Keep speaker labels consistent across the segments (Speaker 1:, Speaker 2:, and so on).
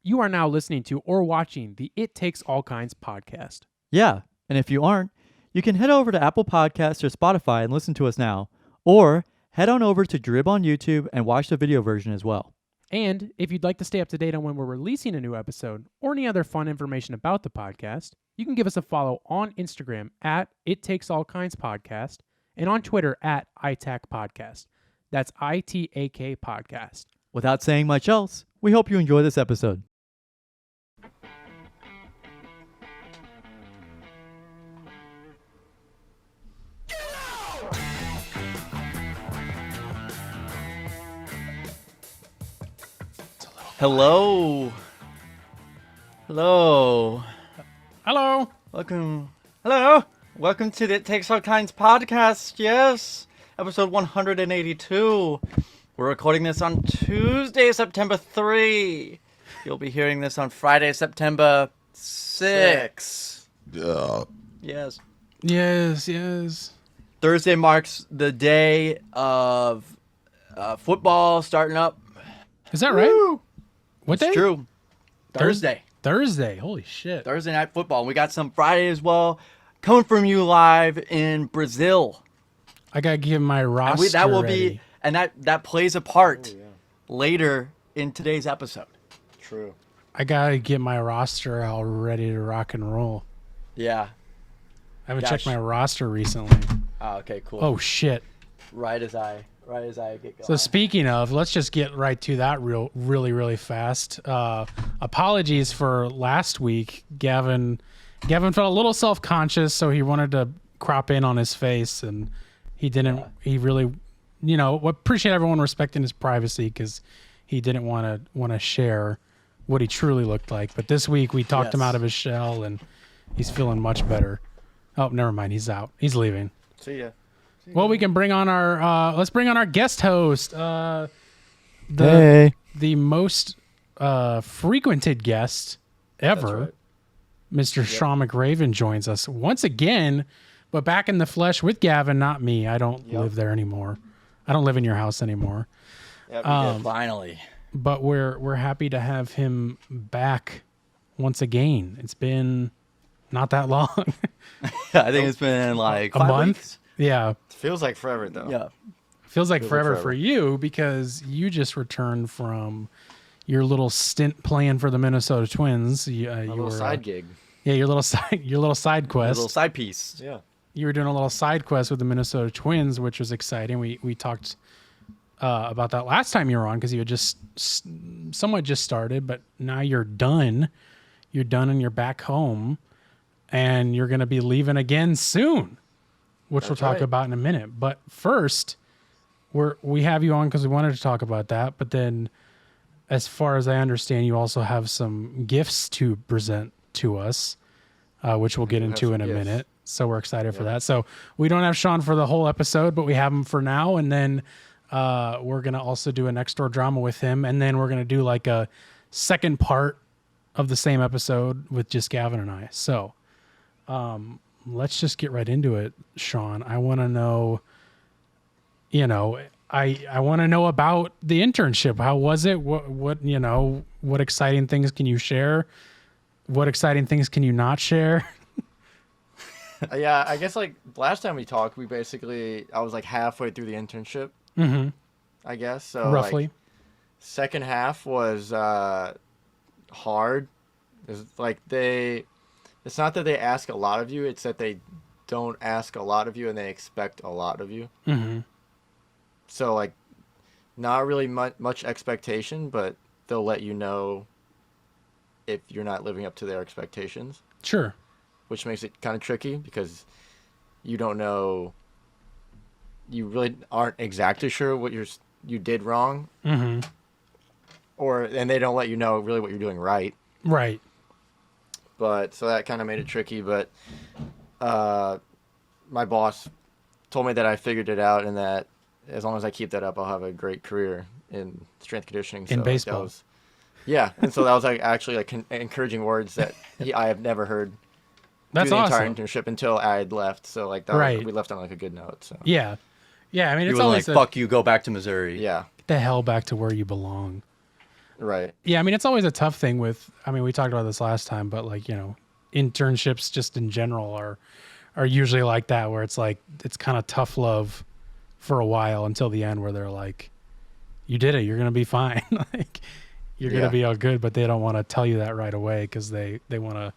Speaker 1: You are now listening to or watching the It Takes All Kinds podcast.
Speaker 2: Yeah, and if you aren't, you can head over to Apple Podcasts or Spotify and listen to us now. Or head on over to Drib on YouTube and watch the video version as well.
Speaker 1: And if you'd like to stay up to date on when we're releasing a new episode or any other fun information about the podcast, you can give us a follow on Instagram at It Takes All Kinds Podcast and on Twitter at ITAC Podcast. That's ITAK Podcast.
Speaker 2: Without saying much else, we hope you enjoy this episode.
Speaker 3: Hello. Hello.
Speaker 1: Hello.
Speaker 3: Welcome. Hello. Welcome to the It Takes All Kinds podcast. Yes. Episode 182. We're recording this on Tuesday, September 3. You'll be hearing this on Friday, September 6. Yes.
Speaker 1: Yes.
Speaker 3: Thursday marks the day of football starting up.
Speaker 1: Is that right?
Speaker 3: Woo!
Speaker 1: What day?
Speaker 3: It's true. Thursday.
Speaker 1: Thursday. Holy shit.
Speaker 3: Thursday night football. We got some Friday as well. Coming from you live in Brazil.
Speaker 1: I gotta give my roster.
Speaker 3: That will
Speaker 1: ready.
Speaker 3: be, and that plays a part later in today's episode.
Speaker 4: True.
Speaker 1: I gotta get my roster all ready to rock and roll.
Speaker 3: Yeah.
Speaker 1: I haven't
Speaker 3: Gosh.
Speaker 1: checked my roster recently.
Speaker 3: Oh, okay, cool.
Speaker 1: Oh shit.
Speaker 3: Right as I get going.
Speaker 1: So speaking of, let's just get right to that really fast. Apologies for last week. Gavin felt a little self-conscious, so he wanted to crop in on his face, and he didn't. Yeah. He really, appreciate everyone respecting his privacy because he didn't want to share what he truly looked like. But this week we talked him out of his shell, and he's feeling much better. Oh, never mind. He's out. He's leaving.
Speaker 4: See ya.
Speaker 1: Well, we can bring on our let's bring on our guest host, the most frequented guest ever,
Speaker 4: right.
Speaker 1: Mr. Sean McRaven joins us once again, but back in the flesh with Gavin, not me. I don't live there anymore. I don't live in your house anymore.
Speaker 3: Yeah, finally.
Speaker 1: But we're happy to have him back once again. It's been not that long.
Speaker 3: I think it's been like
Speaker 1: a
Speaker 3: 5
Speaker 1: month.
Speaker 3: weeks.
Speaker 1: Yeah.
Speaker 4: It feels like forever though.
Speaker 3: Yeah.
Speaker 1: Feels like forever for you because you just returned from your little stint playing for the Minnesota Twins. You
Speaker 4: little
Speaker 1: were,
Speaker 4: side gig.
Speaker 1: Yeah, your little side quest.
Speaker 3: A little side piece.
Speaker 4: Yeah.
Speaker 1: You were doing a little side quest with the Minnesota Twins, which was exciting. We talked about that last time you were on because you had just somewhat just started, but now you're done. You're done and you're back home, and you're going to be leaving again soon, which we'll talk about in a minute. But first, we have you on because we wanted to talk about that. But then, as far as I understand, you also have some gifts to present to us, which we'll get into in a minute. So we're excited for that. So we don't have Sean for the whole episode, but we have him for now. And then we're going to also do a Nextdoor Drama with him. And then we're going to do like a second part of the same episode with just Gavin and I. So let's just get right into it, Sean. I want to know, I want to know about the internship. How was it? What exciting things can you share? What exciting things can you not share?
Speaker 4: Yeah, I guess like last time we talked, I was like halfway through the internship.
Speaker 1: Mm-hmm.
Speaker 4: I guess so.
Speaker 1: Roughly.
Speaker 4: Like, second half was hard. It's like it's not that they ask a lot of you; it's that they don't ask a lot of you and they expect a lot of you.
Speaker 1: Mm-hmm.
Speaker 4: So like, not really much expectation, but they'll let you know if you're not living up to their expectations.
Speaker 1: Sure.
Speaker 4: Which makes it kind of tricky because you don't know. You really aren't exactly sure what you did wrong.
Speaker 1: Mm-hmm.
Speaker 4: And they don't let you know really what you're doing right.
Speaker 1: Right.
Speaker 4: But so that kind of made it tricky. But my boss told me that I figured it out and that as long as I keep that up, I'll have a great career in strength conditioning.
Speaker 1: In baseball.
Speaker 4: Yeah, and so that was like actually like encouraging words that I have never heard.
Speaker 1: That's
Speaker 4: the
Speaker 1: awesome.
Speaker 4: entire internship until I had left. So like that
Speaker 1: Right.
Speaker 4: we left on like a good note. So
Speaker 1: Yeah. Yeah, I mean,
Speaker 3: You
Speaker 1: it's
Speaker 3: were
Speaker 1: always
Speaker 3: like, fuck you, go back to Missouri.
Speaker 4: yeah.
Speaker 1: get the hell back to where you belong.
Speaker 4: Right.
Speaker 1: Yeah, I mean, it's always a tough thing with, I mean, we talked about this last time, but like, internships just in general are usually like that, where it's like, it's kind of tough love for a while until the end where they're like, you did it, you're going to be fine. Like, you're going to be all good, but they don't want to tell you that right away because they want to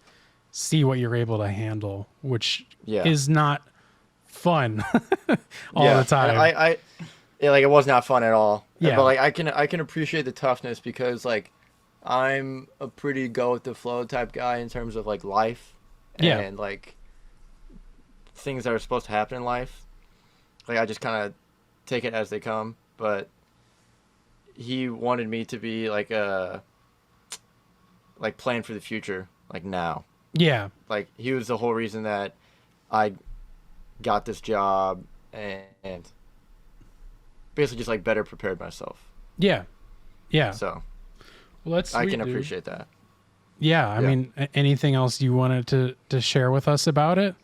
Speaker 1: see what you're able to handle, which is not fun all the time.
Speaker 4: I yeah, like it was not fun at all.
Speaker 1: Yeah.
Speaker 4: But like I can appreciate the toughness because like I'm a pretty go with the flow type guy in terms of like life and like things that are supposed to happen in life. Like I just kind of take it as they come, but he wanted me to be like plan for the future like now.
Speaker 1: Yeah.
Speaker 4: Like he was the whole reason that I got this job and basically just like better prepared myself.
Speaker 1: Yeah. Yeah.
Speaker 4: So
Speaker 1: well, that's
Speaker 4: I
Speaker 1: sweet,
Speaker 4: can
Speaker 1: dude.
Speaker 4: appreciate that.
Speaker 1: Yeah. I mean, anything else you wanted to share with us about it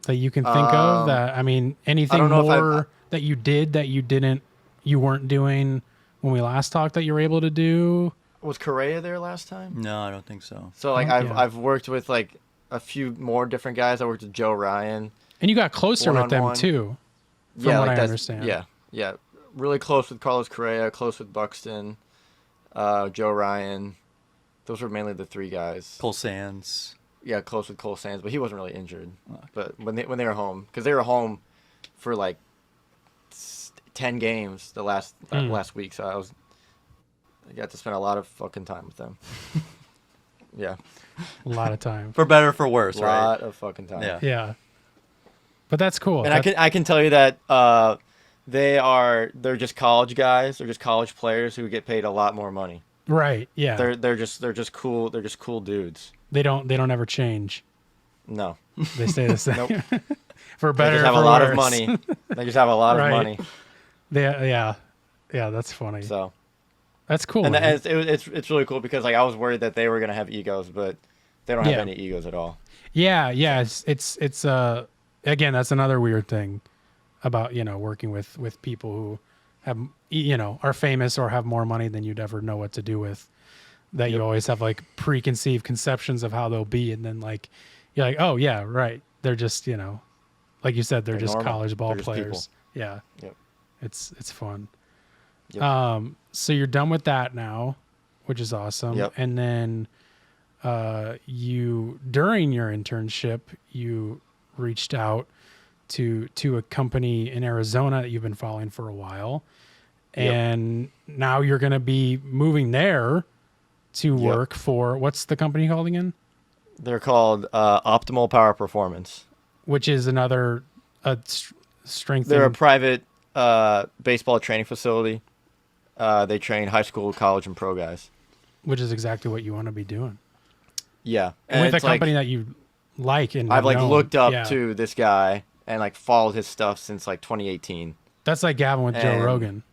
Speaker 1: that you can think of that, I mean, anything more that you did that you weren't doing when we last talked that you were able to do?
Speaker 4: Was Correa there last time?
Speaker 2: No, I don't think so.
Speaker 4: So like
Speaker 1: Oh, yeah.
Speaker 4: I've worked with like a few more different guys. I worked with Joe Ryan.
Speaker 1: And you got closer with them
Speaker 4: One-on-one.
Speaker 1: too, from what
Speaker 4: like
Speaker 1: I
Speaker 4: that's-
Speaker 1: understand.
Speaker 4: Yeah. Really close with Carlos Correa, close with Buxton, Joe Ryan. Those were mainly the three guys.
Speaker 2: Cole Sands.
Speaker 4: Yeah, close with Cole Sands, but he wasn't really injured. But when they were home, because they were home for like 10 games the last week, so I got to spend a lot of fucking time with them. Yeah,
Speaker 1: A lot of time.
Speaker 2: For better or for worse,
Speaker 4: a
Speaker 2: right?
Speaker 4: lot of fucking time.
Speaker 2: Yeah.
Speaker 1: Yeah. But that's cool.
Speaker 4: And I can tell you that they're just college guys. They're just college players who get paid a lot more money.
Speaker 1: Right. Yeah.
Speaker 4: They're just cool. They're just cool dudes.
Speaker 1: They don't ever change.
Speaker 4: No,
Speaker 1: They stay the same.
Speaker 4: Nope.
Speaker 1: For
Speaker 4: they
Speaker 1: better
Speaker 4: just
Speaker 1: or
Speaker 4: have
Speaker 1: for
Speaker 4: a lot
Speaker 1: worse.
Speaker 4: of money. They just have a lot
Speaker 1: Right.
Speaker 4: of money.
Speaker 1: Yeah. That's funny.
Speaker 4: So.
Speaker 1: That's cool.
Speaker 4: And
Speaker 1: man.
Speaker 4: it's really cool because like I was worried that they were gonna have egos, but they don't have
Speaker 1: Yeah.
Speaker 4: any egos at all.
Speaker 1: Yeah. It's again, that's another weird thing about, working with people who have, are famous or have more money than you'd ever know what to do with. That you always have like preconceived conceptions of how they'll be, and then like you're like, oh yeah, right. They're just, like you said, they're just
Speaker 4: normal.
Speaker 1: college ball
Speaker 4: They're just
Speaker 1: players.
Speaker 4: people.
Speaker 1: Yeah.
Speaker 4: Yep.
Speaker 1: It's fun.
Speaker 4: Yep.
Speaker 1: So you're done with that now, which is awesome.
Speaker 4: Yep.
Speaker 1: And then you during your internship, you reached out to a company in Arizona that you've been following for a while.
Speaker 4: Yep.
Speaker 1: And now you're going to be moving there to work for, what's the company called again?
Speaker 4: They're called Optimal Power Performance.
Speaker 1: Which is another strength.
Speaker 4: They're a private baseball training facility. They train high school, college, and pro guys.
Speaker 1: Which is exactly what you want to be doing.
Speaker 4: Yeah,
Speaker 1: And with a
Speaker 4: it's like-
Speaker 1: company that you like and
Speaker 4: I've like
Speaker 1: known.
Speaker 4: looked up
Speaker 1: Yeah.
Speaker 4: to this guy and like followed his stuff since like 2018.
Speaker 1: That's like Gavin with Joe
Speaker 4: And-
Speaker 1: Rogan.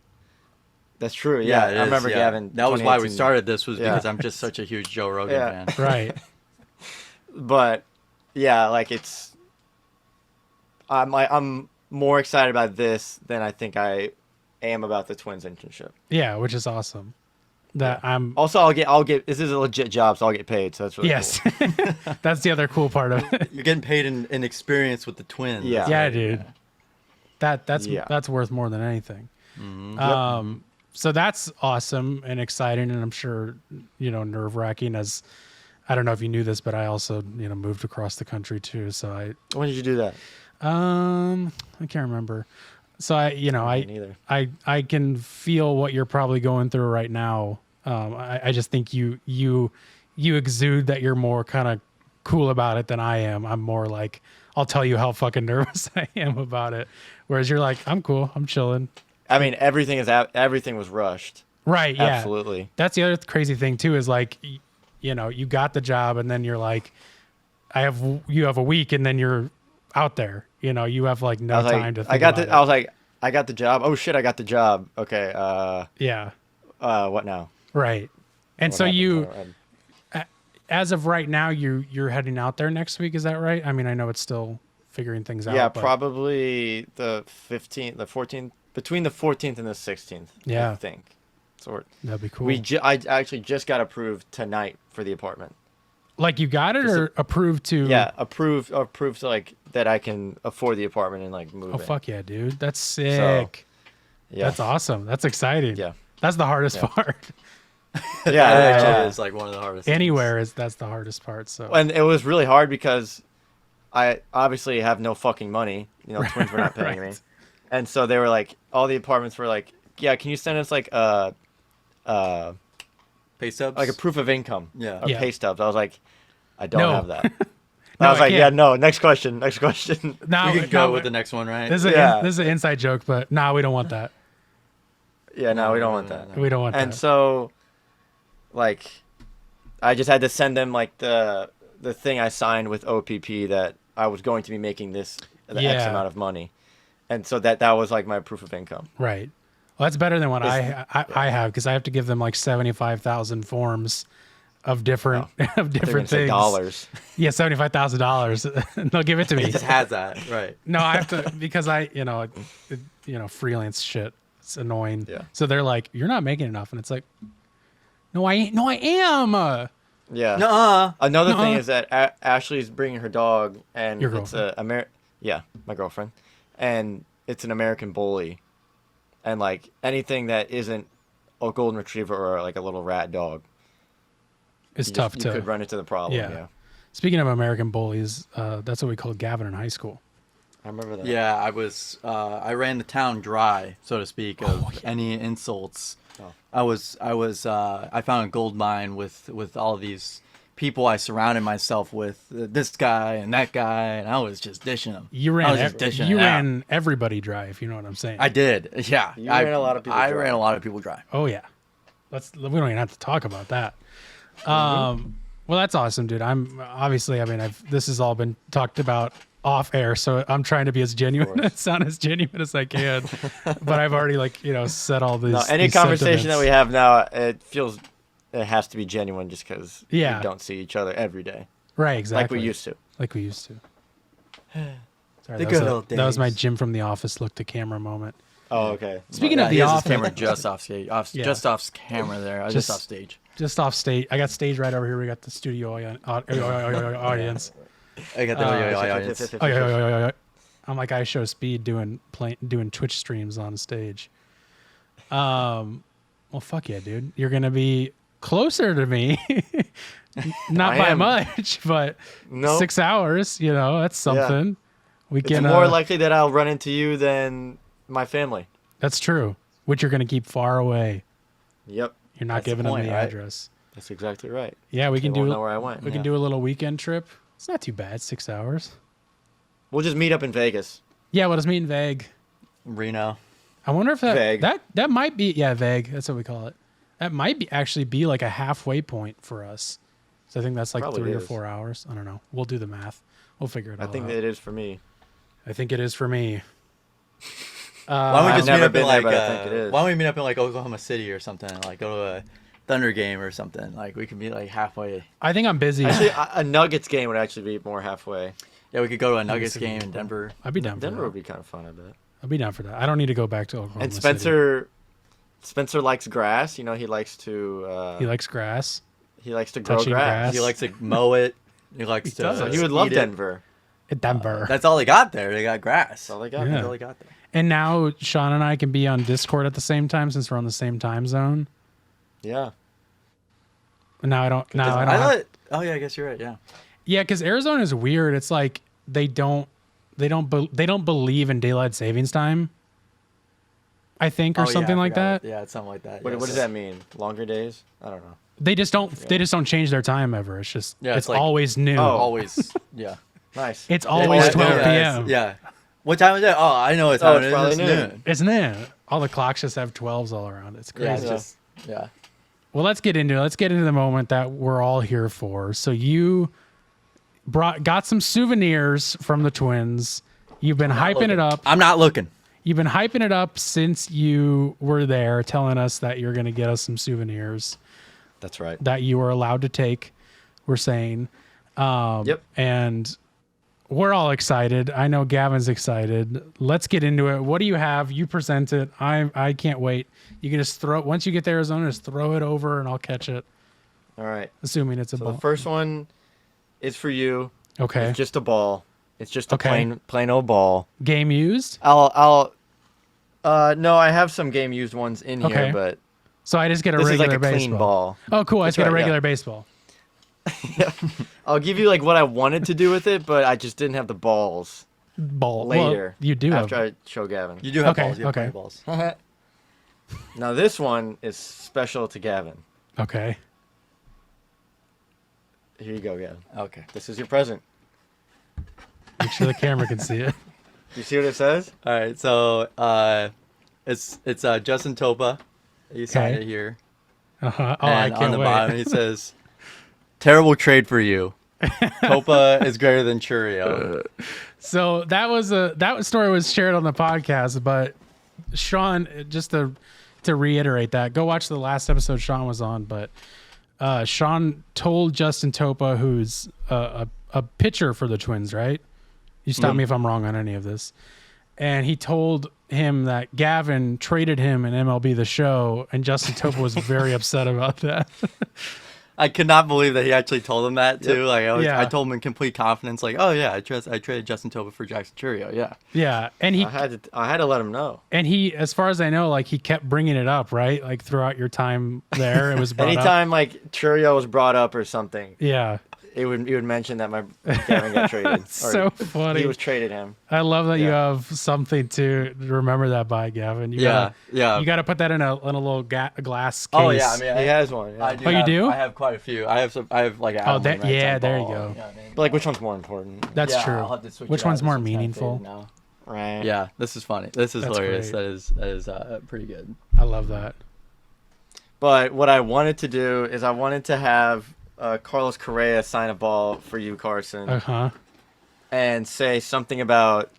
Speaker 4: That's true. Yeah,
Speaker 2: it
Speaker 4: I
Speaker 2: is,
Speaker 4: remember
Speaker 2: yeah.
Speaker 4: Gavin.
Speaker 2: That was why we
Speaker 4: 2018.
Speaker 2: started this, was
Speaker 4: Yeah.
Speaker 2: because I'm just such a huge Joe Rogan
Speaker 4: Yeah.
Speaker 2: fan.
Speaker 1: Right.
Speaker 4: But yeah, like I'm more excited about this than I think I am about the Twins internship.
Speaker 1: Yeah, which is awesome. That I'm
Speaker 4: Also, I'll get this is a legit job, so I'll get paid. So that's really
Speaker 1: yes.
Speaker 4: cool.
Speaker 1: That's the other cool part of it.
Speaker 2: You're getting paid in experience with the Twins.
Speaker 4: Yeah.
Speaker 1: Yeah, dude. That's
Speaker 4: Yeah.
Speaker 1: worth more than anything.
Speaker 2: Mhm.
Speaker 1: So that's awesome and exciting, and I'm sure nerve wracking. As I don't know if you knew this, but I also moved across the country too. So
Speaker 4: When did you do that?
Speaker 1: I can't remember. So
Speaker 4: Me neither.
Speaker 1: I can feel what you're probably going through right now. I just think you exude that you're more kind of cool about it than I am. I'm more like, I'll tell you how fucking nervous I am about it. Whereas you're like, I'm cool, I'm chilling.
Speaker 4: I mean, everything was rushed.
Speaker 1: Right. Yeah.
Speaker 4: Absolutely.
Speaker 1: That's the other crazy thing too, is like, you got the job and then you're like, you have a week and then you're out there, you have like no
Speaker 4: I was
Speaker 1: time
Speaker 4: like,
Speaker 1: to think about it.
Speaker 4: I was like, I got the job. Oh shit, I got the job. Okay.
Speaker 1: Yeah.
Speaker 4: What now?
Speaker 1: Right. And
Speaker 4: What
Speaker 1: so
Speaker 4: happened?
Speaker 1: as of right now, you're heading out there next week. Is that right? I mean, I know it's still figuring things out.
Speaker 4: Yeah,
Speaker 1: but
Speaker 4: probably the 15th, the 14th, between the 14th and the 16th.
Speaker 1: Yeah.
Speaker 4: I think.
Speaker 3: sort.
Speaker 1: That'd be cool.
Speaker 3: I actually just got approved tonight for the apartment.
Speaker 1: Like you got it or approved to?
Speaker 3: Yeah, approved to like that I can afford the apartment and like move
Speaker 1: Oh
Speaker 3: in.
Speaker 1: fuck yeah, dude! That's sick.
Speaker 3: Yeah.
Speaker 1: That's awesome. That's exciting.
Speaker 3: Yeah.
Speaker 1: That's the hardest
Speaker 3: Yeah.
Speaker 1: part.
Speaker 4: That
Speaker 3: Yeah,
Speaker 4: actually is like one of the hardest.
Speaker 1: Anywhere that's the hardest part. So
Speaker 3: And it was really hard because I obviously have no fucking money. You know, twins were not paying me.
Speaker 1: Right.
Speaker 3: And so they were like, all the apartments were like, yeah, can you send us like a
Speaker 4: Pay stubs.
Speaker 3: like a proof of income?
Speaker 4: Yeah.
Speaker 3: Or
Speaker 1: Yeah.
Speaker 3: pay stubs. I was like, I don't
Speaker 1: No.
Speaker 3: have that.
Speaker 1: No,
Speaker 3: I was
Speaker 1: I
Speaker 3: like,
Speaker 1: can't.
Speaker 3: yeah, no. Next question. Next question.
Speaker 1: now
Speaker 4: we can go with the next one, right?
Speaker 1: This is
Speaker 3: Yeah.
Speaker 1: this is an inside joke, but we don't want that.
Speaker 3: Yeah, no, we don't want that.
Speaker 1: We don't want
Speaker 3: And
Speaker 1: that.
Speaker 3: so, like, I just had to send them like the thing I signed with OPP that I was going to be making the X
Speaker 1: Yeah.
Speaker 3: amount of money, and so that was like my proof of income.
Speaker 1: Right. Well, that's better than what I
Speaker 3: It's-
Speaker 1: have because I have to give them like 75,000 forms of different of
Speaker 3: They're gonna
Speaker 1: different
Speaker 3: say
Speaker 1: things.
Speaker 3: dollars.
Speaker 1: Yeah, $75,000. And they'll give it to me.
Speaker 4: He just has that, right?
Speaker 1: No, I have to because freelance shit. It's annoying.
Speaker 3: Yeah.
Speaker 1: So they're like, "You're not making enough," and it's like, "No, I am."
Speaker 3: Yeah.
Speaker 4: Nuh-uh.
Speaker 3: Another thing
Speaker 1: Nuh-uh.
Speaker 3: is that Ashley's bringing her dog, and
Speaker 1: Your
Speaker 3: it's yeah, my girlfriend, and it's an American bully, and like anything that isn't a golden retriever or like a little rat dog,
Speaker 1: It's
Speaker 3: you
Speaker 1: tough
Speaker 3: you
Speaker 1: to.
Speaker 3: could run into the problem.
Speaker 1: Yeah.
Speaker 3: Yeah.
Speaker 1: Speaking of American bullies, that's what we called Gavin in high school.
Speaker 3: I remember that.
Speaker 4: Yeah, I ran the town dry, so to speak, of any insults.
Speaker 3: Oh.
Speaker 4: I found a gold mine with all of these people I surrounded myself with, this guy and that guy, and I was just dishing them.
Speaker 1: You
Speaker 4: I
Speaker 1: ran.
Speaker 4: was just dishing
Speaker 1: You
Speaker 4: it out.
Speaker 1: ran everybody dry, if you know what I'm saying.
Speaker 4: I did, yeah.
Speaker 3: You ran a lot of people
Speaker 4: I
Speaker 3: dry.
Speaker 4: ran a lot of people dry.
Speaker 1: Oh yeah, we don't even have to talk about that. Well, that's awesome, dude. This has all been talked about off air, so I'm trying to be as genuine, sound as genuine as I can. But I've already said all these.
Speaker 3: No, any
Speaker 1: these
Speaker 3: conversation that
Speaker 1: sentiments.
Speaker 3: we have now, it has to be genuine, just because
Speaker 1: Yeah.
Speaker 3: we don't see each other every day
Speaker 1: Right, exactly.
Speaker 3: like we used to.
Speaker 1: Like we used to. Sorry,
Speaker 4: The
Speaker 1: that was
Speaker 4: good
Speaker 1: a-
Speaker 4: old
Speaker 1: That was my
Speaker 4: days.
Speaker 1: Jim from The Office look to camera moment.
Speaker 3: Oh, okay.
Speaker 1: Speaking
Speaker 4: Yeah,
Speaker 1: of
Speaker 4: he
Speaker 1: The
Speaker 4: has his
Speaker 1: Office,
Speaker 4: camera just off stage,
Speaker 1: Yeah.
Speaker 4: just off camera there,
Speaker 1: Just-
Speaker 4: just off stage.
Speaker 1: just off stage. I got stage right over here. We got the studio audience.
Speaker 4: I got the audience.
Speaker 1: Oh, yeah. I'm like I show speed doing Twitch streams on stage. Well, fuck yeah, dude. You're gonna be closer to me, not
Speaker 3: I
Speaker 1: by
Speaker 3: am.
Speaker 1: much, but
Speaker 3: No.
Speaker 1: 6 hours. That's something. We
Speaker 3: It's
Speaker 1: can.
Speaker 3: more likely that I'll run into you than my family.
Speaker 1: That's true. Which you're gonna keep far away.
Speaker 3: Yep,
Speaker 1: You're not
Speaker 4: That's the
Speaker 1: giving them
Speaker 4: point,
Speaker 1: the
Speaker 4: right?
Speaker 1: address.
Speaker 3: that's exactly right.
Speaker 1: Yeah, we
Speaker 3: They
Speaker 1: can
Speaker 3: won't
Speaker 1: do.
Speaker 3: know where I went.
Speaker 1: We can do a little weekend trip. It's not too bad. 6 hours.
Speaker 3: We'll just meet up in Vegas.
Speaker 1: Yeah, we'll just meet in Vague.
Speaker 4: Reno.
Speaker 1: I wonder if
Speaker 3: Vague.
Speaker 1: that might be Vague. That's what we call it. That might be like a halfway point for us. So I think that's like
Speaker 3: Probably
Speaker 1: 3 or
Speaker 3: is.
Speaker 1: 4 hours. I don't know. We'll do the math. We'll figure it
Speaker 3: I
Speaker 1: all
Speaker 3: think
Speaker 1: out.
Speaker 3: that it is for me.
Speaker 1: I think it is for me.
Speaker 4: Why don't we
Speaker 3: I've
Speaker 4: just meet
Speaker 3: never
Speaker 4: up in
Speaker 3: been there,
Speaker 4: like?
Speaker 3: but I think it is.
Speaker 4: Why don't we meet up in like Oklahoma City or something? Like go to a Thunder game or something. Like we could be like halfway.
Speaker 1: I think I'm busy.
Speaker 3: Actually, a Nuggets game would actually be more halfway.
Speaker 4: Yeah, we could go to a Nuggets
Speaker 1: City.
Speaker 4: game in Denver.
Speaker 1: I'd be down for
Speaker 3: Denver
Speaker 1: that.
Speaker 3: would be kind of fun, I bet.
Speaker 1: I'd be down for that. I don't need to go back to Oklahoma
Speaker 3: And
Speaker 1: City.
Speaker 3: Spencer likes grass. He likes to.
Speaker 1: He likes grass.
Speaker 3: He likes to grow
Speaker 1: touching
Speaker 3: grass.
Speaker 1: grass.
Speaker 4: He likes to mow it. He likes to.
Speaker 1: does.
Speaker 3: So he would love
Speaker 4: eat it.
Speaker 3: Denver.
Speaker 1: Denver.
Speaker 4: That's all they got there. They got grass.
Speaker 3: That's all they got.
Speaker 1: Yeah.
Speaker 4: That's all they got there.
Speaker 1: And now Sean and I can be on Discord at the same time since we're on the same time zone.
Speaker 3: Yeah.
Speaker 1: And now I don't. Now I
Speaker 4: I
Speaker 1: don't. Have,
Speaker 4: thought. Oh yeah, I guess you're right. Yeah.
Speaker 1: yeah, because Arizona is weird. It's like they don't believe in daylight savings time. I think, or
Speaker 4: Oh, yeah,
Speaker 1: something
Speaker 4: I
Speaker 1: like
Speaker 4: forgot.
Speaker 1: that.
Speaker 4: Yeah, it's something like that.
Speaker 3: What
Speaker 4: yes.
Speaker 3: does that mean? Longer days? I don't know.
Speaker 1: They just don't change their time ever. It's just
Speaker 4: Yeah,
Speaker 1: it's
Speaker 4: it's like-
Speaker 1: always new.
Speaker 3: Oh.
Speaker 4: Always. Yeah.
Speaker 3: Nice.
Speaker 1: It's always
Speaker 4: Yeah,
Speaker 1: 12
Speaker 4: yeah,
Speaker 1: p.m.
Speaker 4: Yeah. What time is it? Oh, I know what
Speaker 3: Oh,
Speaker 4: time
Speaker 3: it's
Speaker 4: it is.
Speaker 3: probably
Speaker 4: It's
Speaker 3: noon.
Speaker 4: noon.
Speaker 1: Isn't it? All the clocks just have 12s all around. It's crazy.
Speaker 4: Yeah, it's
Speaker 3: Yeah.
Speaker 4: just. Yeah.
Speaker 1: Well, let's get into it. Let's get into the moment that we're all here for. So you got some souvenirs from the twins. You've been hyping it up.
Speaker 4: I'm not looking.
Speaker 1: You've been hyping it up since you were there, telling us that you're going to get us some souvenirs
Speaker 3: That's right.
Speaker 1: that you are allowed to take. We're saying,
Speaker 3: Yep.
Speaker 1: and we're all excited. I know Gavin's excited. Let's get into it. What do you have? You present it. I can't wait. You can just once you get to Arizona, just throw it over and I'll catch it.
Speaker 4: All right.
Speaker 1: Assuming it's a
Speaker 4: So
Speaker 1: ball.
Speaker 4: the first one is for you.
Speaker 1: Okay.
Speaker 4: It's just a ball. It's just a
Speaker 1: Okay.
Speaker 4: plain old ball.
Speaker 1: Game used.
Speaker 4: No, I have some game used ones in
Speaker 1: Okay.
Speaker 4: here, but
Speaker 1: So I just get a
Speaker 4: this is
Speaker 1: regular
Speaker 4: like a
Speaker 1: baseball.
Speaker 4: clean ball.
Speaker 1: Oh, cool. I just
Speaker 4: That's
Speaker 1: get a
Speaker 4: right, yeah.
Speaker 1: regular baseball.
Speaker 4: I'll give you like what I wanted to do with it, but I just didn't have the balls
Speaker 1: Ball.
Speaker 4: later.
Speaker 1: Well, you do have.
Speaker 4: after I show Gavin.
Speaker 2: You do have
Speaker 1: Okay,
Speaker 2: balls. You have
Speaker 1: okay.
Speaker 2: plenty of balls.
Speaker 4: Now this one is special to Gavin.
Speaker 1: Okay.
Speaker 4: Here you go, Gavin.
Speaker 2: Okay.
Speaker 4: This is your present.
Speaker 1: Make sure the camera can see it.
Speaker 4: You see what it says?
Speaker 2: All right. So it's Justin Topa. You signed
Speaker 1: Okay.
Speaker 2: it here.
Speaker 1: Uh-huh. Oh,
Speaker 2: And
Speaker 1: I can't
Speaker 2: on the
Speaker 1: wait.
Speaker 2: bottom he says, "Terrible trade for you. Topa is greater than Churio."
Speaker 1: So that story was shared on the podcast, but Sean, just to reiterate that, go watch the last episode Sean was on. But Sean told Justin Topa, who's a pitcher for the Twins, right? You stop me if I'm wrong on any of this. And he told him that Gavin traded him in MLB The Show, and Justin Topa was very upset about that.
Speaker 2: I could not believe that he actually told him that too. Like
Speaker 1: Yeah.
Speaker 2: I told him in complete confidence, like, "Oh yeah, I traded Justin Topa for Jackson Churio." Yeah.
Speaker 1: Yeah, and
Speaker 4: I had to let him know.
Speaker 1: And he, as far as I know, like he kept bringing it up, right? Like throughout your time there, it was brought up.
Speaker 4: Anytime like Churio was brought up or something,
Speaker 1: Yeah,
Speaker 4: he would mention that my Gavin got traded.
Speaker 1: so funny.
Speaker 4: He was traded him.
Speaker 1: I love that you
Speaker 4: Yeah.
Speaker 1: have something to remember that by, Gavin. You
Speaker 2: Yeah.
Speaker 1: You got to put that in a little glass case.
Speaker 2: Oh yeah. I mean,
Speaker 4: He has one. Yeah.
Speaker 2: I do
Speaker 1: Oh, you
Speaker 2: have-
Speaker 1: do?
Speaker 2: I have quite a few. I have like an
Speaker 1: Oh,
Speaker 2: Adam
Speaker 1: that-
Speaker 2: Red
Speaker 1: yeah,
Speaker 2: type
Speaker 1: there you
Speaker 2: ball,
Speaker 1: go.
Speaker 2: know what I mean?
Speaker 4: But like, which one's more important?
Speaker 1: That's
Speaker 2: Yeah,
Speaker 1: true.
Speaker 2: I'll have to switch
Speaker 1: Which
Speaker 2: it out.
Speaker 1: one's
Speaker 2: This
Speaker 1: more
Speaker 2: one's kinda
Speaker 1: meaningful?
Speaker 2: faded now.
Speaker 4: Right.
Speaker 2: Yeah, this is funny. This is
Speaker 1: That's
Speaker 2: hilarious.
Speaker 1: great.
Speaker 2: That is pretty good.
Speaker 1: I love that.
Speaker 4: But what I wanted to do is I wanted to have Carlos Correa sign a ball for you, Carson,
Speaker 1: Uh huh.
Speaker 4: and say something about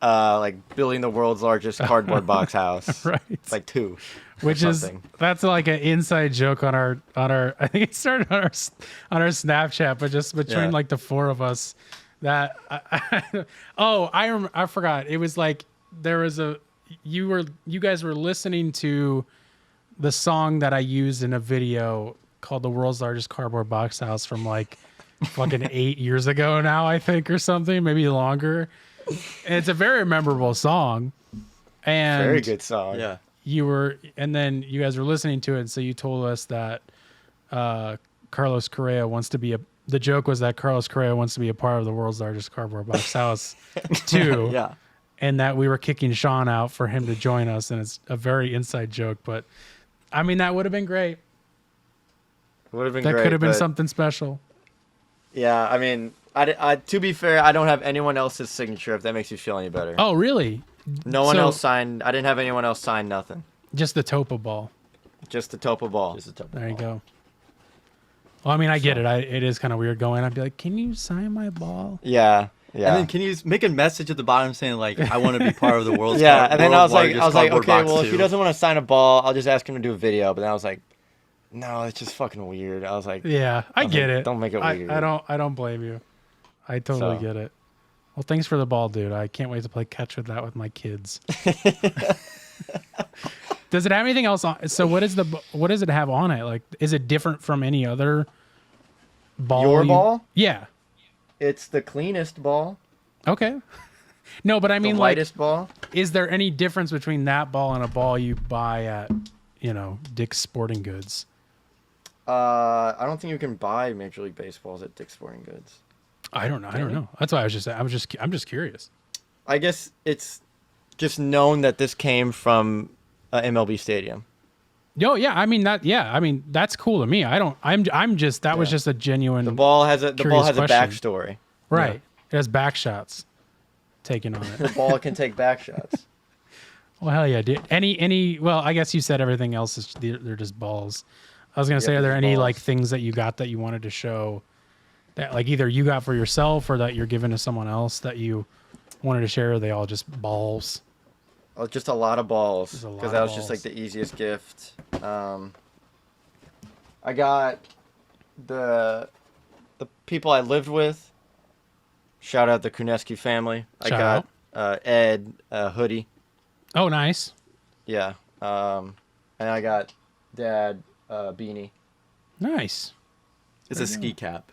Speaker 4: like building the world's largest cardboard box house.
Speaker 1: Right.
Speaker 4: Like 2.
Speaker 1: Which is
Speaker 4: something.
Speaker 1: that's like an inside joke on our I think it started on our Snapchat, but just between
Speaker 2: Yeah.
Speaker 1: like the four of us. That I forgot. It was like there was you guys were listening to the song that I used in a video called "The World's Largest Cardboard Box House" from like fucking 8 years ago now, I think, or something, maybe longer. And it's a very memorable song. And
Speaker 4: Very good song.
Speaker 2: Yeah.
Speaker 1: and then you guys were listening to it, and so you told us that Carlos Correa wants to be the joke was that Carlos Correa wants to be a part of the world's largest cardboard box house too.
Speaker 2: Yeah.
Speaker 1: And that we were kicking Sean out for him to join us, and it's a very inside joke, but I mean that would have been great.
Speaker 4: Would have been
Speaker 1: That
Speaker 4: great.
Speaker 1: could have been
Speaker 4: but-
Speaker 1: something special.
Speaker 4: Yeah, I mean, I to be fair, I don't have anyone else's signature. If that makes you feel any better.
Speaker 1: Oh, really?
Speaker 4: No one
Speaker 1: so-
Speaker 4: else signed. I didn't have anyone else sign nothing.
Speaker 1: Just the Topa ball.
Speaker 4: Just the Topa ball.
Speaker 2: Just a Topa
Speaker 1: There you
Speaker 2: ball.
Speaker 1: go. Well, I mean, I get it. It is kind of weird going. I'd be like, "Can you sign my ball?"
Speaker 4: Yeah. Yeah.
Speaker 2: And then can you make a message at the bottom saying like, "I want to be part of the world's
Speaker 4: yeah, and then I was like,
Speaker 2: cardboard
Speaker 4: okay,
Speaker 2: box
Speaker 4: well, if
Speaker 2: too."
Speaker 4: he doesn't want to sign a ball, I'll just ask him to do a video. But then I was like, no, it's just fucking weird. I was like,
Speaker 1: Yeah, I
Speaker 4: was
Speaker 1: get
Speaker 4: like,
Speaker 1: it.
Speaker 4: don't make it weird.
Speaker 1: I don't blame you. I totally
Speaker 4: So.
Speaker 1: get it. Well, thanks for the ball, dude. I can't wait to play catch with that with my kids. Does it have anything else on? So what does it have on it? Like, is it different from any other ball?
Speaker 4: Your ball?
Speaker 1: Yeah.
Speaker 4: It's the cleanest ball,
Speaker 1: Okay. No, but I mean,
Speaker 4: the
Speaker 1: like,
Speaker 4: lightest ball.
Speaker 1: is there any difference between that ball and a ball you buy at, Dick's Sporting Goods?
Speaker 4: I don't think you can buy Major League Baseballs at Dick's Sporting Goods.
Speaker 1: I don't know. I don't know. That's why I'm just curious.
Speaker 4: I guess it's just known that this came from MLB Stadium.
Speaker 1: Yo, yeah. I mean that's cool to me. I'm just that was
Speaker 4: Yeah.
Speaker 1: just a genuine
Speaker 4: The ball has a
Speaker 1: Curious
Speaker 4: a
Speaker 1: question.
Speaker 4: backstory.
Speaker 1: right. It has back shots taken on
Speaker 4: The
Speaker 1: it.
Speaker 4: ball can take back shots.
Speaker 1: Well, hell yeah, dude. Well, I guess you said everything else is they're just balls. I was gonna say,
Speaker 4: Yep,
Speaker 1: are there
Speaker 4: just
Speaker 1: any
Speaker 4: balls.
Speaker 1: like things that you got that you wanted to show that like either you got for yourself or that you're giving to someone else that you wanted to share? Or are they all just balls?
Speaker 4: Oh, just a lot of balls
Speaker 1: Just a lot
Speaker 4: because
Speaker 1: of
Speaker 4: that was just like
Speaker 1: balls.
Speaker 4: the easiest gift. I got the people I lived with Shout out the Kuneski family. I
Speaker 1: Shout
Speaker 4: got Ed a hoodie.
Speaker 1: Oh, nice.
Speaker 4: Yeah. And I got Dad beanie.
Speaker 1: Nice.
Speaker 2: It's a ski cap.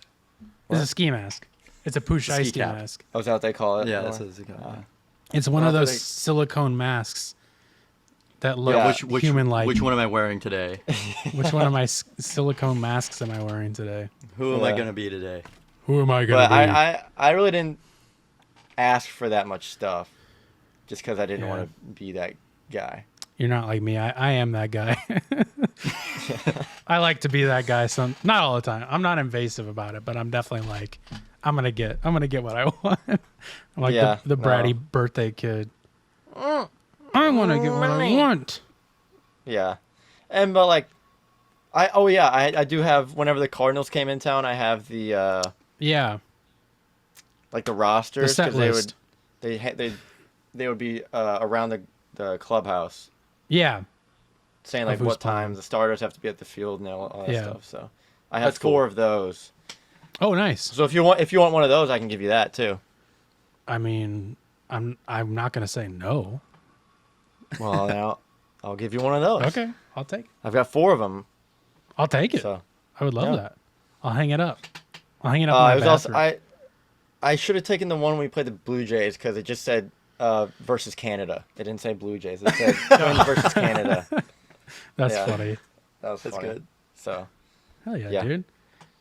Speaker 1: It's a ski mask. It's a push
Speaker 2: Ski
Speaker 1: ice ski
Speaker 2: cap.
Speaker 1: mask.
Speaker 4: Oh, is that what they call it?
Speaker 2: Yeah,
Speaker 4: more?
Speaker 2: that's what it's called.
Speaker 1: It's one of
Speaker 4: Well,
Speaker 1: those
Speaker 4: that's
Speaker 1: silicone masks that look
Speaker 4: Yeah,
Speaker 1: human-like.
Speaker 2: Which one am I wearing today?
Speaker 1: Which one of my silicone masks am I wearing today?
Speaker 2: Who am I
Speaker 4: Yeah.
Speaker 2: gonna be today?
Speaker 1: Who am I gonna
Speaker 4: But
Speaker 1: be?
Speaker 4: I really didn't ask for that much stuff, just because I didn't
Speaker 1: Yeah.
Speaker 4: want to be that guy.
Speaker 1: You're not like me. I am that guy. I like to be that guy. Not all the time. I'm not invasive about it, but I'm definitely like, I'm gonna get what I want. I'm like
Speaker 4: Yeah,
Speaker 1: the bratty
Speaker 4: no.
Speaker 1: birthday kid. I want to get what I want.
Speaker 4: Yeah, and but like, I do have. Whenever the Cardinals came in town, I have the
Speaker 1: Yeah.
Speaker 4: like the rosters
Speaker 1: set list.
Speaker 4: they would be around the clubhouse.
Speaker 1: Yeah.
Speaker 4: Saying
Speaker 1: Of
Speaker 4: like
Speaker 1: who's
Speaker 4: what
Speaker 1: playing.
Speaker 4: times the starters have to be at the field and all that
Speaker 1: Yeah.
Speaker 4: stuff. So I have
Speaker 2: That's cool.
Speaker 4: 4 of those.
Speaker 1: Oh, nice.
Speaker 4: So if you want one of those, I can give you that too.
Speaker 1: I mean, I'm not gonna say no.
Speaker 4: Well, now I'll give you one of those.
Speaker 1: Okay, I'll take it.
Speaker 4: I've got 4 of them.
Speaker 1: I'll take it.
Speaker 4: So
Speaker 1: I would love
Speaker 4: Yeah.
Speaker 1: that. I'll hang it up. I'll hang it up
Speaker 4: it
Speaker 1: in my
Speaker 4: was also
Speaker 1: bathroom.
Speaker 4: I should have taken the one when we played the Blue Jays because it just said versus Canada. It didn't say Blue Jays. It said Twins versus Canada.
Speaker 1: That's
Speaker 4: yeah.
Speaker 1: funny.
Speaker 4: That was
Speaker 2: That's
Speaker 4: funny.
Speaker 2: good.
Speaker 4: So
Speaker 1: Hell yeah,
Speaker 4: Yeah.
Speaker 1: dude.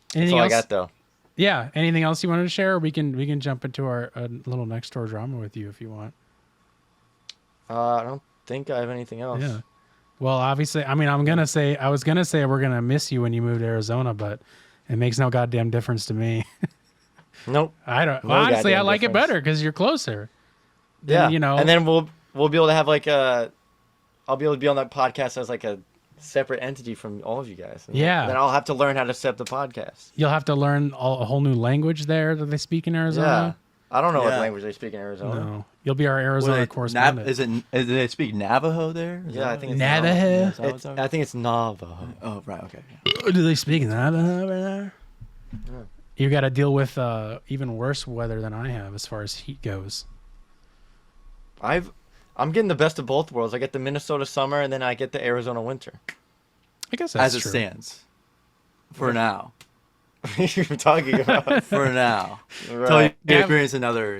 Speaker 4: that's
Speaker 1: Anything
Speaker 4: all
Speaker 1: else?
Speaker 4: I got though.
Speaker 1: Yeah. Anything else you wanted to share? Or we can jump into our little next door drama with you if you want.
Speaker 4: I don't think I have anything else.
Speaker 1: Yeah. Well, obviously, I mean, I was gonna say we're gonna miss you when you move to Arizona, but it makes no goddamn difference to me.
Speaker 4: Nope.
Speaker 1: I don't.
Speaker 4: No
Speaker 1: Well, honestly, I
Speaker 4: goddamn
Speaker 1: like it
Speaker 4: difference.
Speaker 1: better because you're closer. Then,
Speaker 4: Yeah.
Speaker 1: You know.
Speaker 4: And then we'll be able to have like I'll be able to be on that podcast as like a separate entity from all of you guys. And
Speaker 1: Yeah.
Speaker 4: Then I'll have to learn how to set the podcast.
Speaker 1: You'll have to learn a whole new language there that they speak in
Speaker 4: Yeah.
Speaker 1: Arizona.
Speaker 4: I don't know what
Speaker 2: Yeah.
Speaker 4: language they speak in Arizona.
Speaker 1: No, you'll be our Arizona correspondent.
Speaker 2: Do they speak Navajo there? Is
Speaker 4: Yeah,
Speaker 2: that
Speaker 4: I think
Speaker 2: what
Speaker 4: it's
Speaker 2: it is?
Speaker 1: Navajo?
Speaker 2: Yeah, is that what
Speaker 4: It's,
Speaker 2: it's
Speaker 4: I think it's Navajo.
Speaker 2: Oh, right. Okay.
Speaker 1: Do they speak Navajo over there? You got to deal with even worse weather than I have as far as heat goes.
Speaker 4: I'm getting the best of both worlds. I get the Minnesota summer and then I get the Arizona winter.
Speaker 1: I guess that's
Speaker 2: As it
Speaker 1: true.
Speaker 2: stands. For now.
Speaker 4: What are you talking about?
Speaker 2: For now. Until you
Speaker 4: Right.
Speaker 2: experience another,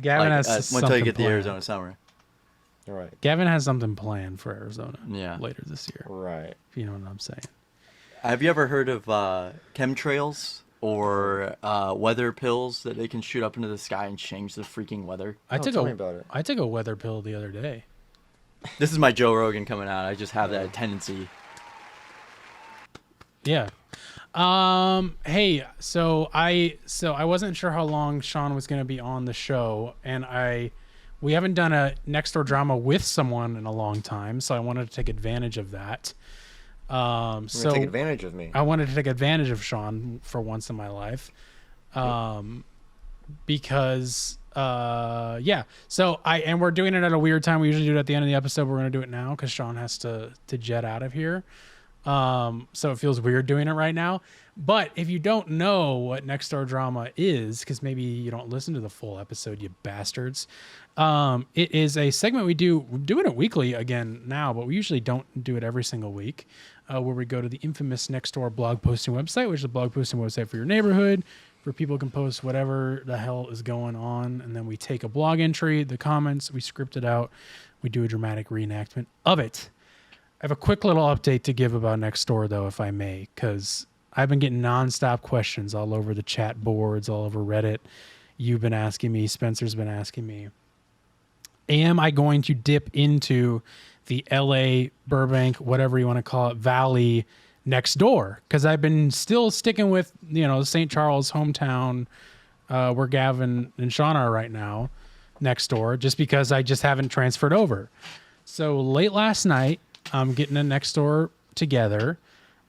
Speaker 1: Gavin has
Speaker 2: until
Speaker 1: something
Speaker 2: you get the
Speaker 1: planned.
Speaker 2: Arizona summer.
Speaker 4: Right.
Speaker 1: Gavin has something planned for Arizona
Speaker 2: Yeah.
Speaker 1: later this year.
Speaker 4: Right.
Speaker 1: If you know what I'm saying.
Speaker 2: Have you ever heard of chemtrails or weather pills that they can shoot up into the sky and change the freaking weather?
Speaker 1: I
Speaker 4: tell me about it.
Speaker 1: I took a weather pill the other day.
Speaker 2: This is my Joe Rogan coming out. I just have that tendency.
Speaker 1: Yeah. Hey, so I wasn't sure how long Sean was going to be on the show, and we haven't done a Nextdoor drama with someone in a long time, so I wanted to take advantage of that.
Speaker 4: You're
Speaker 1: So
Speaker 4: gonna take advantage of me.
Speaker 1: I wanted to take advantage of Sean for once in my life. Because yeah. So we're doing it at a weird time. We usually do it at the end of the episode. We're going to do it now cuz Sean has to jet out of here. So it feels weird doing it right now. But if you don't know what Nextdoor Drama is, because maybe you don't listen to the full episode, you bastards, it is a segment we do. We're doing it weekly again now, but we usually don't do it every single week, where we go to the infamous Nextdoor blog posting website, which is a blog posting website for your neighborhood, where people can post whatever the hell is going on. And then we take a blog entry, the comments, we script it out, we do a dramatic reenactment of it. I have a quick little update to give about Nextdoor, though, if I may, because I've been getting nonstop questions all over the chat boards, all over Reddit. You've been asking me, Spencer's been asking me, am I going to dip into the LA, Burbank, whatever you want to call it, Valley Nextdoor? Because I've been still sticking with, St. Charles hometown, where Gavin and Sean are right now, Nextdoor, just because I just haven't transferred over. So late last night, I'm getting a Nextdoor together,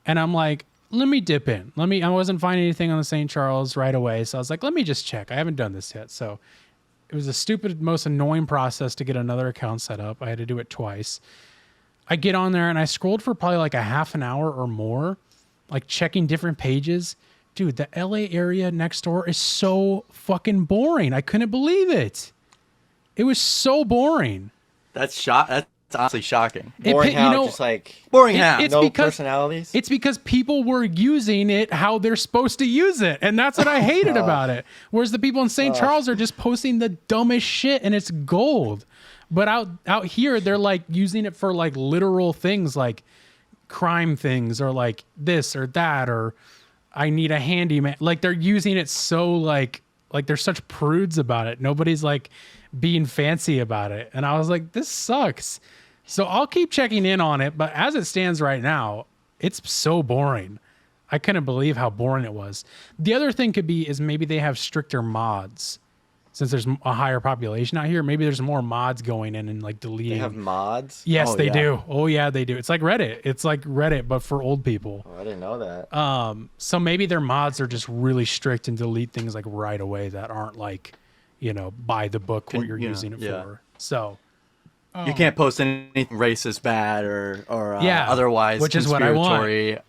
Speaker 1: and I'm like, let me dip in. I wasn't finding anything on the St. Charles right away, so I was like, let me just check. I haven't done this yet. So it was the stupid, most annoying process to get another account set up. I had to do it twice. I get on there, and I scrolled for probably like a half an hour or more, like checking different pages dude, the LA area next door is so fucking boring. I couldn't believe it. It was so boring.
Speaker 3: That's honestly shocking.
Speaker 4: Boring
Speaker 1: you
Speaker 4: how,
Speaker 1: know,
Speaker 4: just like
Speaker 3: Boring how?
Speaker 1: It's
Speaker 4: no
Speaker 1: because-
Speaker 4: personalities.
Speaker 1: It's because people were using it how they're supposed to use it. And that's what I hated about it. Whereas the people in St. Charles are just posting the dumbest shit and it's gold. But out here, they're like using it for like literal things like crime things or like this or that or I need a handyman. Like they're using it so like they're such prudes about it. Nobody's like being fancy about it. And I was like, this sucks. So I'll keep checking in on it. But as it stands right now, it's so boring. I couldn't believe how boring it was. The other thing could be is maybe they have stricter mods. Since there's a higher population out here, maybe there's more mods going in and like deleting.
Speaker 4: They have mods.
Speaker 1: Yes,
Speaker 3: Oh,
Speaker 1: they
Speaker 3: yeah.
Speaker 1: do. Oh yeah, they do. It's like Reddit. It's like Reddit, but for old people.
Speaker 4: Oh, I didn't know that.
Speaker 1: So maybe their mods are just really strict and delete things like right away that aren't like, by the book what you're using it
Speaker 3: yeah.
Speaker 1: for. So
Speaker 3: You can't post anything racist bad or
Speaker 1: Yeah,
Speaker 3: otherwise
Speaker 1: which is what I want.
Speaker 3: conspiratory,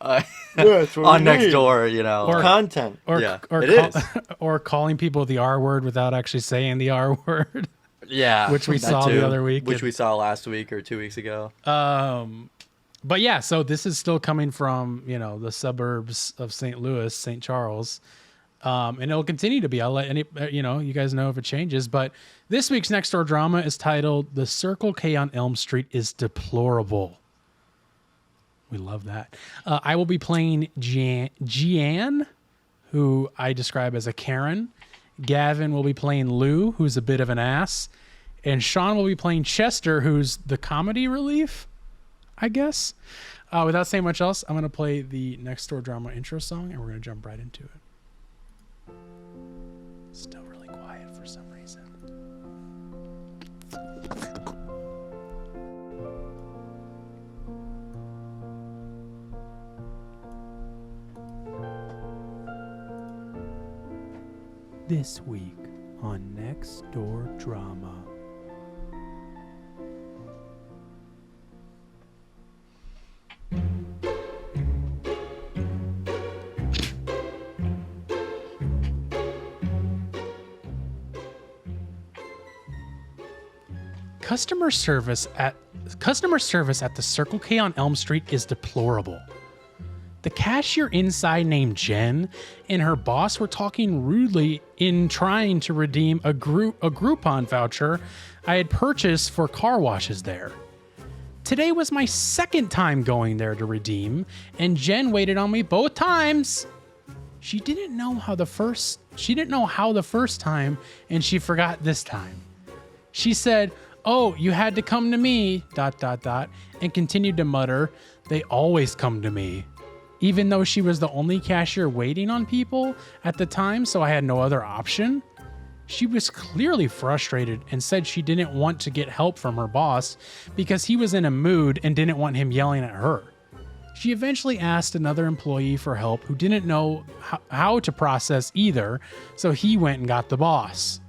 Speaker 4: That's what
Speaker 3: on
Speaker 4: we need.
Speaker 3: Nextdoor,
Speaker 1: Or-
Speaker 4: Content.
Speaker 1: or
Speaker 3: Yeah,
Speaker 1: or,
Speaker 3: it is.
Speaker 1: or calling people the R word without actually saying the R word.
Speaker 3: yeah,
Speaker 1: which we
Speaker 3: that
Speaker 1: saw the other week.
Speaker 3: which we saw last week or 2 weeks ago.
Speaker 1: But yeah, so this is still coming from, the suburbs of St. Louis, St. Charles. And it'll continue to be. I'll let you guys know if it changes. But this week's Nextdoor Drama is titled "The Circle K on Elm Street is Deplorable." We love that. I will be playing Jeanne, who I describe as a Karen. Gavin will be playing Lou, who's a bit of an ass. And Sean will be playing Chester, who's the comedy relief, I guess. Without saying much else, I'm going to play the Nextdoor Drama intro song, and we're going to jump right into it. Still really quiet for some reason. This week on Nextdoor Drama. Customer service at the Circle K on Elm Street is deplorable. The cashier inside named Jen and her boss were talking rudely in trying to redeem a Groupon voucher I had purchased for car washes there. Today was my second time going there to redeem, and Jen waited on me both times. She didn't know how the first time, and she forgot this time. She said, "Oh, you had to come to me, ... and continued to mutter, "They always come to me." Even though she was the only cashier waiting on people at the time, so I had no other option. She was clearly frustrated and said she didn't want to get help from her boss because he was in a mood and didn't want him yelling at her. She eventually asked another employee for help who didn't know how to process either, so he went and got the boss.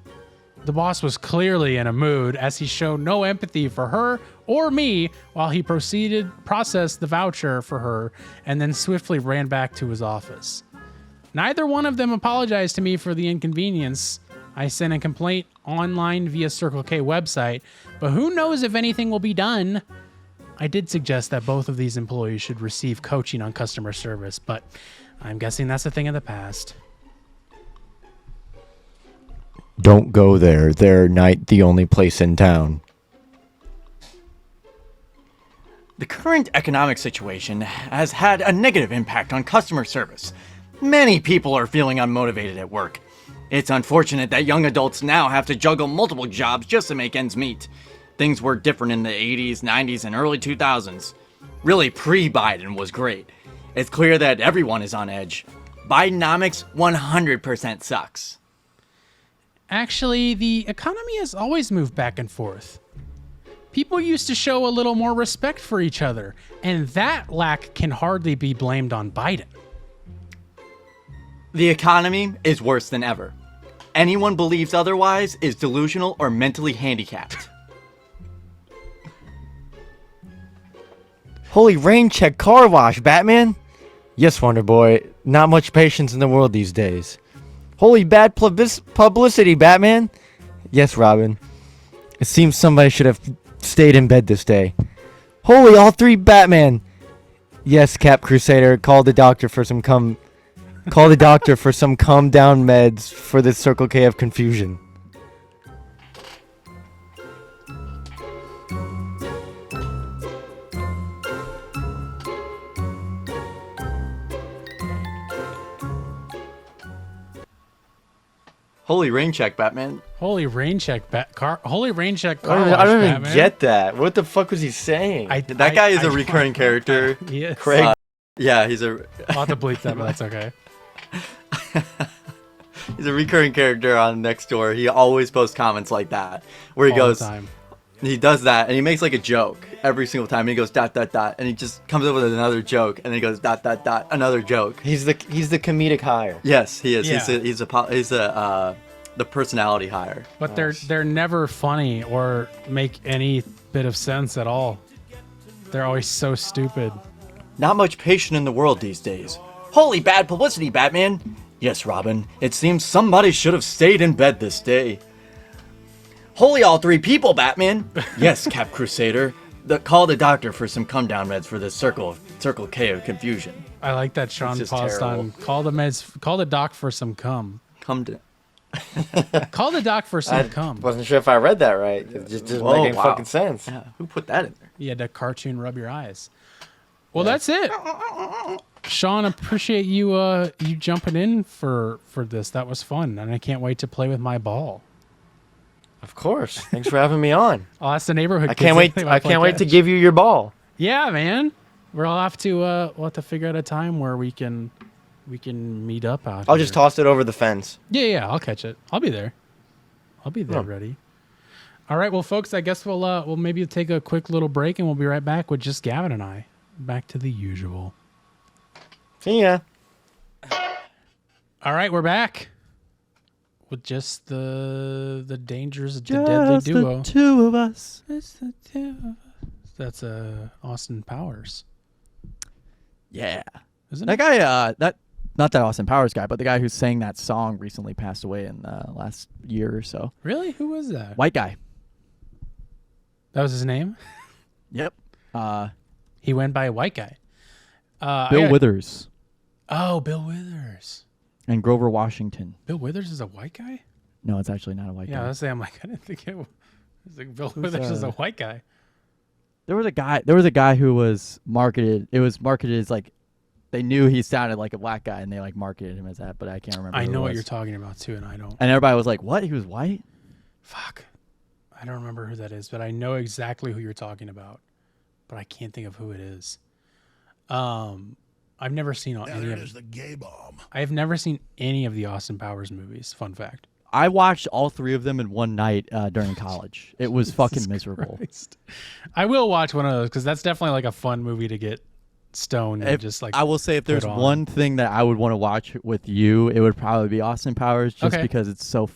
Speaker 1: The boss was clearly in a mood as he showed no empathy for her or me while he processed the voucher for her and then swiftly ran back to his office. Neither one of them apologized to me for the inconvenience. I sent a complaint online via Circle K website, but who knows if anything will be done. I did suggest that both of these employees should receive coaching on customer service, but I'm guessing that's a thing of the past.
Speaker 4: Don't go there. They're not the only place in town.
Speaker 3: The current economic situation has had a negative impact on customer service. Many people are feeling unmotivated at work. It's unfortunate that young adults now have to juggle multiple jobs just to make ends meet. Things were different in the 80s, 90s, and early 2000s. Really, pre-Biden was great. It's clear that everyone is on edge. Bidenomics 100% sucks.
Speaker 1: Actually, the economy has always moved back and forth. People used to show a little more respect for each other, and that lack can hardly be blamed on Biden.
Speaker 3: The economy is worse than ever. Anyone believes otherwise is delusional or mentally handicapped.
Speaker 4: Holy rain check car wash, Batman. Yes, Wonder Boy. Not much patience in the world these days. Holy bad publicity, Batman. Yes, Robin. It seems somebody should have stayed in bed this day. Holy, all three Batman. Yes, Cap Crusader. Call the doctor for some calm down meds for this Circle K of confusion.
Speaker 3: Holy rain check, Batman.
Speaker 1: Holy rain check, holy rain check.
Speaker 4: I
Speaker 1: Car
Speaker 4: don't
Speaker 1: wash,
Speaker 4: even
Speaker 1: Batman.
Speaker 4: get that. What the fuck was he saying?
Speaker 3: That guy is a recurring character.
Speaker 1: Yes.
Speaker 4: Craig.
Speaker 3: Yeah, he's a
Speaker 1: I'll have to bleep that, but that's okay.
Speaker 3: he's a recurring character on Nextdoor. He always posts comments like that, where he
Speaker 1: All
Speaker 3: goes,
Speaker 1: the time.
Speaker 3: he does that, and he makes like a joke every single time. And he goes dot dot dot, and he just comes up with another joke, and then he goes dot dot dot, another joke.
Speaker 4: He's the comedic hire.
Speaker 3: Yes, he is.
Speaker 1: Yeah.
Speaker 3: He's the personality hire.
Speaker 1: But they're never funny or make any bit of sense at all. They're always so stupid.
Speaker 3: Not much patience in the world these days. Holy bad publicity, Batman. Yes, Robin. It seems somebody should have stayed in bed this day. Holy all three people, Batman. Yes, Cap Crusader. Call the doctor for some come down meds for this Circle K of confusion.
Speaker 1: I like that Sean
Speaker 4: just
Speaker 1: paused on
Speaker 4: terrible.
Speaker 1: call the doc for some cum.
Speaker 3: Come to.
Speaker 1: Call the doc for some cum.
Speaker 4: Wasn't sure if I read that right. It just doesn't
Speaker 3: Whoa,
Speaker 4: make any
Speaker 3: wow.
Speaker 4: fucking sense.
Speaker 3: Yeah, who put that in there?
Speaker 1: You had to cartoon rub your eyes. Well, that's it. Sean, appreciate you jumping in for this. That was fun, and I can't wait to play with my ball.
Speaker 4: Of course. Thanks for having me on.
Speaker 1: I'll ask the neighborhood.
Speaker 4: I
Speaker 1: kids
Speaker 4: can't wait.
Speaker 1: if they
Speaker 4: I
Speaker 1: wanna play
Speaker 4: can't wait to
Speaker 1: catch.
Speaker 4: give you your ball.
Speaker 1: Yeah, man. We'll have to figure out a time where we can meet up out
Speaker 4: I'll
Speaker 1: here.
Speaker 4: just toss it over the fence.
Speaker 1: Yeah, I'll catch it. I'll be there. I'll be there
Speaker 4: Oh.
Speaker 1: ready. All right, well, folks, I guess we'll maybe take a quick little break, and we'll be right back with just Gavin and I. Back to the usual.
Speaker 4: See ya.
Speaker 1: All right, we're back with just the dangers, the deadly duo.
Speaker 2: the two of us.
Speaker 1: It's the two of us. That's Austin Powers,
Speaker 2: Yeah.
Speaker 1: isn't
Speaker 2: That
Speaker 1: it?
Speaker 2: guy, not that Austin Powers guy, but the guy who sang that song recently passed away in last year or so.
Speaker 1: Really? Who was that?
Speaker 2: White guy.
Speaker 1: That was his name?
Speaker 2: Yep.
Speaker 1: He went by White Guy.
Speaker 2: Bill Withers
Speaker 1: Oh, Bill Withers.
Speaker 2: and Grover Washington.
Speaker 1: Bill Withers is a white guy?
Speaker 2: No, it's actually not a white
Speaker 1: Yeah,
Speaker 2: guy.
Speaker 1: let's say I'm like, I didn't think it was. It's like Bill
Speaker 2: Who's,
Speaker 1: Withers is a white guy.
Speaker 2: There was a guy who was marketed. It was marketed as like they knew he sounded like a black guy and they like marketed him as that, but I can't remember.
Speaker 1: I
Speaker 2: who it
Speaker 1: know what
Speaker 2: was.
Speaker 1: you're talking about too, and I don't.
Speaker 2: And everybody was like, "What? He was white?"
Speaker 1: Fuck. I don't remember who that is, but I know exactly who you're talking about. But I can't think of who it is. I've never seen any of
Speaker 5: the gay bomb.
Speaker 1: I've never seen any of the Austin Powers movies. Fun fact.
Speaker 2: I watched all three of them in one night during college. It was fucking miserable.
Speaker 1: Christ. I will watch one of those because that's definitely like a fun movie to get stoned and just like.
Speaker 2: I will say, if there's
Speaker 1: put on.
Speaker 2: one thing that I would want to watch with you, it would probably be Austin Powers, just
Speaker 1: Okay.
Speaker 2: because it's so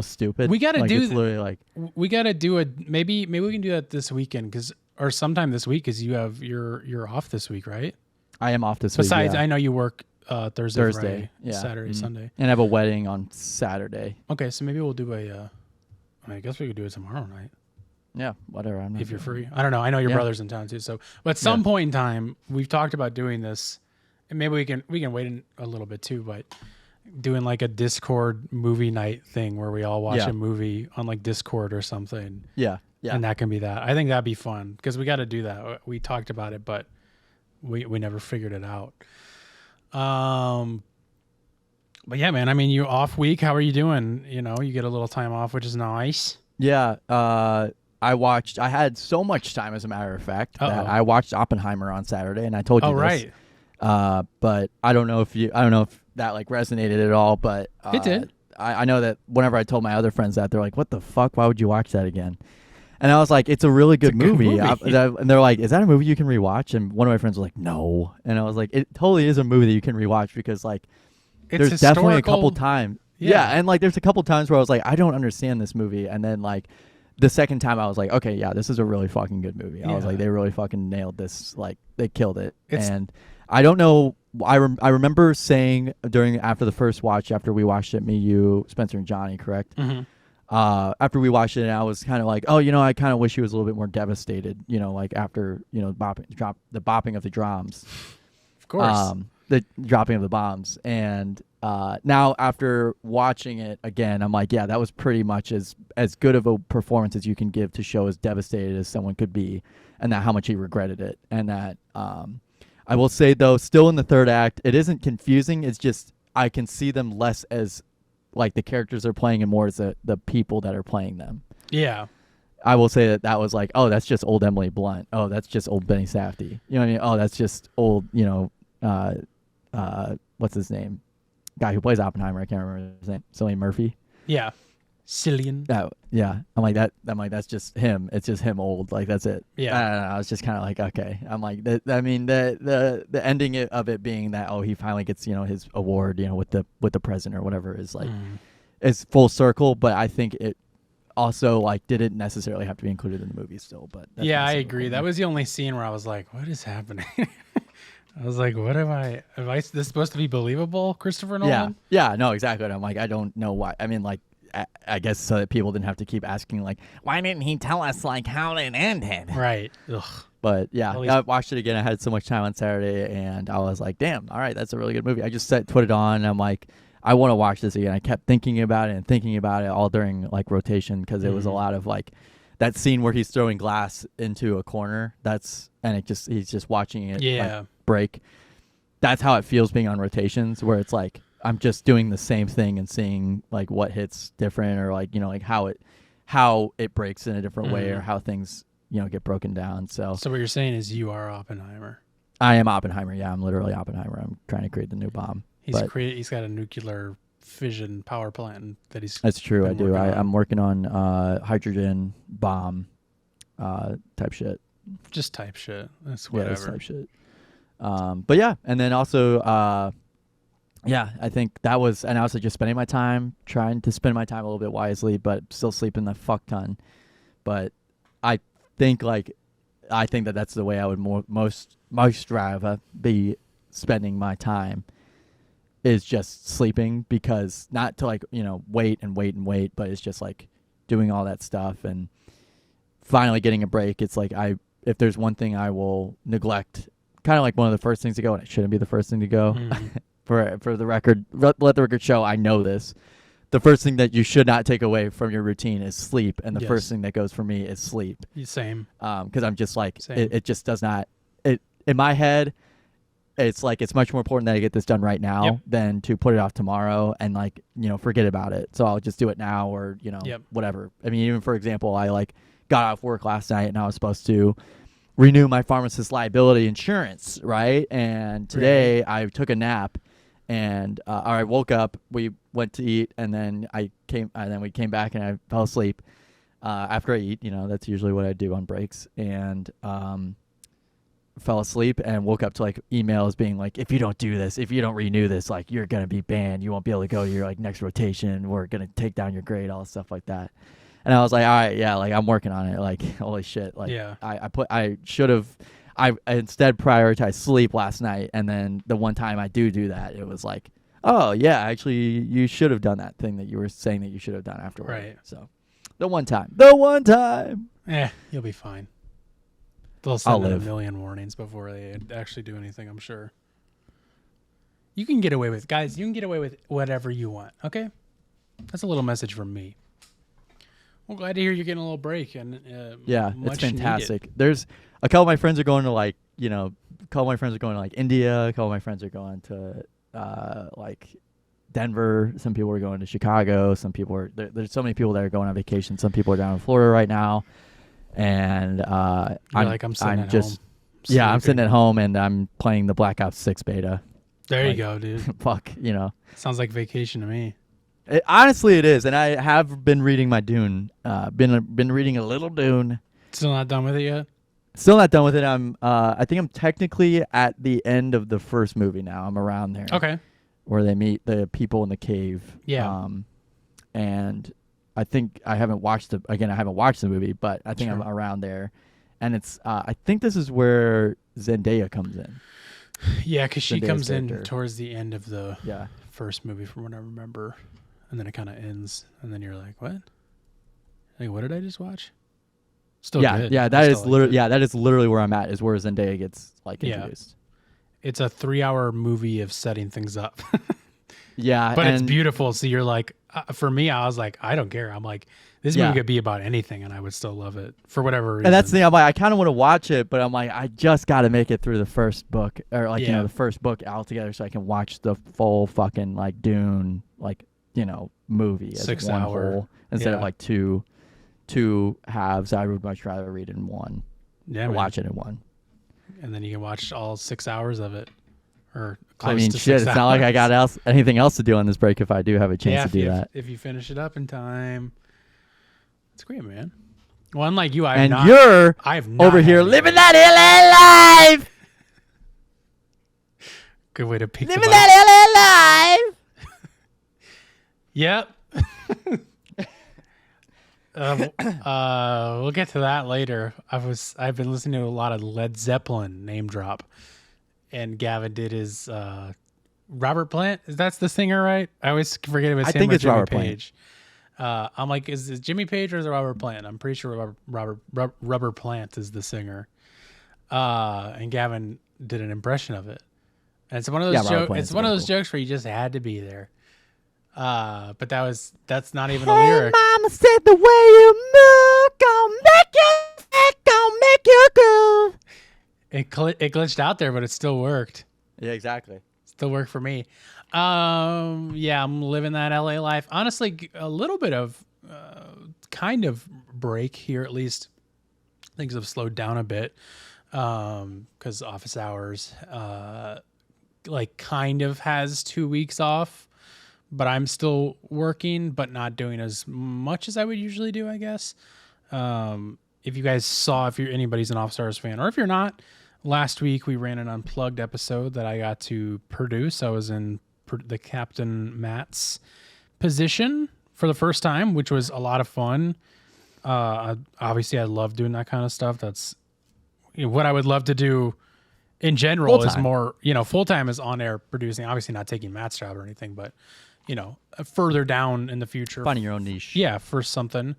Speaker 2: stupid.
Speaker 1: We gotta
Speaker 2: like,
Speaker 1: do
Speaker 2: It's literally like
Speaker 1: We got to do maybe we can do that this weekend or sometime this week because you're off this week, right?
Speaker 2: I am off this
Speaker 1: Besides,
Speaker 2: week. yeah.
Speaker 1: I know you work Thursday,
Speaker 2: Thursday,
Speaker 1: Friday,
Speaker 2: yeah.
Speaker 1: Saturday,
Speaker 2: Mhm.
Speaker 1: Sunday.
Speaker 2: and I have a wedding on Saturday.
Speaker 1: Okay, so maybe we'll do I guess we could do it tomorrow night
Speaker 2: Yeah, whatever. I'm not
Speaker 1: if you're free. I don't know. I know your
Speaker 2: Yeah.
Speaker 1: brother's in town too. So, but at some point in time, we've talked about doing this, and maybe we can wait a little bit too. But doing like a Discord movie night thing where we all watch
Speaker 2: Yeah.
Speaker 1: a movie on like Discord or something.
Speaker 2: Yeah, yeah.
Speaker 1: And that can be that. I think that'd be fun because we got to do that. We talked about it, but we never figured it out. But yeah, man. I mean, you off week. How are you doing? You know, you get a little time off, which is nice.
Speaker 2: Yeah, I had so much time, as a matter of fact, that
Speaker 1: Uh-oh.
Speaker 2: I watched Oppenheimer on Saturday, and I told you
Speaker 1: Oh,
Speaker 2: this.
Speaker 1: right.
Speaker 2: But I don't know if that like resonated at all, but
Speaker 1: It did.
Speaker 2: I know that whenever I told my other friends that, they're like, "What the fuck? Why would you watch that again?" And I was like, "It's a really good
Speaker 1: a good
Speaker 2: movie."
Speaker 1: movie.
Speaker 2: And they're like, "Is that a movie you can rewatch?" And one of my friends was like, "No." And I was like, "It totally is a movie that you can rewatch because like
Speaker 1: It's
Speaker 2: there's definitely a
Speaker 1: historical-
Speaker 2: couple times."
Speaker 1: Yeah.
Speaker 2: Yeah, and like there's a couple times where I was like, I don't understand this movie, and then like the second time I was like, okay, yeah, this is a really fucking good movie. I was
Speaker 1: Yeah.
Speaker 2: like, they really fucking nailed this. Like they killed it.
Speaker 1: It's-
Speaker 2: And I don't know I remember saying after the first watch, after we watched it, me, you, Spencer, and Johnny, correct?
Speaker 1: Mm-hmm.
Speaker 2: After we watched it, I was kind of like, oh, I kind of wish he was a little bit more devastated, like after, the bopping of the drums.
Speaker 1: Of course.
Speaker 2: The dropping of the bombs. And now after watching it again, I'm like, yeah, that was pretty much as good of a performance as you can give to show as devastated as someone could be, and that how much he regretted it. And that I will say, though, still in the third act, it isn't confusing. It's just I can see them less as like the characters they're playing and more as the people that are playing them.
Speaker 1: Yeah.
Speaker 2: I will say that was like, oh, that's just old Emily Blunt. Oh, that's just old Benny Safdie. You know what I mean? Oh, that's just old, what's his name? Guy who plays Oppenheimer. I can't remember his name. Cillian Murphy.
Speaker 1: Yeah. Cillian.
Speaker 2: Yeah. I'm like that. I'm like, that's just him. It's just him old. Like, that's it.
Speaker 1: Yeah.
Speaker 2: I don't know. I was just kind of like, okay. I'm like, the ending of it being that, oh, he finally gets, his award, with the president or whatever is like, is full circle. But I think it also like didn't necessarily have to be included in the movie still. But that's
Speaker 1: yeah, I agree. That was the only scene where I was like, what is happening? I was like, what am I this supposed to be believable, Christopher Nolan?
Speaker 2: Yeah, no, exactly. And I'm like, I don't know why. I mean, like, I guess so that people didn't have to keep asking, like, why didn't he tell us, like, how it ended?
Speaker 1: Right. Ugh.
Speaker 2: But, yeah,
Speaker 1: At least-
Speaker 2: I watched it again. I had so much time on Saturday, and I was like, damn, all right, that's a really good movie. I just put it on, and I'm like, I want to watch this again. I kept thinking about it all during, like, rotation, because it was a lot of, like, that scene where he's throwing glass into a corner. He's just watching it like, break. That's how it feels being on rotations, where it's like, I'm just doing the same thing and seeing like what hits different, or like like how it breaks in a different way, or how things get broken down. So
Speaker 1: what you're saying is you are Oppenheimer.
Speaker 2: I am Oppenheimer. Yeah, I'm literally Oppenheimer. I'm trying to create the new bomb.
Speaker 1: He's got a nuclear fission power plant that he's.
Speaker 2: That's true. I do.
Speaker 1: On.
Speaker 2: I'm working on hydrogen bomb type shit.
Speaker 1: Just type shit. That's whatever.
Speaker 2: Yeah, that's type shit. But yeah, and then also yeah, I think that was, and also just spending my time, trying to spend my time a little bit wisely, but still sleeping the fuck ton. But I think that that's the way I would most rather be spending my time, is just sleeping, because not to like, wait and wait and wait, but it's just like doing all that stuff and finally getting a break. It's like if there's one thing I will neglect, kind of like one of the first things to go, and it shouldn't be the first thing to go. For the record, let the record show, I know this. The first thing that you should not take away from your routine is sleep, and the first thing that goes for me is sleep.
Speaker 1: Same.
Speaker 2: Because I'm just like, it just does not. It in my head, it's like it's much more important that I get this done right now than to put it off tomorrow and like forget about it. So I'll just do it now, or whatever. I mean, even for example, I like got off work last night and I was supposed to renew my pharmacist liability insurance, right? And today I took a nap. And I woke up, we went to eat, and then we came back and I fell asleep after I eat. That's usually what I do on breaks. And fell asleep and woke up to like emails being like, if you don't do this, if you don't renew this, like you're gonna be banned. You won't be able to go to your like next rotation. We're gonna take down your grade, all stuff like that. And I was like, all right, yeah, like I'm working on it. Like holy shit, like I should have. I instead prioritized sleep last night, and then the one time I do that, it was like, oh yeah, actually you should have done that thing that you were saying that you should have done afterward.
Speaker 1: Right.
Speaker 2: So the one time.
Speaker 1: You'll be fine. They'll send a million warnings before they actually do anything, I'm sure. You can get away with whatever you want, okay? That's a little message from me. Well, glad to hear you're getting a little break, and
Speaker 2: it's fantastic. Needed. There's a couple of my friends are going to like, a couple of my friends are going to like India. A couple of my friends are going to like Denver. Some people are going to Chicago. Some people are there's so many people that are going on vacation. Some people are down in Florida right now, and I'm sitting at home. Yeah, I'm sitting at home and I'm playing the Black Ops 6 beta.
Speaker 1: There you go, dude.
Speaker 2: Fuck,
Speaker 1: Sounds like vacation to me.
Speaker 2: Honestly, it is, and I have been reading my Dune. Been reading a little Dune.
Speaker 1: Still not done with it yet?
Speaker 2: Still not done with it. I think I'm technically at the end of the first movie now. I'm around there.
Speaker 1: Okay.
Speaker 2: Where they meet the people in the cave.
Speaker 1: Yeah.
Speaker 2: And I think I haven't watched the movie, but I think I'm around there, and it's I think this is where Zendaya comes in.
Speaker 1: Yeah, because she
Speaker 2: Zendaya's
Speaker 1: comes in
Speaker 2: character.
Speaker 1: towards the end of the
Speaker 2: Yeah.
Speaker 1: first movie, from what I remember, and then it kind of ends, and then you're like, "What? Like, what did I just watch?" Still
Speaker 2: Yeah,
Speaker 1: good.
Speaker 2: yeah,
Speaker 1: I
Speaker 2: that
Speaker 1: still
Speaker 2: is
Speaker 1: liked
Speaker 2: literally
Speaker 1: it.
Speaker 2: yeah, that is literally where I'm at. Is where Zendaya gets like
Speaker 1: Yeah.
Speaker 2: introduced.
Speaker 1: It's a 3-hour movie of setting things up,
Speaker 2: Yeah,
Speaker 1: but it's
Speaker 2: and
Speaker 1: beautiful. So you're like, for me, I was like, I don't care. I'm like, this
Speaker 2: Yeah.
Speaker 1: movie could be about anything, and I would still love it for whatever reason.
Speaker 2: And that's the thing. I'm like, I kind of want to watch it, but I'm like, I just got to make it through the first book, or like
Speaker 1: Yeah.
Speaker 2: the first book altogether, so I can watch the full fucking like Dune movie as
Speaker 1: 6
Speaker 2: one
Speaker 1: hour.
Speaker 2: whole instead of
Speaker 1: Yeah.
Speaker 2: like two halves. I would much rather read it in one,
Speaker 1: Yeah,
Speaker 2: or
Speaker 1: man.
Speaker 2: watch it in one.
Speaker 1: And then you can watch all 6 hours of it, or close
Speaker 2: I mean,
Speaker 1: to
Speaker 2: shit.
Speaker 1: 6
Speaker 2: It's not like I
Speaker 1: hours.
Speaker 2: got anything else to do on this break. If I do have a chance
Speaker 1: Yeah,
Speaker 2: to do that,
Speaker 1: if you finish it up in time, it's great, man. Well, unlike you,
Speaker 2: and you're
Speaker 1: I've not
Speaker 2: over here
Speaker 1: had
Speaker 2: living
Speaker 1: anything.
Speaker 2: that LA life,
Speaker 1: Good way to peek
Speaker 2: living
Speaker 1: the
Speaker 2: that LA life.
Speaker 1: Yep. We'll get to that later. I've been listening to a lot of Led Zeppelin name drop, and Gavin did his Robert Plant. That's the singer, right? I always forget if it's
Speaker 2: I
Speaker 1: him
Speaker 2: think
Speaker 1: or
Speaker 2: it's
Speaker 1: Jimmy
Speaker 2: Robert Plant.
Speaker 1: Page. I'm like, is it Jimmy Page or is it Robert Plant? I'm pretty sure Robert Plant is the singer. And Gavin did an impression of it. And it's one of those
Speaker 2: Robert
Speaker 1: jokes.
Speaker 2: Plant's
Speaker 1: It's one of
Speaker 2: very
Speaker 1: those
Speaker 2: cool.
Speaker 1: jokes where you just had to be there. But that's not even a lyric.
Speaker 2: Mama said the way you move gon' make you groove.
Speaker 1: It glitched out there, but it still worked.
Speaker 2: Yeah, exactly.
Speaker 1: Still worked for me. Yeah, I'm living that LA life. Honestly, a little bit of kind of break here. At least things have slowed down a bit because office hours like kind of has 2 weeks off, but I'm still working, but not doing as much as I would usually do, I guess. If you guys saw, if anybody's an Office Hours fan, or if you're not, last week we ran an unplugged episode that I got to produce. I was in the Captain Matt's position for the first time, which was a lot of fun. Obviously, I love doing that kind of stuff. That's what I would love to do in general.
Speaker 2: Full-time.
Speaker 1: Is more, full time is on air producing. Obviously, not taking Matt's job or anything, but further down in the future,
Speaker 2: Finding your own niche.
Speaker 1: yeah, for something.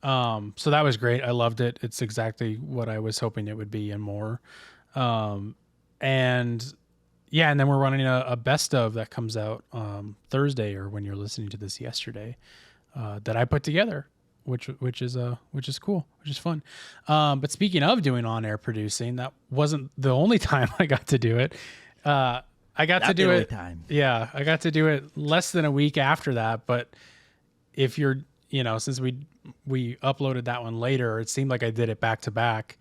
Speaker 1: So that was great. I loved it. It's exactly what I was hoping it would be and more. And yeah, and then we're running a best of that comes out Thursday, or when you're listening to this yesterday, that I put together, which is cool, which is fun. But speaking of doing on-air producing, that wasn't the only time I got to do it. I got to do it. Yeah, I got to do it less than a week after that. But if you're, since we uploaded that one later, it seemed like I did it back to back.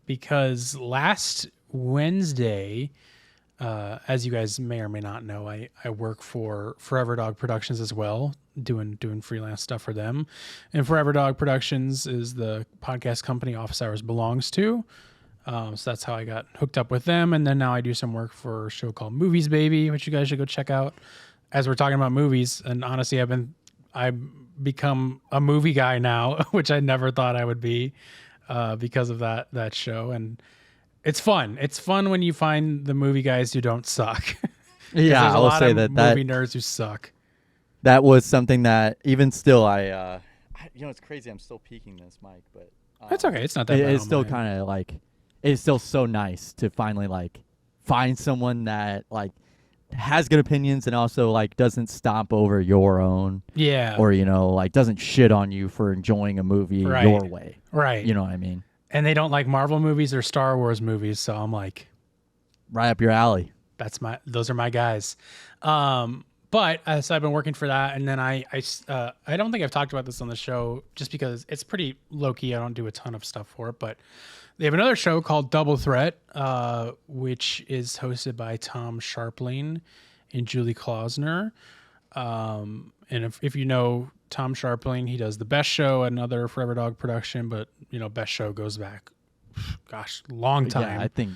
Speaker 1: Because last Wednesday, as you guys may or may not know, I work for Forever Dog Productions as well, doing freelance stuff for them. And Forever Dog Productions is the podcast company Office Hours belongs to. So that's how I got hooked up with them. And then now I do some work for a show called Movies Baby, which you guys should go check out. As we're talking about movies, and honestly, I've become a movie guy now, which I never thought I would be, because of that show. And it's fun. It's fun when you find the movie guys who don't suck.
Speaker 2: Yeah,
Speaker 1: there's
Speaker 2: I
Speaker 1: a
Speaker 2: will
Speaker 1: lot
Speaker 2: say
Speaker 1: of
Speaker 2: that
Speaker 1: movie nerds who suck.
Speaker 2: that was something that even still it's crazy. I'm still peeking this mic, but
Speaker 1: It's okay. It's not that bad.
Speaker 2: it's
Speaker 1: on
Speaker 2: still
Speaker 1: mine.
Speaker 2: kind of like it's still so nice to finally like find someone that like has good opinions and also like doesn't stomp over your own,
Speaker 1: Yeah.
Speaker 2: or like doesn't shit on you for enjoying a movie
Speaker 1: Right.
Speaker 2: your way.
Speaker 1: Right.
Speaker 2: You know what I mean?
Speaker 1: And they don't like Marvel movies or Star Wars movies, so I'm like,
Speaker 2: Right up your alley.
Speaker 1: those are my guys. But so I've been working for that, and then I don't think I've talked about this on the show just because it's pretty low key. I don't do a ton of stuff for it, but they have another show called Double Threat, which is hosted by Tom Sharpling and Julie Klausner. And if you know Tom Sharpling, he does The Best Show, another Forever Dog production, but Best Show goes back, gosh, long time.
Speaker 2: Yeah, I think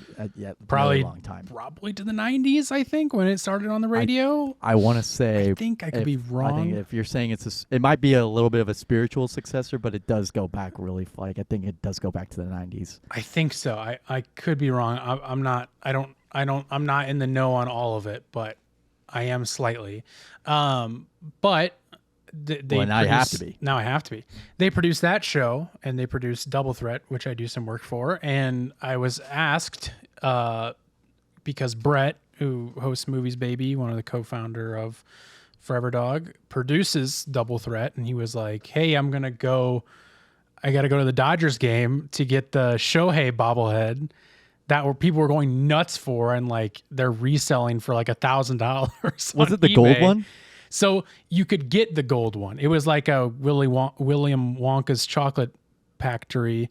Speaker 1: Probably
Speaker 2: really long time.
Speaker 1: Probably to the 90s, I think, when it started on the radio.
Speaker 2: I want to say.
Speaker 1: I think I could be
Speaker 2: I think
Speaker 1: wrong.
Speaker 2: if you're saying it might be a little bit of a spiritual successor, but it does go back really. Like I think it does go back to the 90s.
Speaker 1: I think so. I could be wrong. I'm not. I don't I'm not in the know on all of it, but I am slightly. But they
Speaker 2: now you have to be.
Speaker 1: Now I have to be. They produce that show, and they produce Double Threat, which I do some work for. And I was asked because Brett, who hosts Movies Baby, one of the co-founder of Forever Dog, produces Double Threat, and he was like, "Hey, I got to go to the Dodgers game to get the Shohei bobblehead that people were going nuts for, and like they're reselling for like $1,000.
Speaker 2: Was it the gold one?
Speaker 1: So you could get the gold one. It was like a William Wonka's chocolate factory,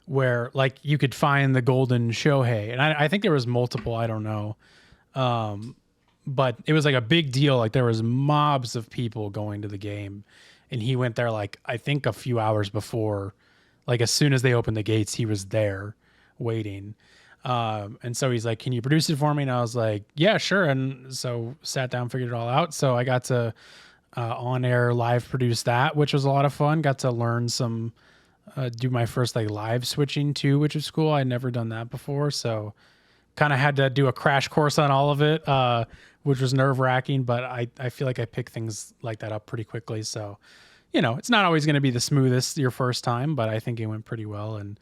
Speaker 1: where like you could find the golden Shohei, and I think there was multiple. I don't know, but it was like a big deal. Like there was mobs of people going to the game, and he went there like I think a few hours before. Like as soon as they opened the gates, he was there waiting. And so he's like, "Can you produce it for me?" And I was like, "Yeah, sure." And so sat down, figured it all out. So I got to on air live produce that, which was a lot of fun. Got to learn some, do my first like live switching too, which was cool. I'd never done that before. So kind of had to do a crash course on all of it, which was nerve wracking, but I feel like I pick things like that up pretty quickly. So, it's not always going to be the smoothest your first time, but I think it went pretty well. And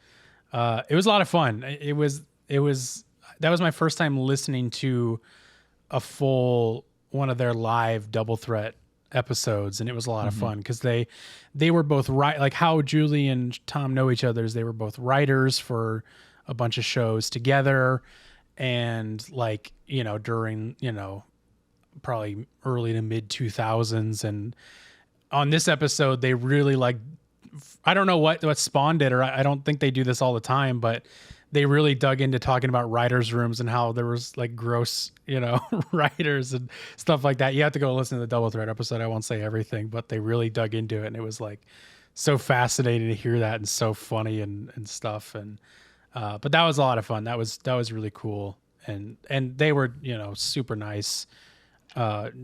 Speaker 1: it was a lot of fun. That was my first time listening to a full one of their live Double Threat episodes, and it was a lot of fun because they were both like how Julie and Tom know each other. They were both writers for a bunch of shows together, and like during probably early to mid 2000s, and on this episode they really like, I don't know what spawned it, or I don't think they do this all the time, but they really dug into talking about writers' rooms and how there was like gross, writers and stuff like that. You have to go listen to the Double Threat episode. I won't say everything, but they really dug into it, and it was like so fascinating to hear that, and so funny and stuff. And but that was a lot of fun. That was really cool, and they were super nice.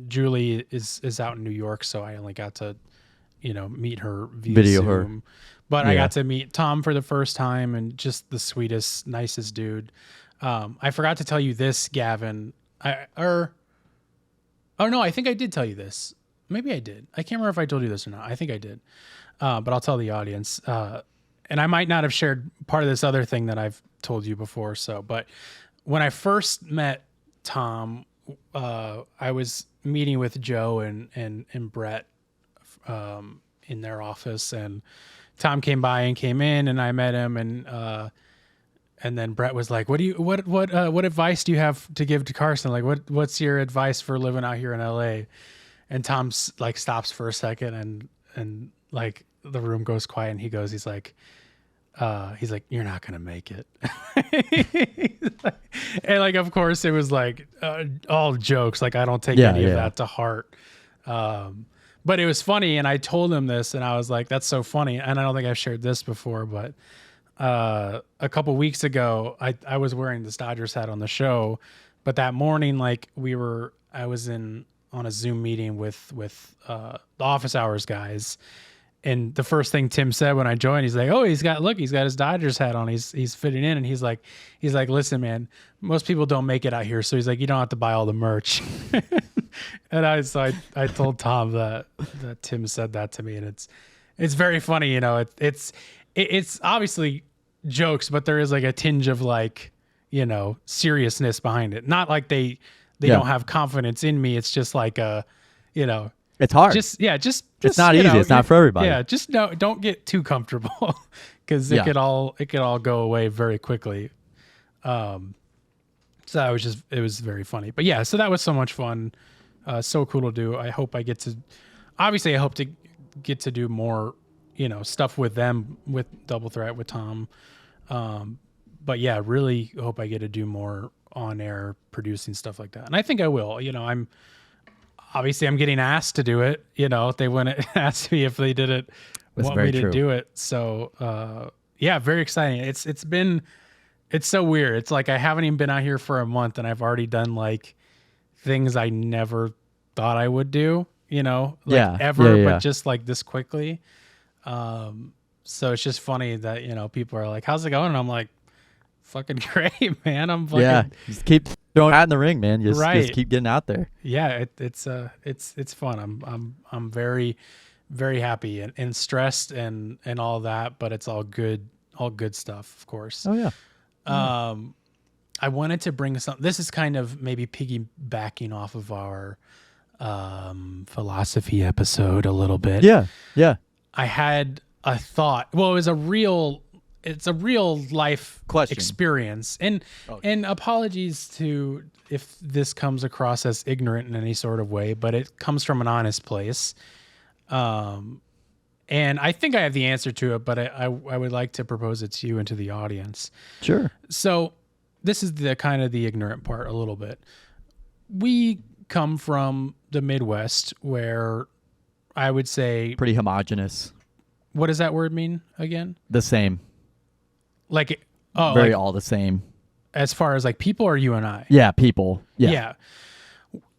Speaker 1: Julie is out in New York, so I only got to meet her via
Speaker 2: Video
Speaker 1: Zoom.
Speaker 2: her.
Speaker 1: But I got to meet Tom for the first time, and just the sweetest, nicest dude. I forgot to tell you this, Gavin. Oh no, I think I did tell you this. Maybe I did. I can't remember if I told you this or not. I think I did. But I'll tell the audience. And I might not have shared part of this other thing that I've told you before. But when I first met Tom, I was meeting with Joe and Brett in their office, and Tom came by and came in, and I met him, and then Brett was like, "What advice do you have to give to Carson? Like, what's your advice for living out here in LA?" And Tom like stops for a second, and like the room goes quiet, and he's like, "You're not gonna make it." And like, of course, it was like all jokes. Like I don't take any of that to heart. But it was funny, and I told him this, and I was like, "That's so funny." And I don't think I've shared this before, but a couple weeks ago, I was wearing this Dodgers hat on the show, but that morning, like I was on a Zoom meeting with the office hours guys, and the first thing Tim said when I joined, he's like, "Oh, he's got his Dodgers hat on. He's fitting in," and he's like, "Listen, man, most people don't make it out here, so he's like, you don't have to buy all the merch." And I told Tom that Tim said that to me, and it's very funny. It's obviously jokes, but there is like a tinge of like seriousness behind it. Not like they don't have confidence in me. It's just like
Speaker 2: it's hard.
Speaker 1: Just
Speaker 2: it's not easy. It's not for everybody.
Speaker 1: Yeah, just don't get too comfortable because it could all go away very quickly. So it was very funny. But yeah, so that was so much fun. So cool to do. I hope to get to do more, stuff with them, with Double Threat, with Tom. But yeah, really hope I get to do more on air producing stuff like that. And I think I will. I'm getting asked to do it. They wouldn't ask me if they didn't want me to do it. So yeah, very exciting. It's so weird. It's like I haven't even been out here for a month, and I've already done like things I never thought I would do, ever, but just like this quickly. So it's just funny that, people are like, "How's it going?" And I'm like, fucking great, man. I'm fucking
Speaker 2: Yeah, just keep throwing out in the ring, man.
Speaker 1: Right.
Speaker 2: Just keep getting out there.
Speaker 1: yeah. It's fun. I'm very very happy and stressed and all that, but it's all good stuff, of course.
Speaker 2: Oh yeah.
Speaker 1: I wanted to bring some. This is kind of maybe piggybacking off of our philosophy episode a little bit.
Speaker 2: Yeah.
Speaker 1: I had a thought. Well, it's a real life
Speaker 2: Question.
Speaker 1: experience, and apologies to if this comes across as ignorant in any sort of way, but it comes from an honest place. And I think I have the answer to it, but I would like to propose it to you and to the audience.
Speaker 2: Sure.
Speaker 1: So this is the kind of the ignorant part a little bit. We come from the Midwest, where I would say,
Speaker 2: Pretty homogenous.
Speaker 1: what does that word mean again?
Speaker 2: The same.
Speaker 1: Like,
Speaker 2: Very all the same.
Speaker 1: as far as like people, or you and I?
Speaker 2: Yeah, people. Yeah.
Speaker 1: Yeah.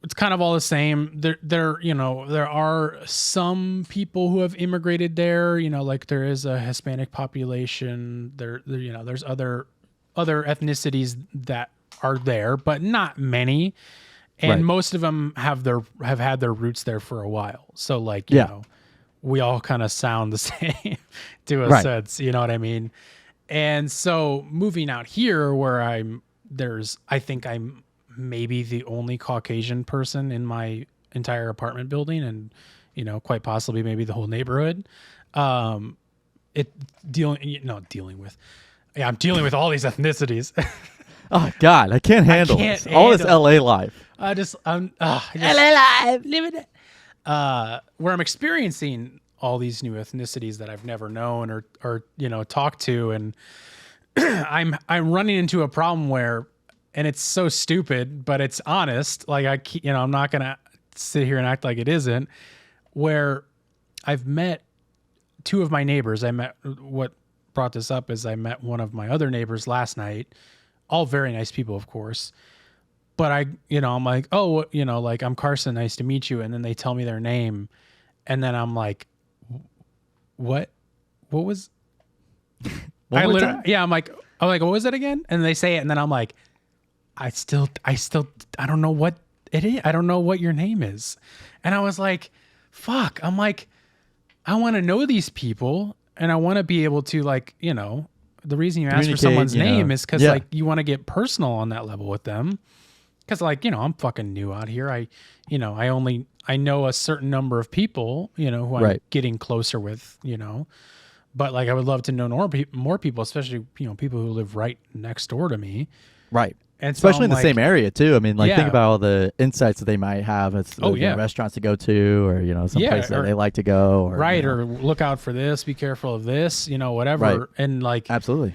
Speaker 1: It's kind of all the same. There are some people who have immigrated there, like there is a Hispanic population there, there's other ethnicities that are there, but not many. And
Speaker 2: Right.
Speaker 1: most of them have had their roots there for a while. So like, we all kind of sound the same to a
Speaker 2: Right.
Speaker 1: sense, you know what I mean? And so moving out here where I think I'm maybe the only Caucasian person in my entire apartment building, and quite possibly maybe the whole neighborhood. I'm dealing with all these ethnicities.
Speaker 2: Oh God, I can't handle
Speaker 1: can't
Speaker 2: this. All this
Speaker 1: handle
Speaker 2: LA life.
Speaker 1: LA live, living it. Where I'm experiencing all these new ethnicities that I've never known or talked to, and I'm running into a problem where, and it's so stupid, but it's honest. Like I'm not gonna sit here and act like it isn't. Where I've met two of my neighbors. What brought this up is I met one of my other neighbors last night. All very nice people, of course. But I'm like, oh, like I'm Carson. Nice to meet you. And then they tell me their name, and then I'm like, what was? I'm like, what was it again? And they say it, and then I'm like, I don't know what it is. I don't know what your name is. And I was like, fuck. I'm like, I want to know these people, and I want to be able to, like, the reason you ask for someone's name is because like you want to get personal on that level with them. Because like, I'm fucking new out here. I know a certain number of people, who I'm getting closer with, but like, I would love to know more people, especially, people who live right next door to me.
Speaker 2: Right.
Speaker 1: And so
Speaker 2: especially in the same area too. I mean, like think about all the insights that they might have as restaurants to go to, or some place that they like to go, or
Speaker 1: or look out for this, be careful of this, whatever.
Speaker 2: Right.
Speaker 1: And like,
Speaker 2: absolutely.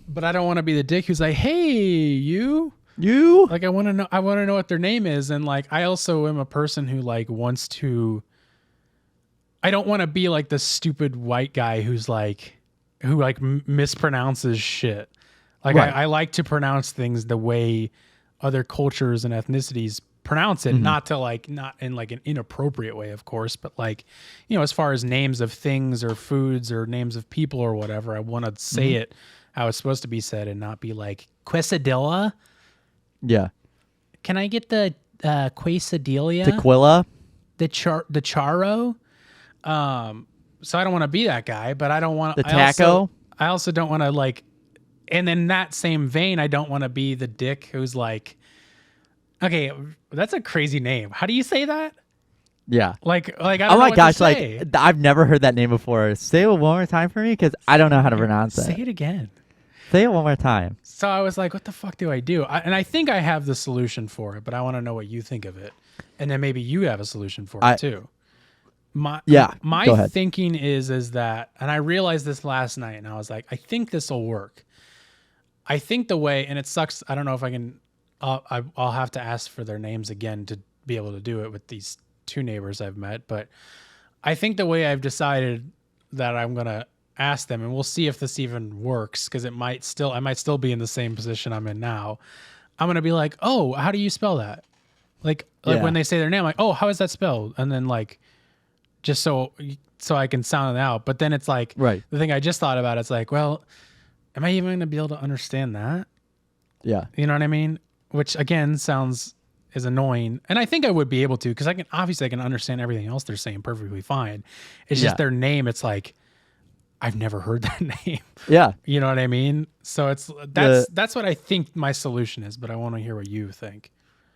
Speaker 1: But I don't want to be the dick who's like, hey, you. Like, I want to know what their name is. And like, I also am a person who like wants to. I don't want to be like the stupid white guy who mispronounces shit. Like I like to pronounce things the way other cultures and ethnicities pronounce it, not in like an inappropriate way, of course, but like, as far as names of things or foods or names of people or whatever, I want to say it how it's supposed to be said and not be like quesadilla.
Speaker 2: Yeah.
Speaker 1: Can I get the quesadilla?
Speaker 2: Tequila?
Speaker 1: The charro? So I don't want to be that guy, but I don't want
Speaker 2: the taco.
Speaker 1: I also don't want to like. And in that same vein, I don't want to be the dick who's like, okay, that's a crazy name. How do you say that?
Speaker 2: Yeah.
Speaker 1: Like I don't
Speaker 2: oh
Speaker 1: know
Speaker 2: my
Speaker 1: what
Speaker 2: gosh,
Speaker 1: to say.
Speaker 2: like I've never heard that name before. Say it one more time for me, because I don't know how to pronounce it.
Speaker 1: Say it again.
Speaker 2: Say it one more time.
Speaker 1: So I was like, what the fuck do I do? And I think I have the solution for it, but I want to know what you think of it. And then maybe you have a solution for it too. My thinking is that, and I realized this last night, and I was like, I think this will work. I think the way, and it sucks, I don't know if I can, I'll have to ask for their names again to be able to do it with these two neighbors I've met, but I think the way I've decided that I'm going to ask them, and we'll see if this even works, because I might still be in the same position I'm in now. I'm going to be like, oh, how do you spell that? Like when they say their name, like, oh, how is that spelled? And then like, just so I can sound it out. But then it's like,
Speaker 2: the
Speaker 1: thing I just thought about, it's like, well, am I even going to be able to understand that?
Speaker 2: Yeah.
Speaker 1: You know what I mean? Which again is annoying. And I think I would be able to, because I can understand everything else they're saying perfectly fine. It's just their name. It's like, I've never heard that name.
Speaker 2: Yeah.
Speaker 1: You know what I mean? So that's what I think my solution is, but I want to hear what you think.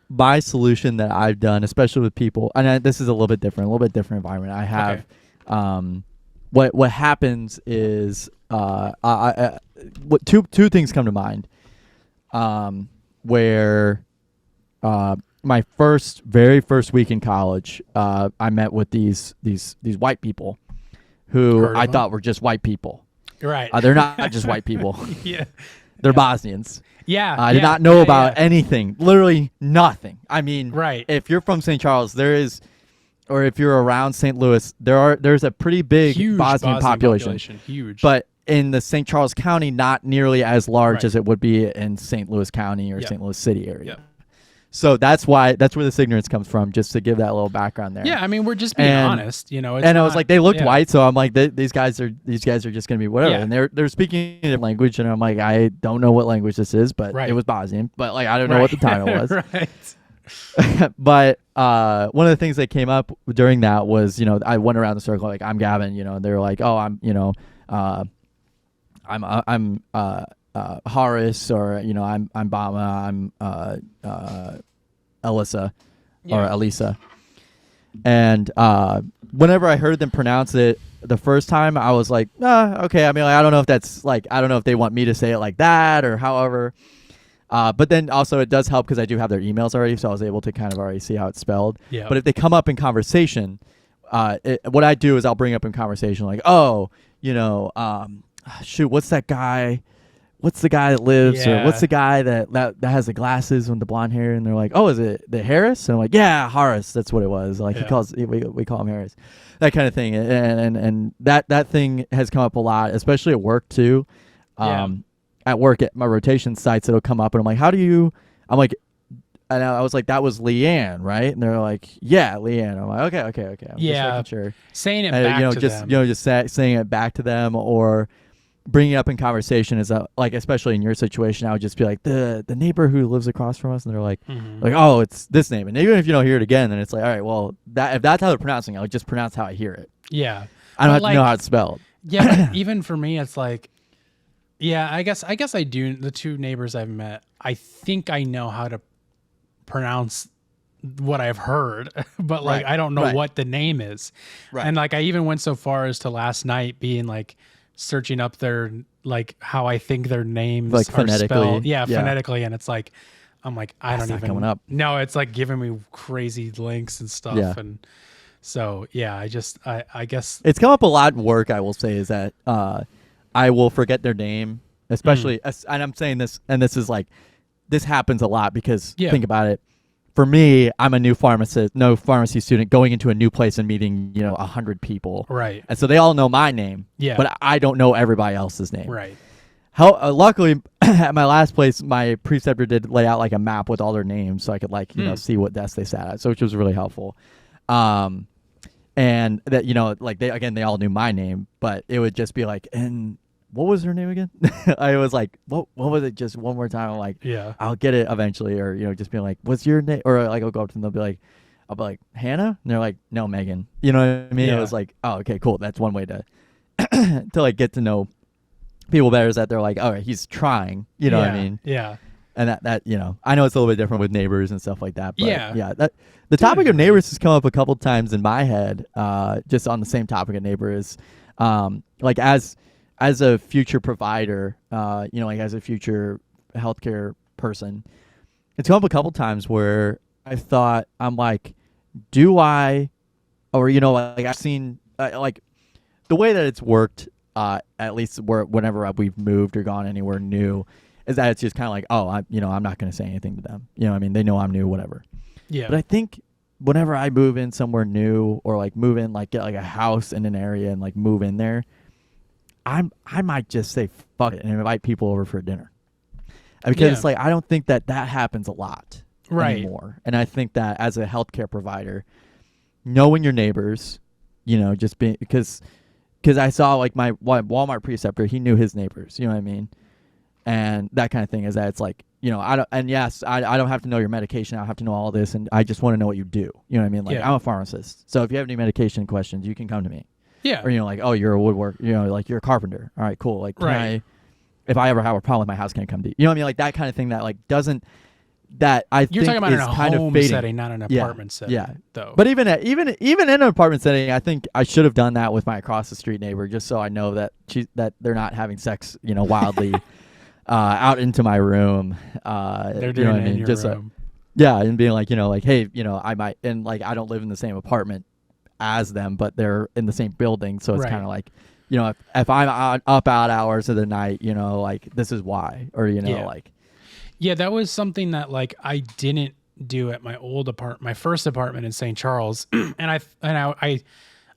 Speaker 2: My solution that I've done, especially with people, and this is a little bit different environment. I have, what happens is, two things come to mind, where, my very first week in college, I met with these white people, who I thought were just white people.
Speaker 1: Right.
Speaker 2: They're not just white people.
Speaker 1: Yeah.
Speaker 2: They're Bosnians.
Speaker 1: Yeah.
Speaker 2: I did not know about anything. Literally nothing. I mean,
Speaker 1: right.
Speaker 2: If you're from St. Charles, or if you're around St. Louis, there's a pretty big
Speaker 1: huge
Speaker 2: Bosnian population.
Speaker 1: Huge.
Speaker 2: But in the St. Charles County, not nearly as large as it would be in St. Louis County or St. Louis City area.
Speaker 1: Yep.
Speaker 2: So that's where this ignorance comes from, just to give that little background there.
Speaker 1: Yeah, I mean, we're just being honest, you know.
Speaker 2: I was like, they looked white, so I'm like, these guys are just gonna be whatever. And they're speaking a language, and I'm like, I don't know what language this is, but it was Bosnian. But like, I don't know what the title was.
Speaker 1: Right.
Speaker 2: But one of the things that came up during that was, you know, I went around the circle like, I'm Gavin, you know, and they were like, oh, I'm Horace, or you know, I'm Bama, I'm Elisa or Elisa. And whenever I heard them pronounce it the first time, I was like, okay. I mean, like, I don't know if they want me to say it like that or however. But then also it does help because I do have their emails already, so I was able to kind of already see how it's spelled.
Speaker 1: Yeah.
Speaker 2: But if they come up in conversation, what I do is I'll bring up in conversation like, oh, you know, shoot, what's that guy? What's the guy that lives, or what's the guy that has the glasses and the blonde hair? And they're like, oh, is it the Harris? And I'm like, yeah, Horace. That's what it was. Like we call him Harris, that kind of thing. And that thing has come up a lot, especially at work too. At work at my rotation sites, it'll come up, and I'm like, I'm like, and I was like, that was Leanne, right? And they're like, yeah, Leanne. I'm like, okay. I'm just making sure.
Speaker 1: Saying it back to them.
Speaker 2: Just saying it back to them, or bringing it up in conversation is like, especially in your situation, I would just be like, the neighbor who lives across from us, and they're like, oh, it's this name. And even if you don't hear it again, then it's like, all right, well, if that's how they're pronouncing it, I'll just pronounce how I hear it.
Speaker 1: Yeah.
Speaker 2: I don't have to know how it's spelled.
Speaker 1: Yeah, but even for me, it's like, yeah, I guess I do. The two neighbors I've met, I think I know how to pronounce what I've heard, but like, I don't know what the name is. Right. And like, I even went so far as to last night being like, searching up their, like, how I think their names
Speaker 2: like
Speaker 1: are
Speaker 2: phonetically.
Speaker 1: spelled. Yeah, phonetically. And it's like, I'm like, I don't even
Speaker 2: coming up.
Speaker 1: No, it's like giving me crazy links and stuff.
Speaker 2: Yeah.
Speaker 1: And so, yeah, I guess
Speaker 2: it's come up a lot in work. I will say is that, I will forget their name, especially, and I'm saying this, and this is like, this happens a lot because think about it. For me, I'm a new pharmacy student going into a new place and meeting, you know, 100 people.
Speaker 1: Right.
Speaker 2: And so they all know my name.
Speaker 1: Yeah.
Speaker 2: But I don't know everybody else's name.
Speaker 1: Right.
Speaker 2: Luckily, at my last place, my preceptor did lay out like a map with all their names, so I could like, you know, see what desk they sat at. So which was really helpful. And that, you know, like they all knew my name, but it would just be like, and what was her name again? I was like, what was it? Just one more time. I'm like, yeah, I'll get it eventually. Or, you know, just being like, what's your name? Or like, I'll go up to them. I'll be like, Hannah? And they're like, no, Megan. You know what I mean? Yeah. It was like, oh, okay, cool. That's one way to, to like get to know people better, is that they're like, all right, he's trying. You know what I mean?
Speaker 1: Yeah.
Speaker 2: And that, you know, I know it's a little bit different with neighbors and stuff like that. But
Speaker 1: yeah.
Speaker 2: The topic of neighbors has come up a couple times in my head, just on the same topic of neighbors. Like as a future provider, you know, like as a future healthcare person, it's come up a couple times where I thought, I'm like, do I, or, you know, like I've seen, like the way that it's worked, at least whenever we've moved or gone anywhere new, is that it's just kind of like, oh, I'm not going to say anything to them. You know what I mean? They know I'm new, whatever. Yeah. But I think whenever I move in somewhere new, or like move in, like get like a house in an area and like move in there, I might just say fuck it and invite people over for dinner, because it's like, I don't think that happens a lot anymore. And I think that as a healthcare provider, knowing your neighbors, you know, just being, because I saw like my Walmart preceptor, he knew his neighbors, you know what I mean? and that kind of thing. Is that it's like, I don't, and yes, I don't have to know your medication. I don't have to know all this, and I just want to know what you do. You know what I mean? Like, I'm a pharmacist, so if you have any medication questions, you can come to me.
Speaker 1: Yeah.
Speaker 2: Or like, oh, you're a woodworker. Like you're a carpenter. All right, cool. Like, if I ever have a problem with my house, can I come to you? You know what I mean? Like that kind of thing that like doesn't. That I
Speaker 1: You're
Speaker 2: think
Speaker 1: talking about
Speaker 2: is
Speaker 1: in a
Speaker 2: kind
Speaker 1: home
Speaker 2: of fading.
Speaker 1: setting, not an apartment setting.
Speaker 2: Yeah.
Speaker 1: Though.
Speaker 2: But even in an apartment setting, I think I should have done that with my across the street neighbor, just so I know that that they're not having sex, wildly out into my room.
Speaker 1: They're doing it in your room.
Speaker 2: And being like, hey, I might, and like I don't live in the same apartment as them, but they're in the same building, so it's kind of like, if I'm up odd hours of the night, like this is why, or like.
Speaker 1: Yeah, that was something that like I didn't do at my my first apartment in St. Charles, and I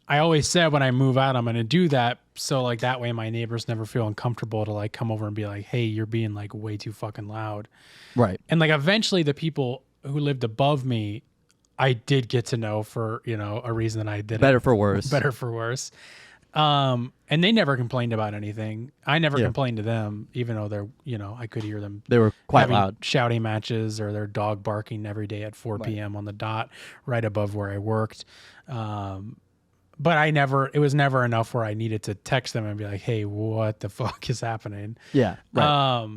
Speaker 1: always said when I move out I'm going to do that, so like that way my neighbors never feel uncomfortable to like come over and be like, hey, you're being like way too fucking loud. Right. And like eventually the people who lived above me, I did get to know for a reason that I didn't.
Speaker 2: Better for worse.
Speaker 1: And they never complained about anything. I never complained to them, even though they're, I could hear them.
Speaker 2: They were quite loud.
Speaker 1: Shouting matches or their dog barking every day at 4 p.m. on the dot, right above where I worked. But it was never enough where I needed to text them and be like, hey, what the fuck is happening?
Speaker 2: Yeah. Right.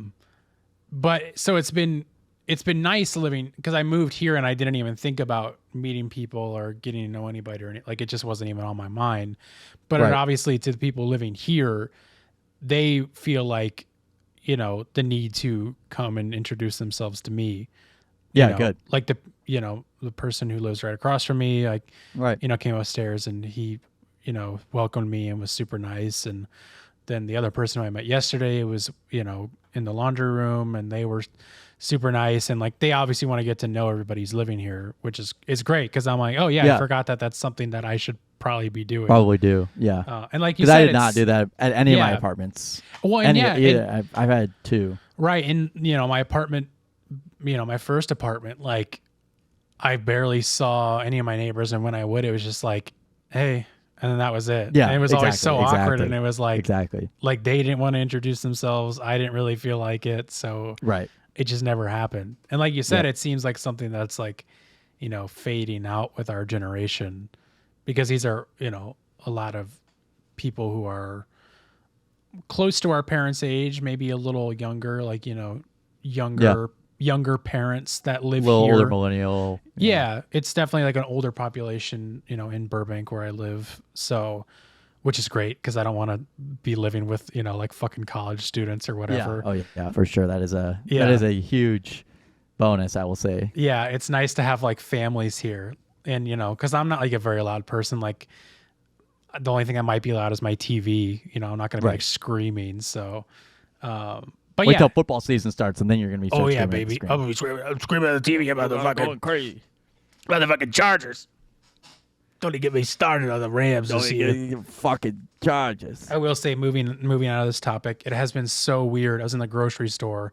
Speaker 1: But so it's been nice living, because I moved here and I didn't even think about meeting people or getting to know anybody or anything. Like it just wasn't even on my mind. But it obviously, to the people living here, they feel like, the need to come and introduce themselves to me.
Speaker 2: Yeah, good.
Speaker 1: Like the person who lives right across from me, like, came upstairs and he, welcomed me and was super nice. And then the other person who I met yesterday was, in the laundry room, and they were super nice. And like, they obviously want to get to know everybody who's living here, which is great. Cause I'm like, oh yeah, I forgot that that's something that I should probably be doing.
Speaker 2: Probably do. Yeah.
Speaker 1: And like you said,
Speaker 2: I did not do that at any of my apartments.
Speaker 1: Well, and
Speaker 2: I've had two.
Speaker 1: Right. And my apartment, my first apartment, like I barely saw any of my neighbors. And when I would, it was just like, hey, and then that was it.
Speaker 2: Yeah.
Speaker 1: And it was always so awkward. And it was like, like they didn't want to introduce themselves. I didn't really feel like it. So it just never happened. And like you said, it seems like something that's like, fading out with our generation, because these are, a lot of people who are close to our parents' age, maybe a little younger, like, younger parents that live here.
Speaker 2: Older millennial.
Speaker 1: Yeah, it's definitely like an older population, in Burbank where I live. So, which is great, because I don't want to be living with, like fucking college students or whatever.
Speaker 2: Yeah. Oh yeah, for sure. That is a huge bonus, I will say.
Speaker 1: Yeah, it's nice to have like families here. And, because I'm not like a very loud person. Like the only thing I might be loud is my TV. I'm not going to be like screaming. So, but
Speaker 2: wait till football season starts, and then you're going to be.
Speaker 1: Oh yeah, baby! I'm screaming at the TV about the fucking going crazy about the fucking Chargers. Don't even get me started on the Rams this year.
Speaker 2: Fucking Chargers.
Speaker 1: I will say, moving out of this topic, it has been so weird. I was in the grocery store,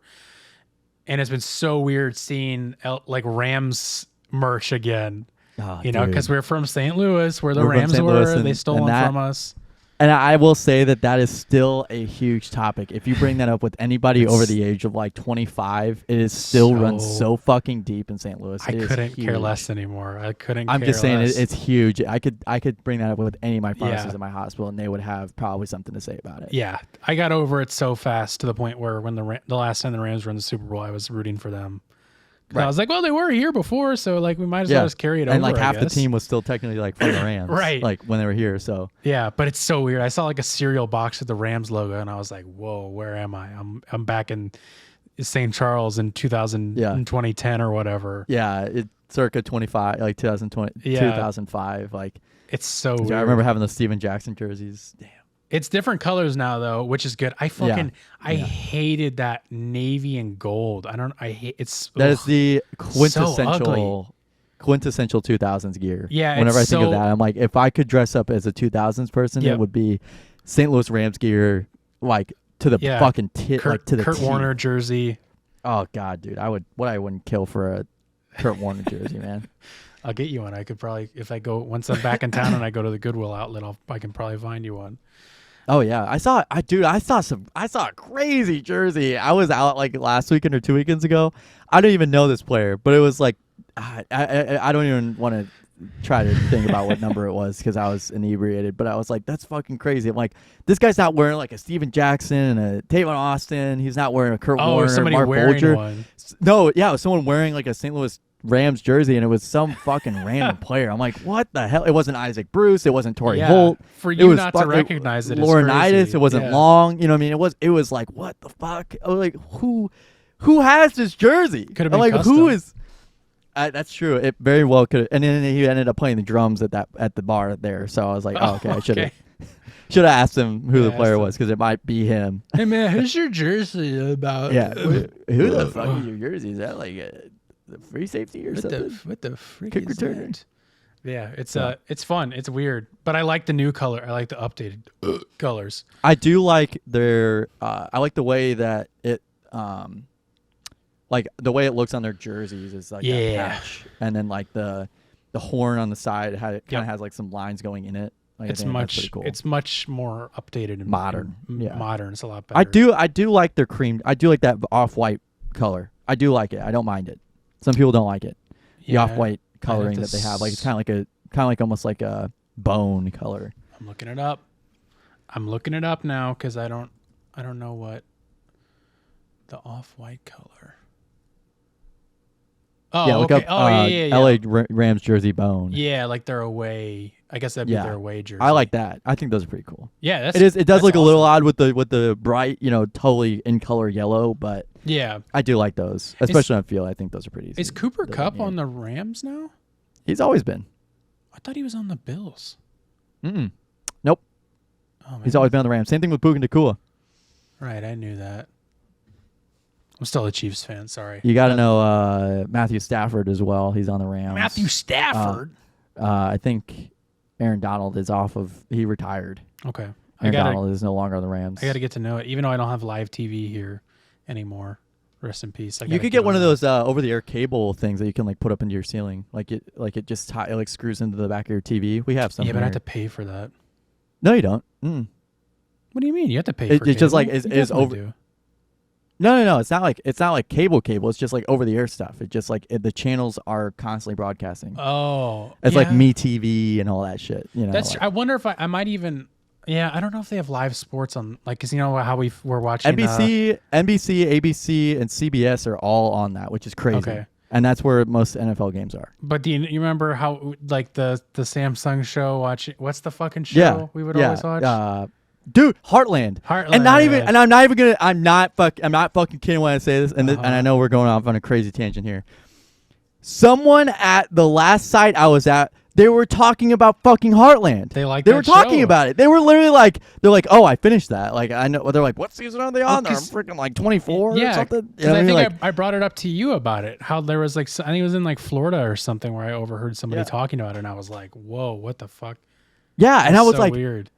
Speaker 1: and it's been so weird seeing like Rams merch again. Oh, because we're from St. Louis, where the Rams were. They stole them from us.
Speaker 2: And I will say that is still a huge topic. If you bring that up with anybody over the age of like 25, it is still runs so fucking deep in St. Louis.
Speaker 1: I couldn't care less anymore.
Speaker 2: I'm just saying it's huge. I could bring that up with any of my pharmacists in my hospital, and they would have probably something to say about it.
Speaker 1: Yeah, I got over it so fast, to the point where when the last time the Rams were in the Super Bowl, I was rooting for them. Right. I was like, well, they were here before, so like we might as well just carry it over.
Speaker 2: And like half the team was still technically like from the Rams,
Speaker 1: right?
Speaker 2: Like when they were here. So
Speaker 1: yeah, but it's so weird. I saw like a cereal box with the Rams logo, and I was like, whoa, where am I? I'm back in St. Charles in 2010 or whatever.
Speaker 2: Yeah, it circa 25, like 2005. Like
Speaker 1: it's so weird.
Speaker 2: I remember having the Steven Jackson jerseys. Damn.
Speaker 1: It's different colors now though, which is good. I hated that navy and gold. It's
Speaker 2: that is the quintessential 2000s gear.
Speaker 1: Yeah.
Speaker 2: Whenever I think of that, I'm like, if I could dress up as a 2000s person, it would be St. Louis Rams gear, like to the fucking tit, like to the
Speaker 1: Kurt Warner jersey.
Speaker 2: Oh god, dude, I wouldn't kill for a Kurt Warner jersey, man.
Speaker 1: I'll get you one. I could probably, if I go, once I'm back in town and I go to the Goodwill outlet, I can probably find you one.
Speaker 2: Oh yeah, I saw a crazy jersey. I was out like last weekend or 2 weekends ago. I didn't even know this player, but it was like I don't even want to try to think about what number it was because I was inebriated. But I was like, that's fucking crazy. I'm like, this guy's not wearing like a Steven Jackson and a Tavon Austin. He's not wearing a Kurt Warner,
Speaker 1: somebody
Speaker 2: Mark
Speaker 1: wearing
Speaker 2: Bolger.
Speaker 1: one.
Speaker 2: No, yeah, it was someone wearing like a St. Louis Rams jersey, and it was some fucking random player. I'm like, what the hell? It wasn't Isaac Bruce. It wasn't Torrey Holt.
Speaker 1: For
Speaker 2: It
Speaker 1: you
Speaker 2: was
Speaker 1: not to recognize it, is
Speaker 2: Laurinaitis.
Speaker 1: crazy.
Speaker 2: It wasn't
Speaker 1: Yeah.
Speaker 2: long. You know what I mean? It was like, what the fuck? I was like, who has this jersey?
Speaker 1: Could have
Speaker 2: I'm
Speaker 1: been
Speaker 2: like, who
Speaker 1: custom.
Speaker 2: is? That's true. It very well could. And then he ended up playing the drums at the bar there. So I was like, oh, okay, I should have asked him who the player was because it might be him.
Speaker 1: Hey man, who's your jersey about?
Speaker 2: Yeah, who the fuck is your jersey? Is that like the free safety or something?
Speaker 1: What the freak
Speaker 2: Kick
Speaker 1: is
Speaker 2: returner.
Speaker 1: that? Yeah, it's fun. It's weird, but I like the new color. I like the updated colors.
Speaker 2: I do like their. I like the way that it. Like the way it looks on their jerseys is like that patch, and then like the horn on the side kind of has like some lines going in it. Like,
Speaker 1: It's much more updated and
Speaker 2: Modern.
Speaker 1: and
Speaker 2: Yeah.
Speaker 1: modern. It's a lot better.
Speaker 2: I do like their cream. I do like that off-white color. I do like it. I don't mind it. Some people don't like it. The
Speaker 1: Yeah,
Speaker 2: off-white coloring
Speaker 1: to
Speaker 2: that they have, like it's kind of like almost like a bone color.
Speaker 1: I'm looking it up. I'm looking it up now because I don't know what the off-white color. Oh,
Speaker 2: Yeah, look
Speaker 1: okay.
Speaker 2: up
Speaker 1: yeah.
Speaker 2: LA Rams jersey bone.
Speaker 1: Yeah, like their away. I guess that'd be their away jersey.
Speaker 2: I like that. I think those are pretty cool.
Speaker 1: Yeah,
Speaker 2: It does
Speaker 1: that's
Speaker 2: look a little
Speaker 1: awesome.
Speaker 2: odd with the bright, totally in color yellow, but
Speaker 1: Yeah.
Speaker 2: I do like those, especially on field. I think those are pretty easy.
Speaker 1: Is Cooper
Speaker 2: Those are
Speaker 1: Kupp
Speaker 2: neat.
Speaker 1: on the Rams now?
Speaker 2: He's always been.
Speaker 1: I thought he was on the Bills.
Speaker 2: Nope.
Speaker 1: Oh, man.
Speaker 2: He's always been on the Rams. Same thing with Puka Nacua.
Speaker 1: Right, I knew that. I'm still a Chiefs fan. Sorry.
Speaker 2: You got to know Matthew Stafford as well. He's on the Rams.
Speaker 1: Matthew Stafford.
Speaker 2: I think Aaron Donald is he retired.
Speaker 1: Okay.
Speaker 2: Aaron Donald is no longer on the Rams.
Speaker 1: I got to get to know it, even though I don't have live TV here anymore. Rest in peace.
Speaker 2: You could get one of those over-the-air cable things that you can like put up into your ceiling, it just it like screws into the back of your TV. We have some.
Speaker 1: Yeah, but I have
Speaker 2: here.
Speaker 1: to pay for that.
Speaker 2: No, you don't. Mm.
Speaker 1: What do you mean? You have to pay
Speaker 2: It-
Speaker 1: for
Speaker 2: it's just
Speaker 1: cable?
Speaker 2: like
Speaker 1: You
Speaker 2: is
Speaker 1: definitely
Speaker 2: over-
Speaker 1: do.
Speaker 2: No. It's not like cable. It's just like over-the-air stuff. It just like the channels are constantly broadcasting.
Speaker 1: Oh,
Speaker 2: It's like
Speaker 1: yeah.
Speaker 2: Me TV and all that shit.
Speaker 1: That's.
Speaker 2: like
Speaker 1: I wonder if I might even. Yeah, I don't know if they have live sports on, like, because you know how we're watching
Speaker 2: NBC, ABC, and CBS are all on that, which is crazy.
Speaker 1: Okay.
Speaker 2: And that's where most NFL games are.
Speaker 1: But do you remember how like the Samsung show watching? What's the fucking show
Speaker 2: Yeah,
Speaker 1: we would
Speaker 2: yeah.
Speaker 1: always watch?
Speaker 2: Dude, Heartland. And not even, and I'm not even gonna. I'm not fucking kidding when I say this. And and I know we're going off on a crazy tangent here. Someone at the last site I was at, they were talking about fucking Heartland.
Speaker 1: They like
Speaker 2: They
Speaker 1: that
Speaker 2: were talking
Speaker 1: show.
Speaker 2: about it. They were literally like, they're like, oh, I finished that. Like I know. They're like, what season are they on? They're
Speaker 1: 'cause-
Speaker 2: freaking like 24 or
Speaker 1: Yeah,
Speaker 2: something. You
Speaker 1: because
Speaker 2: know what
Speaker 1: I
Speaker 2: mean?
Speaker 1: think
Speaker 2: Like,
Speaker 1: I brought it up to you about it. How there was like, I think it was in like Florida or something where I overheard somebody
Speaker 2: Yeah.
Speaker 1: talking about it, and I was like, whoa, what the fuck?
Speaker 2: yeah, and I was
Speaker 1: so
Speaker 2: like,
Speaker 1: weird.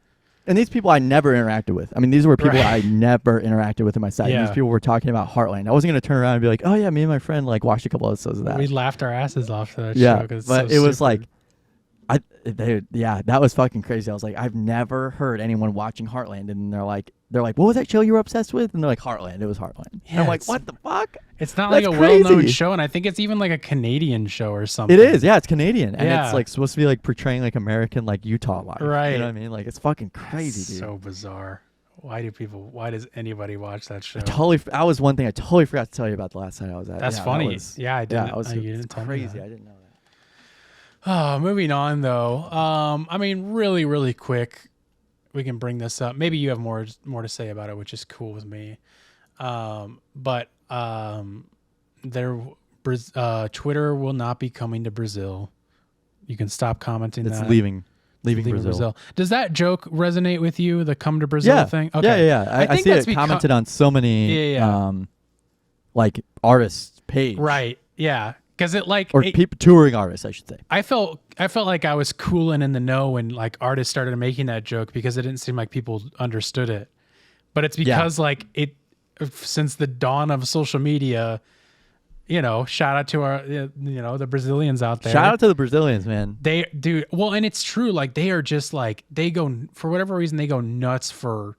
Speaker 2: and these people I never interacted with. I mean, these were people
Speaker 1: Right.
Speaker 2: I never interacted with in my site.
Speaker 1: Yeah.
Speaker 2: And these people were talking about Heartland. I wasn't gonna turn around and be like, oh yeah, me and my friend like watched a couple episodes of that.
Speaker 1: We laughed our asses off to that show.
Speaker 2: Yeah,
Speaker 1: 'Cause it's
Speaker 2: but
Speaker 1: so
Speaker 2: it was
Speaker 1: stupid.
Speaker 2: like, that was fucking crazy. I was like, I've never heard anyone watching Heartland, and they're like, what was that show you were obsessed with? And they're like, Heartland. It was Heartland. And
Speaker 1: Yeah,
Speaker 2: I'm like,
Speaker 1: it's-
Speaker 2: what the fuck?
Speaker 1: It's not like
Speaker 2: That's
Speaker 1: a well-known
Speaker 2: crazy.
Speaker 1: show, and I think it's even like a Canadian show or something.
Speaker 2: It is, yeah, it's Canadian, and
Speaker 1: Yeah.
Speaker 2: it's like supposed to be like portraying like American like Utah life.
Speaker 1: Right.
Speaker 2: You know what I mean? Like it's fucking crazy, dude.
Speaker 1: So bizarre. Why does anybody watch that show?
Speaker 2: That was one thing I totally forgot to tell you about the last time I was at.
Speaker 1: That's
Speaker 2: Yeah,
Speaker 1: funny.
Speaker 2: That was,
Speaker 1: Yeah, I didn't.
Speaker 2: Yeah, it was
Speaker 1: you didn't
Speaker 2: it's
Speaker 1: tell me
Speaker 2: crazy.
Speaker 1: that.
Speaker 2: I didn't know that.
Speaker 1: Oh, moving on though. I mean, really, really quick, we can bring this up. Maybe you have more to say about it, which is cool with me. But Twitter will not be coming to Brazil. You can stop commenting.
Speaker 2: It's
Speaker 1: that.
Speaker 2: leaving
Speaker 1: Leaving
Speaker 2: Brazil.
Speaker 1: Does that joke resonate with you? The come to Brazil
Speaker 2: Yeah.
Speaker 1: thing? Okay.
Speaker 2: Yeah. I
Speaker 1: think
Speaker 2: see
Speaker 1: that's
Speaker 2: it commented on so many
Speaker 1: Yeah.
Speaker 2: like artists page.
Speaker 1: Right. Yeah. Because
Speaker 2: Or people touring artists, I should say.
Speaker 1: I felt like I was cool and in the know when like artists started making that joke because it didn't seem like people understood it. But it's because like since the dawn of social media, shout out to our, the Brazilians out there.
Speaker 2: Shout out to the Brazilians, man.
Speaker 1: They do well, and it's true. Like they are just like they go for whatever reason they go nuts for,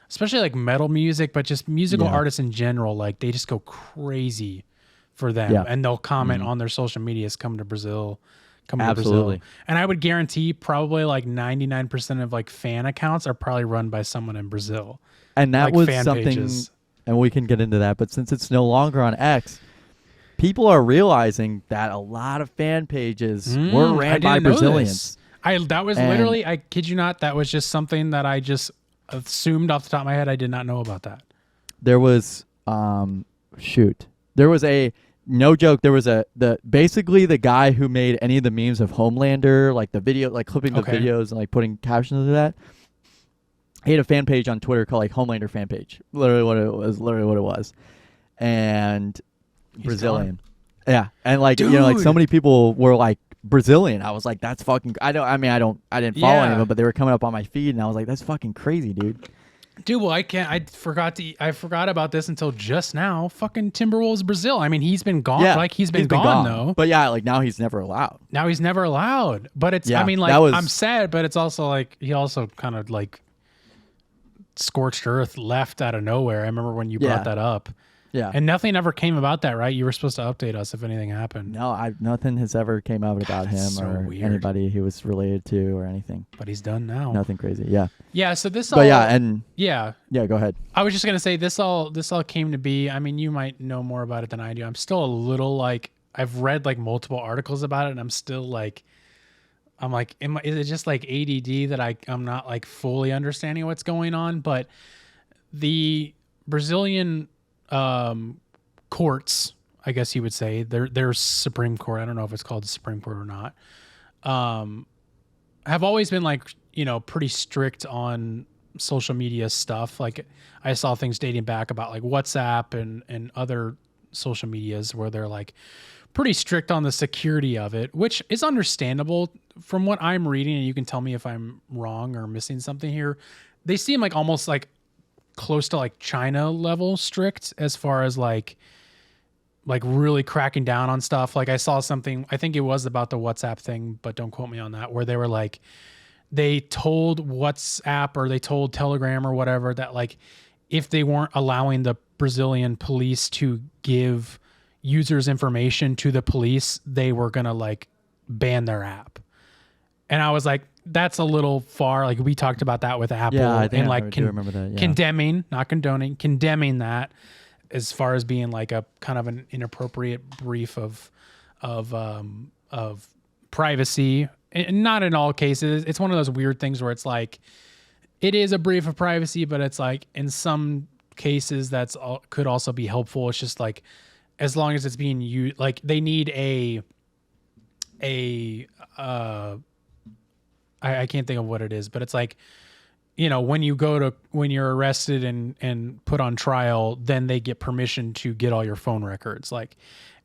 Speaker 1: especially like metal music, but just musical artists in general. Like they just go crazy for them, and they'll comment on their social medias. Come to Brazil.
Speaker 2: Absolutely.
Speaker 1: And I would guarantee probably like 99% of like fan accounts are probably run by someone in Brazil.
Speaker 2: And that
Speaker 1: like
Speaker 2: was
Speaker 1: fan
Speaker 2: something,
Speaker 1: pages.
Speaker 2: And we can get into that. But since it's no longer on X, people are realizing that a lot of fan pages were ran by Brazilians.
Speaker 1: That was literally, I kid you not, that was just something that I just assumed off the top of my head. I did not know about that.
Speaker 2: There was, there was no joke. There was basically the guy who made any of the memes of Homelander, like the video, like clipping the videos and like putting captions to that. He had a fan page on Twitter called like Homelander fan page. Literally what it was. And
Speaker 1: He's
Speaker 2: Brazilian. Gone. Yeah. And like,
Speaker 1: Dude.
Speaker 2: like so many people were like Brazilian. I was like, that's fucking, I didn't follow any of them, but they were coming up on my feed and I was like, that's fucking crazy, dude.
Speaker 1: Dude, well, I forgot about this until just now. Fucking Timberwolves Brazil. I mean, he's been gone.
Speaker 2: Yeah,
Speaker 1: like he's been gone though.
Speaker 2: But yeah, like now he's never allowed.
Speaker 1: Now he's never allowed. But it's, I mean, like I'm sad, but it's also like he also kind of like scorched earth left out of nowhere. I remember when you brought that up.
Speaker 2: Yeah.
Speaker 1: And nothing ever came about that, right? You were supposed to update us if anything happened.
Speaker 2: No, nothing has ever came out about him or anybody he was related to or anything.
Speaker 1: But he's done now.
Speaker 2: Nothing crazy. Yeah.
Speaker 1: Yeah. So this.
Speaker 2: But
Speaker 1: yeah.
Speaker 2: Yeah. Go ahead.
Speaker 1: I was just gonna say this all came to be. I mean, you might know more about it than I do. I'm still a little like I've read like multiple articles about it, and I'm still like, is it just like ADD that I'm not like fully understanding what's going on? But the Brazilian courts, I guess you would say, their Supreme Court, I don't know if it's called the Supreme Court or not, have always been like, pretty strict on social media stuff. Like I saw things dating back about like WhatsApp and other social medias where they're like pretty strict on the security of it, which is understandable from what I'm reading. And you can tell me if I'm wrong or missing something here. They seem like almost like close to like China level strict as far as like really cracking down on stuff. Like I saw something, I think it was about the WhatsApp thing, but don't quote me on that, where they were like, they told WhatsApp or they told Telegram or whatever that like, if they weren't allowing the Brazilian police to give users information to the police, they were going to like ban their app. And I was like, that's a little far. Like we talked about that with Apple, and like
Speaker 2: remember that,
Speaker 1: condemning, not condoning, condemning that as far as being like a kind of an inappropriate brief of privacy. And not in all cases. It's one of those weird things where it's like it is a brief of privacy, but it's like in some cases could also be helpful. It's just like as long as it's being used, like they need I can't think of what it is, but it's like, when you're arrested and put on trial, then they get permission to get all your phone records. Like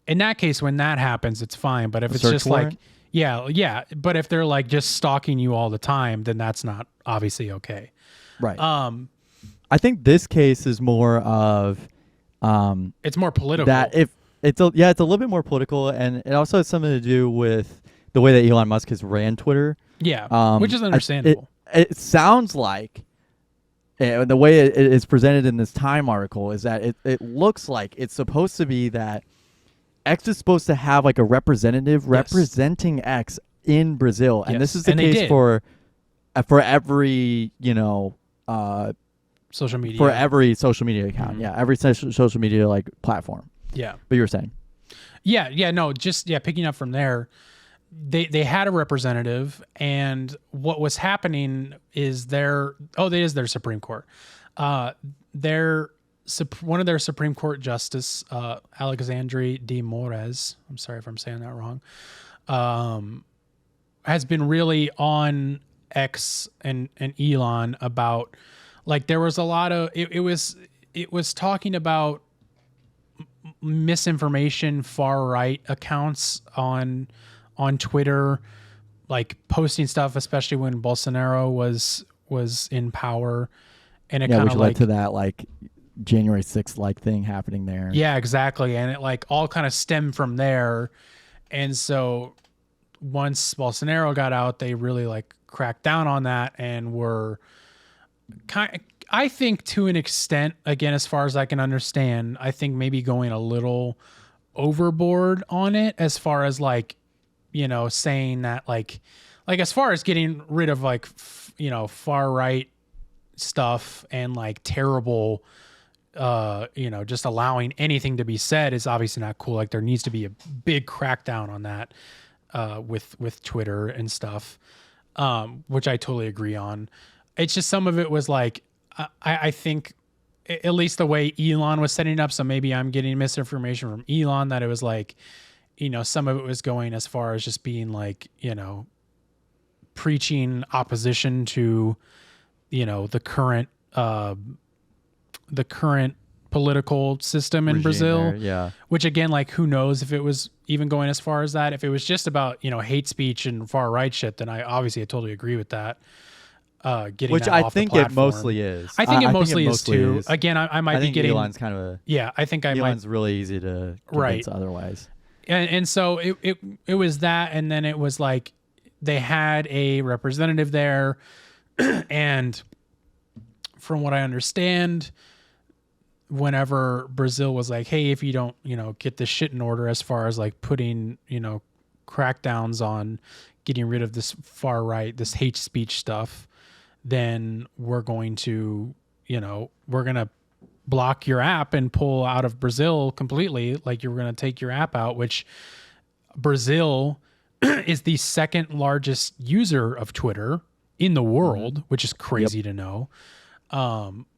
Speaker 1: in that case, when that happens, it's fine. But if it's just like, yeah. But if they're like just stalking you all the time, then that's not obviously okay.
Speaker 2: Right. I think this case is more of,
Speaker 1: it's more political.
Speaker 2: That it's a little bit more political, and it also has something to do with the way that Elon Musk has ran Twitter.
Speaker 1: Yeah, which is understandable.
Speaker 2: It sounds like, the way it is presented in this Time article is that it looks like it's supposed to be that X is supposed to have like a representative representing X in Brazil, and this is the case for every
Speaker 1: social media,
Speaker 2: for every social media account. Yeah, every social media like platform.
Speaker 1: Yeah,
Speaker 2: but you were saying,
Speaker 1: picking up from there. They had a representative, and what was happening is their Supreme Court. One of their Supreme Court justice, Alexandre de Moraes, I'm sorry if I'm saying that wrong, has been really on X and Elon about, like, there was a lot of it was talking about misinformation, far right accounts on Twitter, like posting stuff, especially when Bolsonaro was in power, and it kind of
Speaker 2: which led to that like January 6th like thing happening there.
Speaker 1: Yeah, exactly. And it like all kind of stemmed from there. And so once Bolsonaro got out, they really like cracked down on that and were I think to an extent, again, as far as I can understand, I think maybe going a little overboard on it as far as like, you know, saying that like as far as getting rid of like, you know, far right stuff and like terrible, you know, just allowing anything to be said is obviously not cool. Like there needs to be a big crackdown on that with Twitter and stuff, which I totally agree on. It's just some of it was like, I think at least the way Elon was setting it up. So maybe I'm getting misinformation from Elon that it was like, you know, some of it was going as far as just being like, you know, preaching opposition to, you know, the current political system in
Speaker 2: Regime
Speaker 1: Brazil.
Speaker 2: there, yeah.
Speaker 1: Which again, like who knows if it was even going as far as that. If it was just about, you know, hate speech and far right shit, then I totally agree with that. Getting
Speaker 2: Which
Speaker 1: that
Speaker 2: I
Speaker 1: off
Speaker 2: think
Speaker 1: the
Speaker 2: it
Speaker 1: platform.
Speaker 2: mostly is.
Speaker 1: I think it mostly is too.
Speaker 2: is.
Speaker 1: Again, I might
Speaker 2: I
Speaker 1: be
Speaker 2: think
Speaker 1: getting
Speaker 2: Elon's kind of a
Speaker 1: yeah. I think I might.
Speaker 2: Elon's really easy to convince otherwise.
Speaker 1: And so it was that, and then it was like they had a representative there, and from what I understand, whenever Brazil was like, hey, if you don't, you know, get this shit in order as far as like putting, you know, crackdowns on getting rid of this far right, this hate speech stuff, then we're going to, you know, we're going to block your app and pull out of Brazil completely. Like you're going to take your app out, which Brazil is the second largest user of Twitter in the world, which is crazy to know.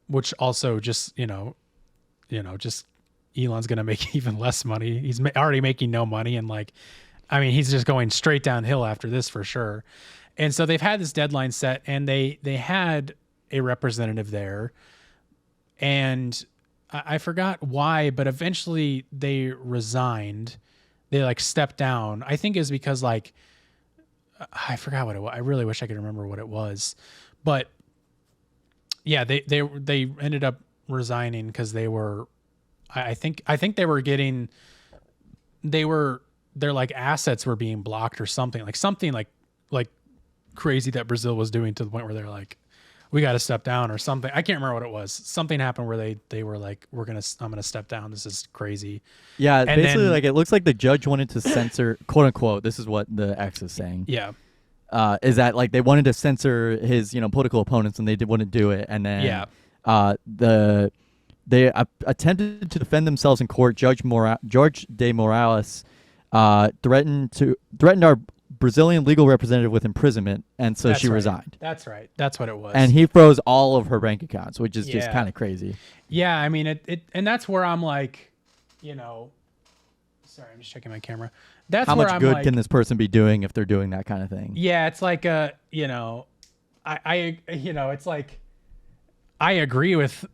Speaker 1: Which also just, you know, just Elon's going to make even less money. He's already making no money. And like, I mean, he's just going straight downhill after this for sure. And so they've had this deadline set and they had a representative there and I forgot why, but eventually they resigned. They like stepped down. I think is because like, I forgot what it was. I really wish I could remember what it was, but yeah, they ended up resigning because they were, I think they were getting, their like assets were being blocked or something like crazy that Brazil was doing to the point where they're like, we got to step down or something. I can't remember what it was. Something happened where they were like, I'm going to step down. This is crazy.
Speaker 2: Yeah.
Speaker 1: And
Speaker 2: basically
Speaker 1: then,
Speaker 2: like it looks like the judge wanted to censor quote unquote. This is what the X is saying.
Speaker 1: Yeah.
Speaker 2: Is that like they wanted to censor his, you know, political opponents and they wouldn't do it. And then, they attempted to defend themselves in court. George de Morales, threatened our Brazilian legal representative with imprisonment, and so she resigned.
Speaker 1: That's right. That's what it was.
Speaker 2: And he froze all of her bank accounts, which is just kind of crazy.
Speaker 1: Yeah, I mean it and that's where I'm like, you know, sorry, I'm just checking my camera. That's
Speaker 2: how
Speaker 1: where
Speaker 2: much
Speaker 1: I'm
Speaker 2: good
Speaker 1: like,
Speaker 2: can this person be doing if they're doing that kind of thing?
Speaker 1: Yeah, it's like you know, I you know, it's like I agree with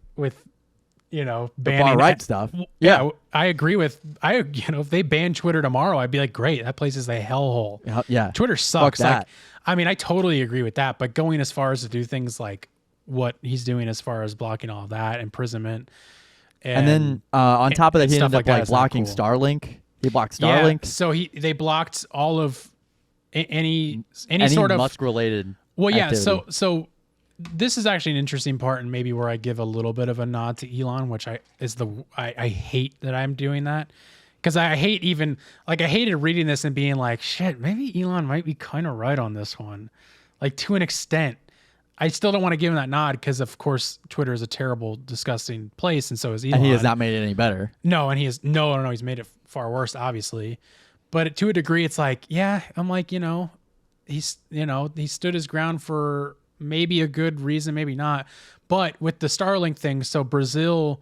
Speaker 1: you know, banning
Speaker 2: the far right stuff.
Speaker 1: Yeah, I agree with you know, if they ban Twitter tomorrow, I'd be like, great, that place is a hellhole.
Speaker 2: Yeah,
Speaker 1: Twitter sucks.
Speaker 2: Fuck that.
Speaker 1: Like, I mean, I totally agree with that. But going as far as to do things like what he's doing as far as blocking all of that, imprisonment,
Speaker 2: and then on top of that, he ended up like blocking
Speaker 1: cool.
Speaker 2: Starlink. He blocked Starlink.
Speaker 1: Yeah, so they blocked all of any sort of
Speaker 2: Musk related.
Speaker 1: Well, yeah.
Speaker 2: activity.
Speaker 1: So this is actually an interesting part, and maybe where I give a little bit of a nod to Elon, which I hate that I'm doing that because I hated reading this and being like, shit, maybe Elon might be kind of right on this one, like to an extent. I still don't want to give him that nod because, of course, Twitter is a terrible, disgusting place, and so is Elon.
Speaker 2: And he has not made it any better.
Speaker 1: No, and he has no. He's made it far worse, obviously. But to a degree, it's like, yeah, I'm like, you know, he stood his ground for maybe a good reason, maybe not. But with the Starlink thing, so Brazil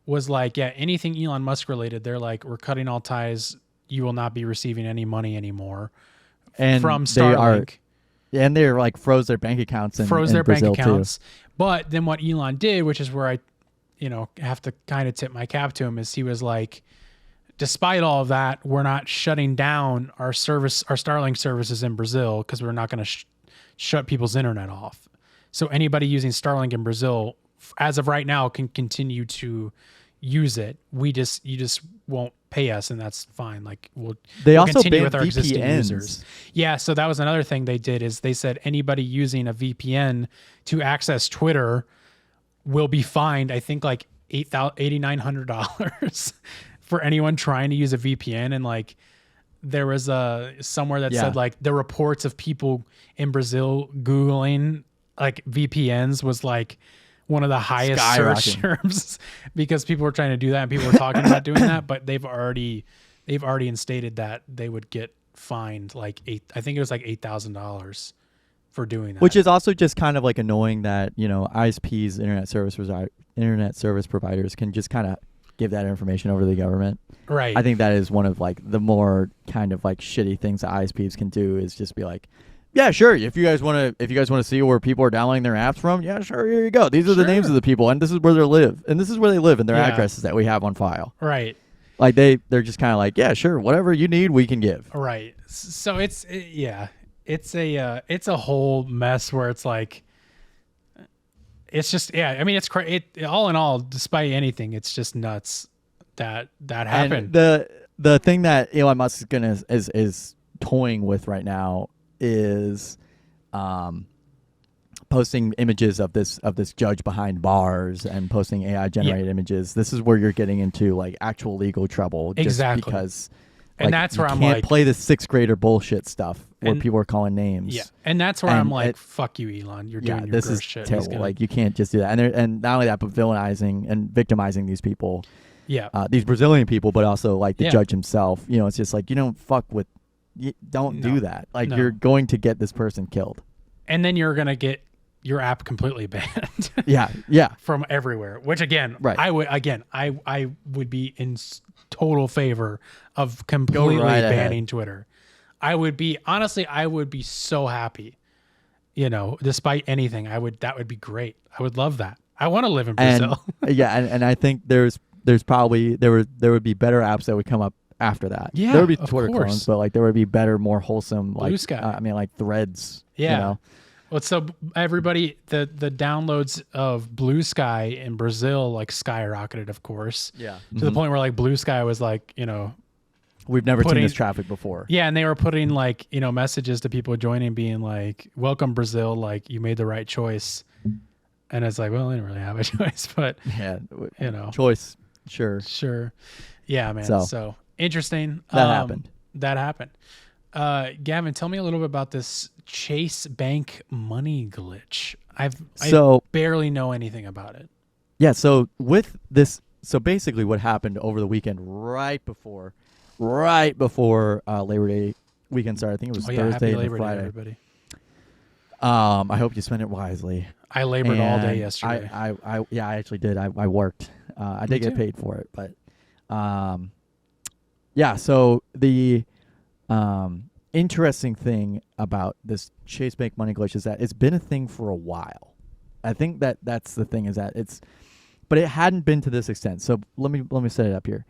Speaker 1: was like, yeah, anything Elon Musk related, they're like, we're cutting all ties. You will not be receiving any money anymore from Starlink.
Speaker 2: And they're like froze their bank accounts in Brazil
Speaker 1: bank accounts.
Speaker 2: Too.
Speaker 1: But then what Elon did, which is where I, you know, have to kind of tip my cap to him, is he was like, despite all of that, we're not shutting down our Starlink services in Brazil because we're not going to shut people's internet off. So anybody using Starlink in Brazil as of right now, can continue to use it. You just won't pay us, and that's fine. Like we'll
Speaker 2: also
Speaker 1: continue
Speaker 2: banned
Speaker 1: with our existing
Speaker 2: VPNs.
Speaker 1: users. Yeah, so that was another thing they did is they said anybody using a VPN to access Twitter will be fined, I think like $8,900 for anyone trying to use a VPN. And like there was somewhere that said like the reports of people in Brazil Googling like VPNs was like one of the highest search terms because people were trying to do that and people were talking about doing that, but they've already instated that they would get fined like I think it was like $8,000 for doing that.
Speaker 2: Which is also just kind of like annoying that, ISPs, internet service providers can just kind of give that information over to the government.
Speaker 1: Right.
Speaker 2: I think that is one of like the more kind of like shitty things that ISPs can do is just be like, yeah, sure. If you guys want to see where people are downloading their apps from, yeah, sure. Here you go. These are the names of the people, and this is where they live, and their addresses that we have on file.
Speaker 1: Right.
Speaker 2: Like they're just kind of like, yeah, sure. Whatever you need, we can give.
Speaker 1: Right. So it's a whole mess where it's like, it's just I mean all in all, despite anything, it's just nuts that happened.
Speaker 2: And the thing that Elon Musk is toying with right now is posting images of this judge behind bars and posting AI generated images. This is where you're getting into like actual legal trouble.
Speaker 1: Exactly.
Speaker 2: Just because
Speaker 1: and that's where I'm
Speaker 2: can't
Speaker 1: like,
Speaker 2: play the sixth grader bullshit stuff where people are calling names.
Speaker 1: Yeah, and that's where I'm like, fuck you, Elon. You're doing your
Speaker 2: this
Speaker 1: gross
Speaker 2: is
Speaker 1: shit.
Speaker 2: terrible. Like you can't just do that. And not only that, but villainizing and victimizing these people.
Speaker 1: Yeah.
Speaker 2: These Brazilian people, but also like the judge himself. It's just like don't do that. Like you're going to get this person killed.
Speaker 1: And then you're gonna get your app completely banned.
Speaker 2: yeah.
Speaker 1: From everywhere. Which again,
Speaker 2: right.
Speaker 1: I would be in total favor of completely banning Twitter. I would be so happy. Despite anything, that would be great. I would love that. I want to live in Brazil.
Speaker 2: And I think there's probably there would be better apps that would come up after that.
Speaker 1: Yeah,
Speaker 2: there would be Twitter clones, but like there would be better, more wholesome,
Speaker 1: Blue
Speaker 2: like
Speaker 1: Sky.
Speaker 2: like Threads.
Speaker 1: Yeah. Well, so everybody, the downloads of Blue Sky in Brazil like skyrocketed, of course.
Speaker 2: Yeah.
Speaker 1: To the point where like Blue Sky was like,
Speaker 2: we've never seen this traffic before.
Speaker 1: Yeah, and they were putting like, messages to people joining, being like, "Welcome Brazil, like you made the right choice." And it's like, well, they didn't really have a choice, but
Speaker 2: choice, sure.
Speaker 1: Yeah, man. So interesting. That happened. Gavin, tell me a little bit about this Chase Bank money glitch. I barely know anything about it.
Speaker 2: Yeah. So with this, basically what happened over the weekend, right before Labor Day weekend started. I think it was Thursday and Friday.
Speaker 1: Day, everybody.
Speaker 2: I hope you spend it wisely.
Speaker 1: I labored all day yesterday.
Speaker 2: I actually did. I worked. I did get paid for it, but So the interesting thing about this Chase Bank money glitch is that it's been a thing for a while. I think that's the thing, is that but it hadn't been to this extent. So let me set it up here.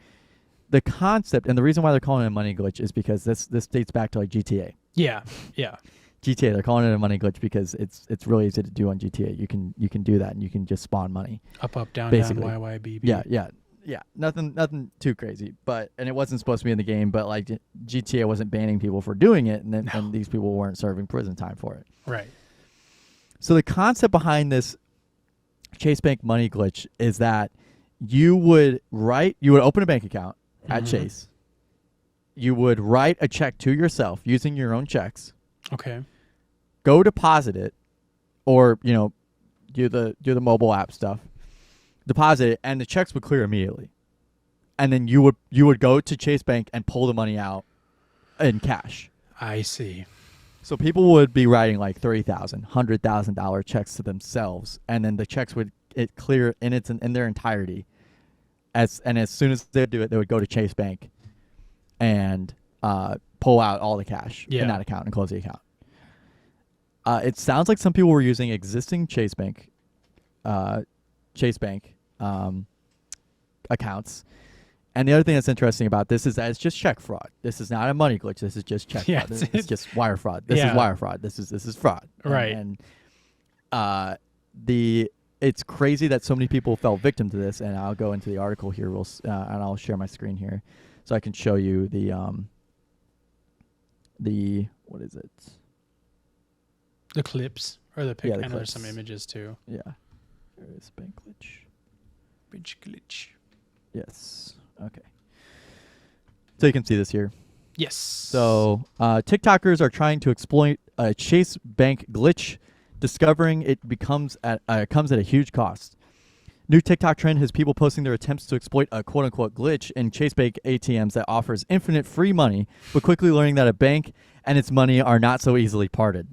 Speaker 2: The concept and the reason why they're calling it a money glitch is because this dates back to like GTA.
Speaker 1: Yeah.
Speaker 2: GTA, they're calling it a money glitch because it's really easy to do on GTA. You can do that and you can just spawn money.
Speaker 1: Up, down,
Speaker 2: basically.
Speaker 1: down, Y, B.
Speaker 2: Yeah. Nothing too crazy. And it wasn't supposed to be in the game, but like GTA wasn't banning people for doing it, and these people weren't serving prison time for it.
Speaker 1: Right.
Speaker 2: So the concept behind this Chase Bank money glitch is that you would open a bank account at Chase. You would write a check to yourself using your own checks.
Speaker 1: Okay.
Speaker 2: Go deposit it, or do the mobile app stuff. Deposit it, and the checks would clear immediately. And then you would go to Chase Bank and pull the money out in cash.
Speaker 1: I see.
Speaker 2: So people would be writing like $30,000, $100,000 checks to themselves, and then the checks would clear in their entirety. As soon as they do it, they would go to Chase Bank and pull out all the cash in that account and close the account. It sounds like some people were using existing Chase Bank accounts. And the other thing that's interesting about this is that it's just check fraud. This is not a money glitch. This is just check fraud. It's just wire fraud. This is wire fraud. This is fraud.
Speaker 1: Right.
Speaker 2: And the it's crazy that so many people fell victim to this. And I'll go into the article here, and I'll share my screen here so I can show you the what is it?
Speaker 1: The clips or the pic.
Speaker 2: Yeah,
Speaker 1: I
Speaker 2: the
Speaker 1: know there's
Speaker 2: clips.
Speaker 1: some images too.
Speaker 2: Yeah, there is bank glitch.
Speaker 1: Bridge glitch.
Speaker 2: Yes. Okay. So you can see this here.
Speaker 1: Yes.
Speaker 2: So TikTokers are trying to exploit a Chase Bank glitch, discovering it comes at a huge cost. New TikTok trend has people posting their attempts to exploit a quote-unquote glitch in Chase Bank ATMs that offers infinite free money, but quickly learning that a bank and its money are not so easily parted.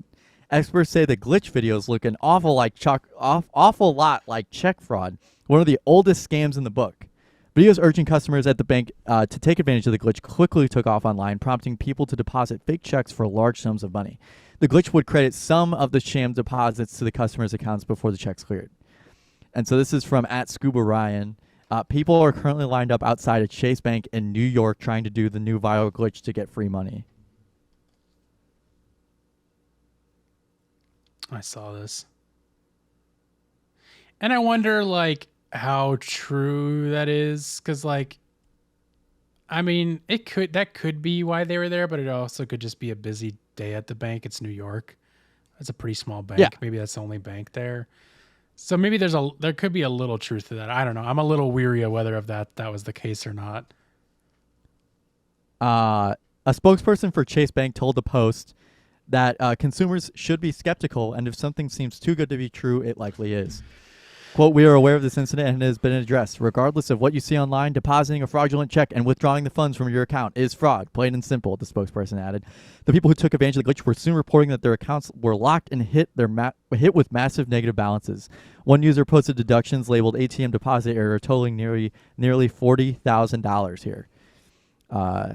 Speaker 2: Experts say the glitch videos look an awful lot like check fraud, one of the oldest scams in the book. Videos urging customers at the bank to take advantage of the glitch quickly took off online, prompting people to deposit fake checks for large sums of money. The glitch would credit some of the sham deposits to the customers' accounts before the checks cleared. And so this is from @ScubaRyan. People are currently lined up outside a Chase Bank in New York trying to do the new viral glitch to get free money.
Speaker 1: I saw this. And I wonder, like, how true that is. Because, like, I mean, that could be why they were there, but it also could just be a busy day at the bank. It's New York. It's a pretty small bank.
Speaker 2: Yeah.
Speaker 1: Maybe that's the only bank there. So maybe there could be a little truth to that. I don't know. I'm a little weary of whether that was the case or not.
Speaker 2: A spokesperson for Chase Bank told the Post that consumers should be skeptical, and if something seems too good to be true, it likely is. Quote, "We are aware of this incident and it has been addressed. Regardless of what you see online, depositing a fraudulent check and withdrawing the funds from your account is fraud, plain and simple," the spokesperson added. The people who took advantage of the glitch were soon reporting that their accounts were locked and hit with massive negative balances. One user posted deductions labeled ATM deposit error totaling nearly $40,000 here.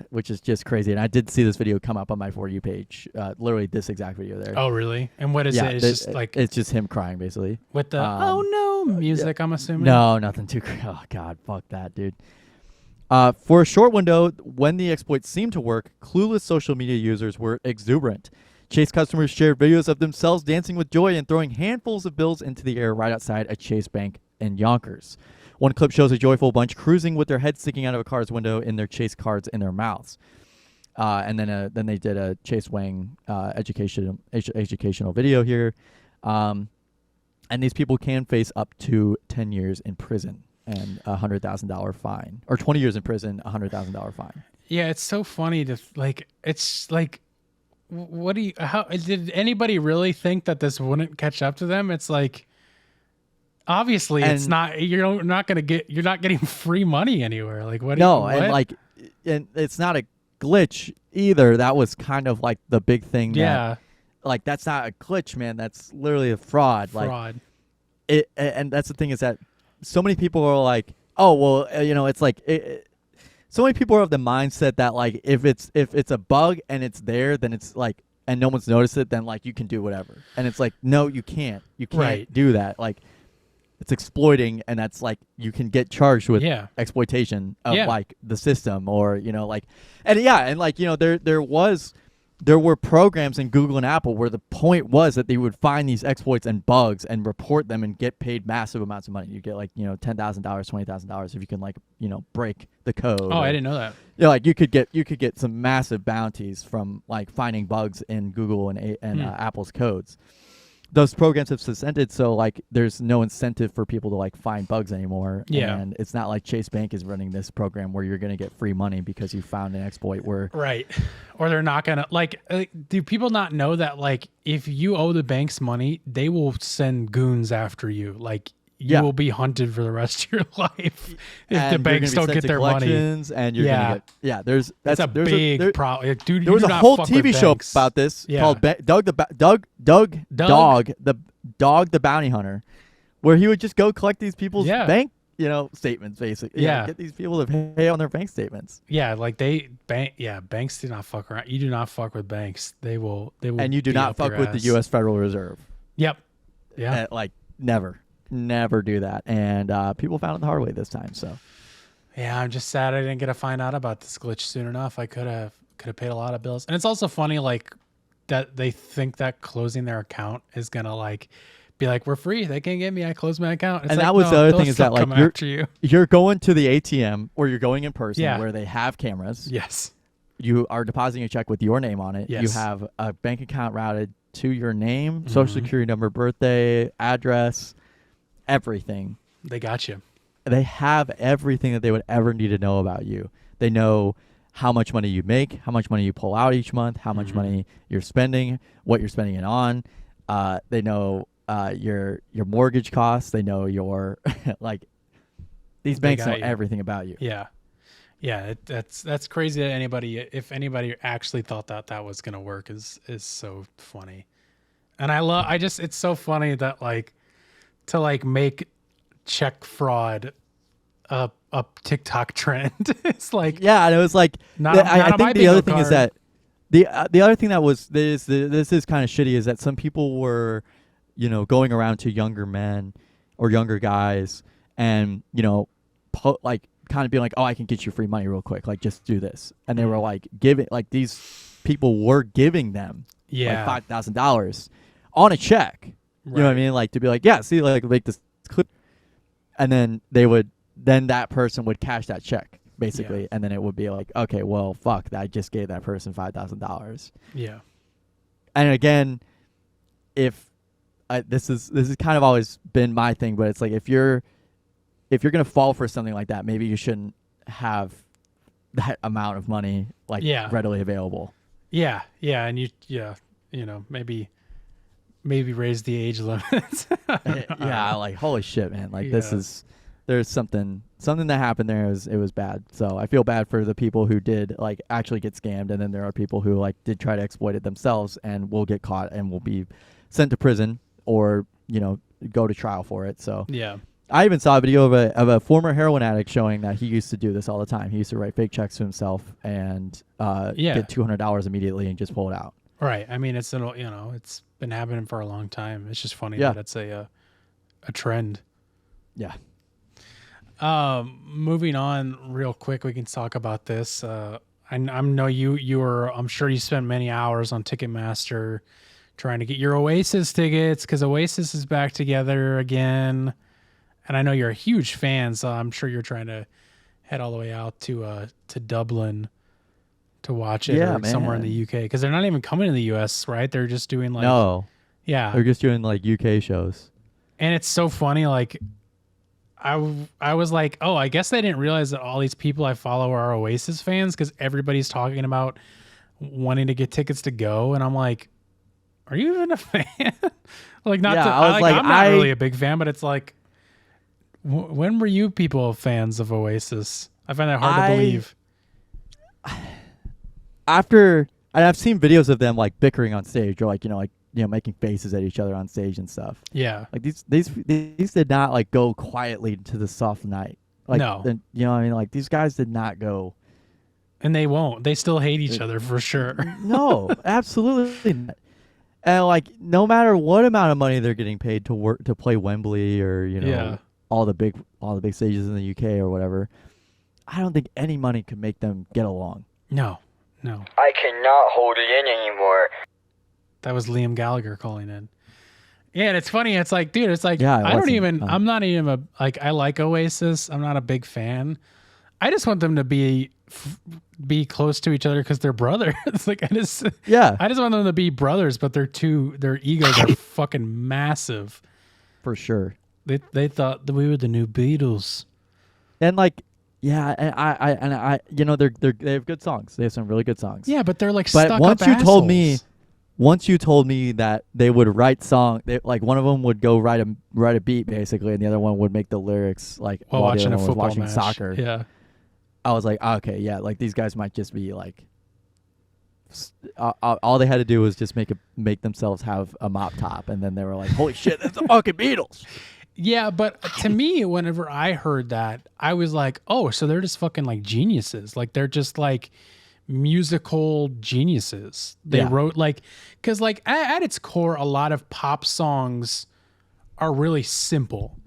Speaker 2: Which is just crazy. And I did see this video come up on my For You page. Literally this exact video there.
Speaker 1: Oh, really? And what is it? It's just like
Speaker 2: it's just him crying basically.
Speaker 1: with the oh no music, I'm assuming.
Speaker 2: No, nothing too oh god, fuck that, dude. For a short window, when the exploit seemed to work, clueless social media users were exuberant. Chase customers shared videos of themselves dancing with joy and throwing handfuls of bills into the air right outside a Chase Bank in Yonkers. One clip shows a joyful bunch cruising with their heads sticking out of a car's window in their Chase cards in their mouths. And then they did a Chase Wang educational video here. And these people can face up to 10 years in prison and a $100,000 fine, or 20 years in prison, $100,000 fine.
Speaker 1: Yeah, it's so funny to it's like, how did anybody really think that this wouldn't catch up to them? It's like, obviously it's not, you're not getting free money anywhere. Like what?
Speaker 2: And it's not a glitch either. That was kind of like the big thing.
Speaker 1: Yeah.
Speaker 2: Like that's not a glitch, man. That's literally a fraud.
Speaker 1: Fraud.
Speaker 2: Like and that's the thing is that so many people are like, oh, well, it's like, so many people are of the mindset that like, if it's a bug and it's there, then it's like, and no one's noticed it, then like you can do whatever. And it's like, no, you can't do that. Like it's exploiting, and that's like, you can get charged with exploitation of like the system or, there were programs in Google and Apple where the point was that they would find these exploits and bugs and report them and get paid massive amounts of money. You get like, $10,000, $20,000 if you can like, break the code.
Speaker 1: Oh, I didn't know that.
Speaker 2: Yeah, like you could get some massive bounties from like finding bugs in Google and Apple's codes. Those programs have suspended, so like there's no incentive for people to like find bugs anymore.
Speaker 1: Yeah.
Speaker 2: And it's not like Chase Bank is running this program where you're going to get free money because you found an exploit where
Speaker 1: right. Or they're not going to do people not know that like if you owe the banks money, they will send goons after you. Like you will be hunted for the rest of your life if the banks don't get their money.
Speaker 2: And you're gonna get that's
Speaker 1: a big problem. Dude,
Speaker 2: there was a whole TV show about this called Doug the Bounty Hunter, where he would just go collect these people's bank statements basically. Get these people to pay on their bank statements.
Speaker 1: Yeah, like banks do not fuck around. You do not fuck with banks. They will.
Speaker 2: And you do not fuck with the U.S. Federal Reserve.
Speaker 1: Yep. Yeah.
Speaker 2: Like never do that. And people found it the hard way this time. So.
Speaker 1: Yeah, I'm just sad I didn't get to find out about this glitch soon enough. I could have paid a lot of bills. And it's also funny like that they think that closing their account is gonna like be like, we're free. They can't get me. I closed my account. It's
Speaker 2: And
Speaker 1: like,
Speaker 2: that was
Speaker 1: no,
Speaker 2: the other
Speaker 1: they'll
Speaker 2: thing is
Speaker 1: still
Speaker 2: that like
Speaker 1: come after you.
Speaker 2: you're going to the ATM or you're going in person
Speaker 1: Yeah.
Speaker 2: where they have cameras.
Speaker 1: Yes.
Speaker 2: You are depositing a check with your name on it.
Speaker 1: Yes.
Speaker 2: You have a bank account routed to your name, social security number, birthday, address, everything.
Speaker 1: They got you.
Speaker 2: They have everything that they would ever need to know about you. They know how much money you make, how much money you pull out each month, how much money you're spending, what you're spending it on. They know your mortgage costs. They know your like these banks know everything about you.
Speaker 1: Yeah. Yeah, that's crazy that if anybody actually thought that was gonna work is so funny, and it's so funny that like to like make check fraud a TikTok trend. It's like
Speaker 2: yeah, and it was like I think the other thing is that the other thing that was this is kind of shitty is that some people were going around to younger men or younger guys and like kind of being like, oh, I can get you free money real quick, like just do this, and they were like giving, like these people were giving them like $5,000 on a check. You know what I mean? Like to be like, yeah, see, like make this clip, and then that person would cash that check basically, and then it would be like, okay, well, fuck, I just gave that person $5,000.
Speaker 1: Yeah.
Speaker 2: And again, if this is kind of always been my thing, but it's like if you're gonna fall for something like that, maybe you shouldn't have that amount of money like readily available.
Speaker 1: Yeah, and maybe raise the age limits.
Speaker 2: Yeah, like holy shit, man! Like there's something that happened there. It was bad. So I feel bad for the people who did like actually get scammed, and then there are people who like did try to exploit it themselves and will get caught and will be sent to prison or go to trial for it. So
Speaker 1: yeah.
Speaker 2: I even saw a video of a former heroin addict showing that he used to do this all the time. He used to write fake checks to himself and get $200 immediately and just pull it out.
Speaker 1: Right. I mean, it's been happening for a long time. It's just funny that it's a trend.
Speaker 2: Yeah.
Speaker 1: Moving on real quick, we can talk about this. I know I'm sure you spent many hours on Ticketmaster trying to get your Oasis tickets because Oasis is back together again. And I know you're a huge fan, so I'm sure you're trying to head all the way out to
Speaker 2: Dublin
Speaker 1: to watch it or somewhere in the UK because they're not even coming to the US, right? They're just doing like they're just doing like UK shows. And it's so funny, like I was like, oh, I guess they didn't realize that all these people I follow are Oasis fans because everybody's talking about wanting to get tickets to go, and I'm like, are you even a fan? Like not I'm not really a big fan, but it's like. When were you people fans of Oasis? I find that hard to believe.
Speaker 2: I've seen videos of them like bickering on stage or like making faces at each other on stage and stuff.
Speaker 1: Yeah,
Speaker 2: like these did not like go quietly to the soft night. Like,
Speaker 1: no,
Speaker 2: what I mean? Like these guys did not go,
Speaker 1: and they won't. They still hate each other for sure.
Speaker 2: No, absolutely not. And like no matter what amount of money they're getting paid to play Wembley or all the big stages in the UK or whatever, I don't think any money could make them get along.
Speaker 1: No.
Speaker 5: I cannot hold it in anymore.
Speaker 1: That was Liam Gallagher calling in. Yeah, and it's funny. It's like, dude, it's like,
Speaker 2: I'm
Speaker 1: not even I like Oasis. I'm not a big fan. I just want them to be close to each other because they're brothers. Like I just want them to be brothers, but their egos are fucking massive.
Speaker 2: For sure.
Speaker 1: They thought that we were the new Beatles,
Speaker 2: and like, yeah, and I they have good songs. They have some really good songs.
Speaker 1: Yeah, but they're like
Speaker 2: but
Speaker 1: stuck
Speaker 2: once
Speaker 1: up
Speaker 2: you
Speaker 1: assholes.
Speaker 2: Once you told me that they would write like one of them would go write a beat basically, and the other one would make the lyryks like
Speaker 1: while watching a football
Speaker 2: watching
Speaker 1: match.
Speaker 2: soccer.
Speaker 1: Yeah,
Speaker 2: I was like, okay, yeah, like these guys might just be like. All they had to do was just make themselves have a mop top, and then they were like, "Holy shit, that's the fucking Beatles!"
Speaker 1: Yeah, but to me, whenever I heard that, I was like, "Oh, so they're just fucking like geniuses! Like they're just like musical geniuses." They wrote like, because like at its core, a lot of pop songs are really simple,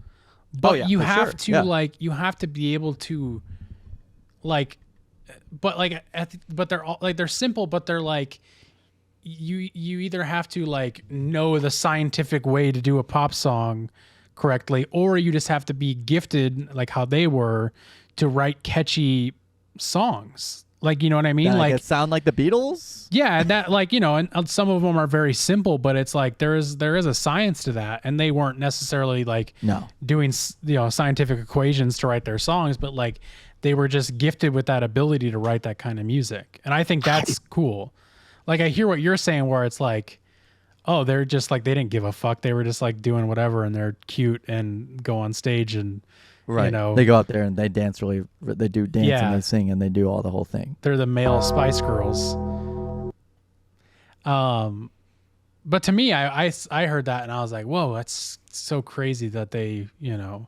Speaker 1: but you have to be able to like. But like, but they're all like they're simple, but they're like, you either have to like know the scientific way to do a pop song correctly, or you just have to be gifted like how they were to write catchy songs. Like, you know what I mean?
Speaker 2: That
Speaker 1: like
Speaker 2: it sound like the Beatles.
Speaker 1: yeah, that like, you know, and some of them are very simple, but it's like there is a science to that, and they weren't necessarily like doing, you know, scientific equations to write their songs, but like they were just gifted with that ability to write that kind of music. And I think that's cool. Like I hear what you're saying where it's like, oh, they're just like, they didn't give a fuck. They were just like doing whatever, and they're cute and go on stage and, you know,
Speaker 2: they go out there and they dance they do dance and they sing and they do all the whole thing.
Speaker 1: They're the male Spice Girls. But to me, I heard that and I was like, whoa, that's so crazy that they, you know,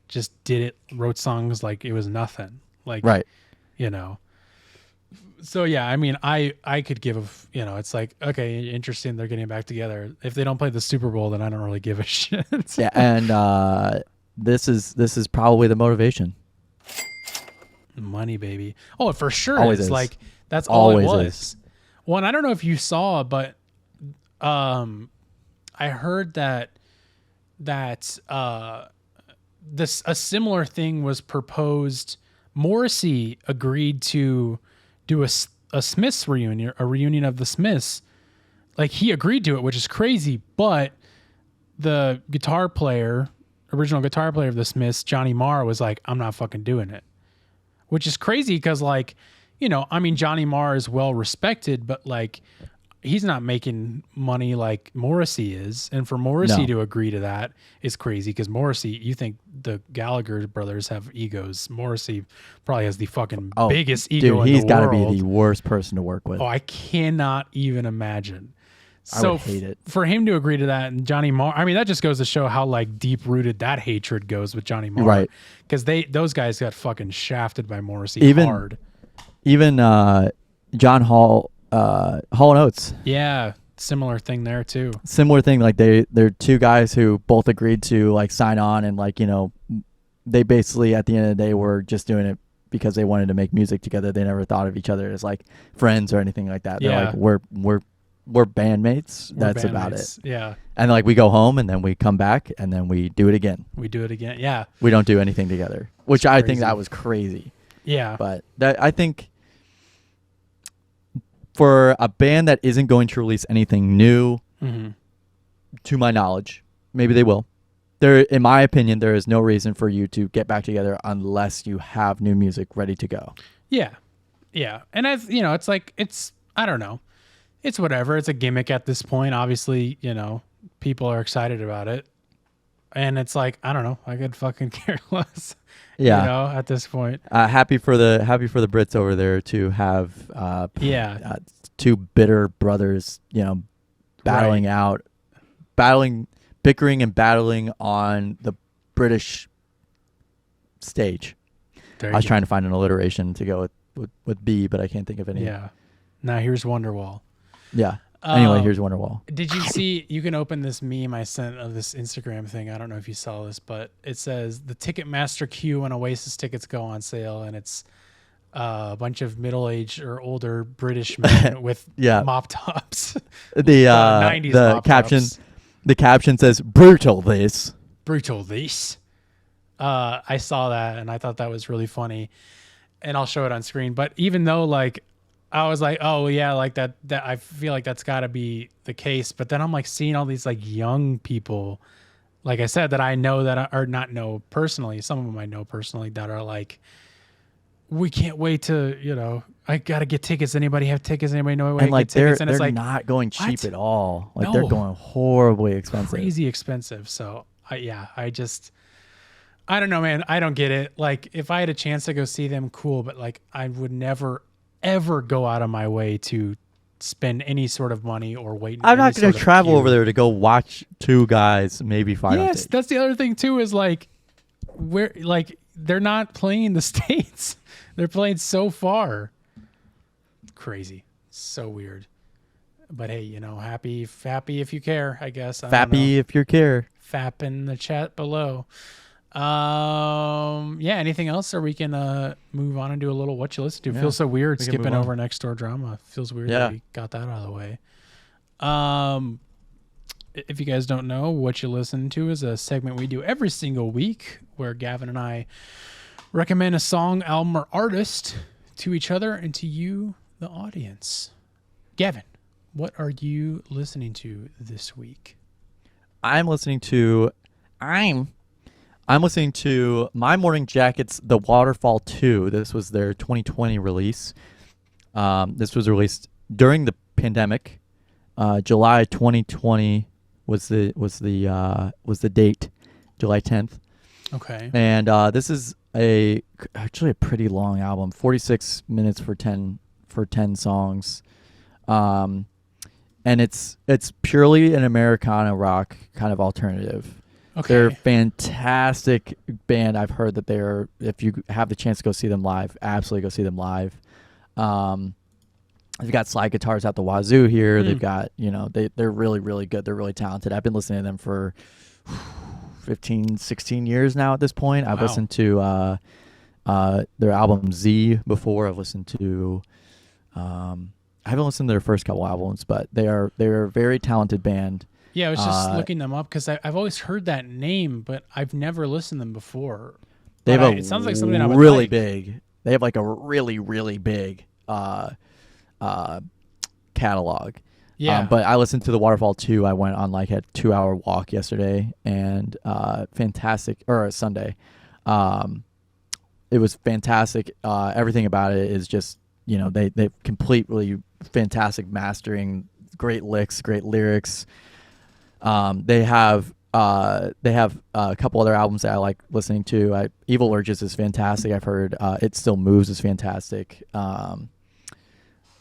Speaker 1: just did it, wrote songs like it was nothing. Like, you know. So yeah, I mean, I could give you know, it's like, okay, interesting, they're getting back together. If they don't play the Super Bowl, then I don't really give a shit.
Speaker 2: Yeah, and this is probably the motivation.
Speaker 1: Money, baby. Oh, for sure.
Speaker 2: Always
Speaker 1: it's
Speaker 2: is.
Speaker 1: like that's all
Speaker 2: Always
Speaker 1: it was.
Speaker 2: is.
Speaker 1: Well, and I don't know if you saw, but I heard that a similar thing was proposed. Morrissey agreed to do a Smiths reunion, a reunion of the Smiths. Like he agreed to it, which is crazy, but the original guitar player of the Smiths, Johnny Marr, was like, I'm not fucking doing it. Which is crazy because, like, you know, I mean, Johnny Marr is well respected, but like he's not making money like Morrissey is. And for Morrissey to agree to that is crazy because Morrissey, you think the Gallagher brothers have egos. Morrissey probably has the fucking biggest ego in the world.
Speaker 2: He's got to be the worst person to work with.
Speaker 1: Oh, I cannot even imagine.
Speaker 2: I would hate it.
Speaker 1: For him to agree to that, and Johnny Marr, I mean, that just goes to show how like deep rooted that hatred goes with Johnny Marr.
Speaker 2: Right.
Speaker 1: Because those guys got fucking shafted by Morrissey hard.
Speaker 2: Even John Hall and Oates.
Speaker 1: Yeah, similar thing there too.
Speaker 2: Similar thing, like they're two guys who both agreed to like sign on, and like, you know, they basically at the end of the day were just doing it because they wanted to make music together. They never thought of each other as like friends or anything like that. They're like, we're bandmates. That's about it.
Speaker 1: Yeah.
Speaker 2: And like we go home and then we come back and then we do it again.
Speaker 1: Yeah.
Speaker 2: We don't do anything together, which I think that was crazy.
Speaker 1: Yeah.
Speaker 2: But I think for a band that isn't going to release anything new, to my knowledge, maybe they will. In my opinion, there is no reason for you to get back together unless you have new music ready to go.
Speaker 1: Yeah. Yeah. And you know, it's like, I don't know. It's whatever. It's a gimmick at this point. Obviously, you know, people are excited about it. And it's like, I don't know. I could fucking care less.
Speaker 2: Yeah.
Speaker 1: You know, at this point.
Speaker 2: Happy for the Brits over there to have two bitter brothers, you know, bickering and battling on the British stage. I was trying to find an alliteration to go with B, but I can't think of any.
Speaker 1: Yeah. Now here's Wonderwall.
Speaker 2: Yeah. Anyway, here's Wonderwall.
Speaker 1: Did you see, you can open this meme I sent of this Instagram thing. I don't know if you saw this, but it says the Ticketmaster queue when Oasis tickets go on sale, and it's a bunch of middle-aged or older British men with mop tops.
Speaker 2: The 90s the caption tops. The caption says brutal this.
Speaker 1: I saw that and I thought that was really funny, and I'll show it on screen. But even though like I was like, oh yeah, like that I feel like that's got to be the case. But then I'm like seeing all these like young people, like I said, that I know or not know personally. Some of them I know personally that are like, we can't wait to, you know, I got to get tickets. Anybody have tickets? Anybody know where I
Speaker 2: like
Speaker 1: get tickets?
Speaker 2: And
Speaker 1: it's
Speaker 2: they're
Speaker 1: like,
Speaker 2: not going cheap at all. Like
Speaker 1: No.
Speaker 2: they're going horribly expensive.
Speaker 1: Crazy expensive. So I don't know, man. I don't get it. Like if I had a chance to go see them, cool. But like I would never, ever go out of my way to spend any sort of money or wait.
Speaker 2: I'm not going to travel over there to go watch two guys maybe fight.
Speaker 1: Yes, that's the other thing too. Is like they're not playing the States. They're playing so far. Crazy, so weird. But hey, you know, happy if you care. I guess.
Speaker 2: Fappy if you care.
Speaker 1: Fap in the chat below. Yeah, anything else, or we can move on and do a little what you listen to.
Speaker 2: Yeah,
Speaker 1: Feels so weird
Speaker 2: we can
Speaker 1: skipping
Speaker 2: move on.
Speaker 1: over Nextdoor Drama. Feels weird that we got that out of the way. If you guys don't know, What You Listen To is a segment we do every single week where Gavin and I recommend a song, album, or artist to each other and to you, the audience. Gavin, what are you listening to this week?
Speaker 2: I'm listening to My Morning Jacket's The Waterfall 2. This was their 2020 release. This was released during the pandemic. July 2020 was the date, July 10th.
Speaker 1: Okay.
Speaker 2: And this is actually a pretty long album, 46 minutes for 10 songs. And it's purely an Americana rock kind of alternative.
Speaker 1: Okay.
Speaker 2: They're a fantastic band. I've heard that if you have the chance to go see them live, absolutely go see them live. They've got slide guitars out the wazoo here. They've got, they're really, really good. They're really talented. I've been listening to them for 15, 16 years now at this point. I've listened to their album Z before. I've listened to I haven't listened to their first couple albums, but they're a very talented band.
Speaker 1: Yeah, I was just looking them up because I've always heard that name, but I've never listened to them before.
Speaker 2: They have
Speaker 1: it sounds like something I would
Speaker 2: really
Speaker 1: like.
Speaker 2: big. They have like a really, really big catalog.
Speaker 1: Yeah.
Speaker 2: But I listened to The Waterfall 2. I went on like a 2-hour walk yesterday, and fantastic, or Sunday. It was fantastic. Everything about it is just, they completely fantastic mastering, great licks, great lyrics. They have a couple other albums that I like listening to. Evil Urges is fantastic. I've heard It Still Moves is fantastic.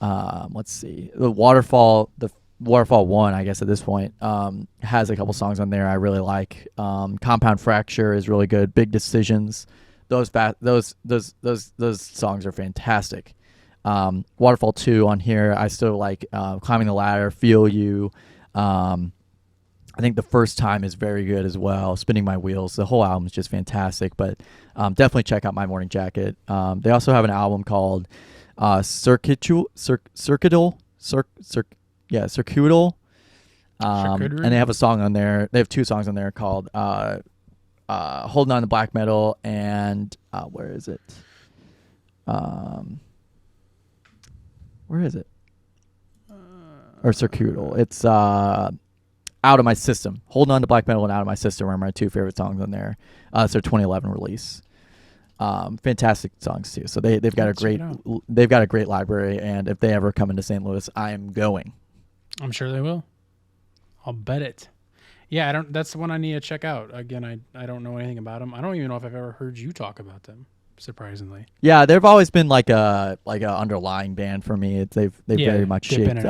Speaker 2: Let's see. The Waterfall 1, I guess at this point, has a couple songs on there I really like. Compound Fracture is really good. Big Decisions. Those songs are fantastic. Waterfall 2 on here, I still like. Climbing the Ladder, Feel You. I think The First Time is very good as well. Spinning My Wheels. The whole album is just fantastic, but definitely check out My Morning Jacket. They also have an album called Circuital. And they have a song on there. They have 2 songs on there called Holding On to Black Metal and where is it? Where is it? Or Circuital. It's Out of My System. Holding On to Black Metal and Out of My System are my 2 favorite songs on there. It's their 2011 release. Fantastic songs too. So they've got a great library, and if they ever come into St. Louis, I am going.
Speaker 1: I'm sure they will. I'll bet it. Yeah, that's the one I need to check out. Again, I don't know anything about them. I don't even know if I've ever heard you talk about them, surprisingly.
Speaker 2: Yeah, they've always been like a underlying band for me. They've very much shaped.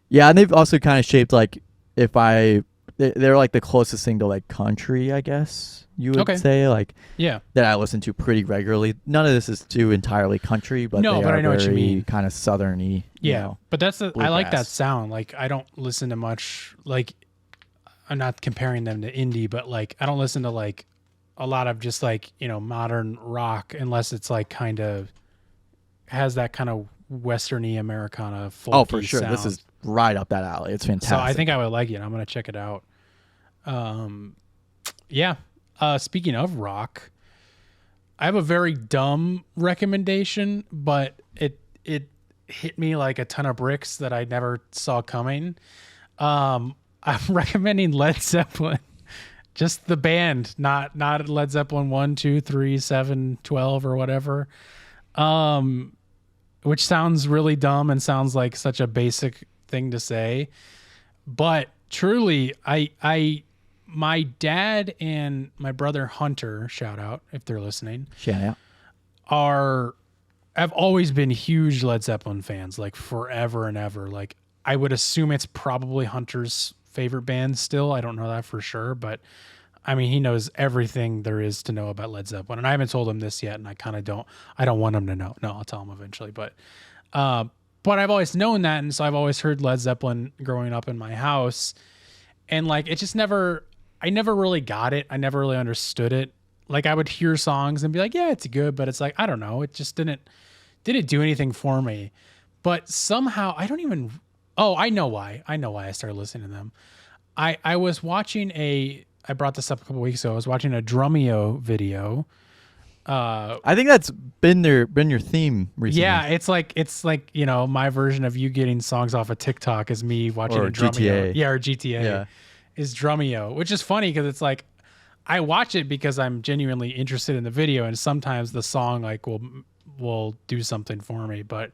Speaker 2: Yeah, and they've also kind of shaped like they're like the closest thing to like country, I guess you would say, like, yeah, that I listen to pretty regularly. None of this is too entirely country, but they are
Speaker 1: I know what you mean.
Speaker 2: Kind of southern-y.
Speaker 1: Yeah, but I like that sound. Like, I don't listen to much, like, I'm not comparing them to indie, but like I don't listen to like a lot of just like, modern rock unless it's like kind of has that kind of westerny Americana folky
Speaker 2: Oh, for sure.
Speaker 1: sound.
Speaker 2: This is right up that alley. It's fantastic.
Speaker 1: So I think I would like it. I'm going to check it out. Yeah. Speaking of rock, I have a very dumb recommendation, but it hit me like a ton of bricks that I never saw coming. I'm recommending Led Zeppelin, just the band, not Led Zeppelin 1, 2, 3, 7, 12 or whatever. Which sounds really dumb and sounds like such a basic thing to say, but truly, my dad and my brother Hunter, shout out if they're listening, have always been huge Led Zeppelin fans, like forever and ever. Like, I would assume it's probably Hunter's favorite band still. I don't know that for sure, but I mean, he knows everything there is to know about Led Zeppelin, and I haven't told him this yet, and I don't want him to know. No, I'll tell him eventually, but I've always known that, and so I've always heard Led Zeppelin growing up in my house, and like, it just I never really got it. I never really understood it. Like, I would hear songs and be like, yeah, it's good, but it's like, I don't know. It just didn't do anything for me. But somehow, I don't even Oh, I know why. I started listening to them. I was watching I brought this up a couple weeks ago. I was watching a Drumeo video.
Speaker 2: I think that's been your theme recently.
Speaker 1: Yeah, it's like my version of you getting songs off of TikTok is me watching
Speaker 2: Or
Speaker 1: a Drumeo.
Speaker 2: GTA.
Speaker 1: Yeah, or GTA
Speaker 2: Yeah.
Speaker 1: is Drumeo, which is funny because it's like I watch it because I'm genuinely interested in the video, and sometimes the song like will do something for me, but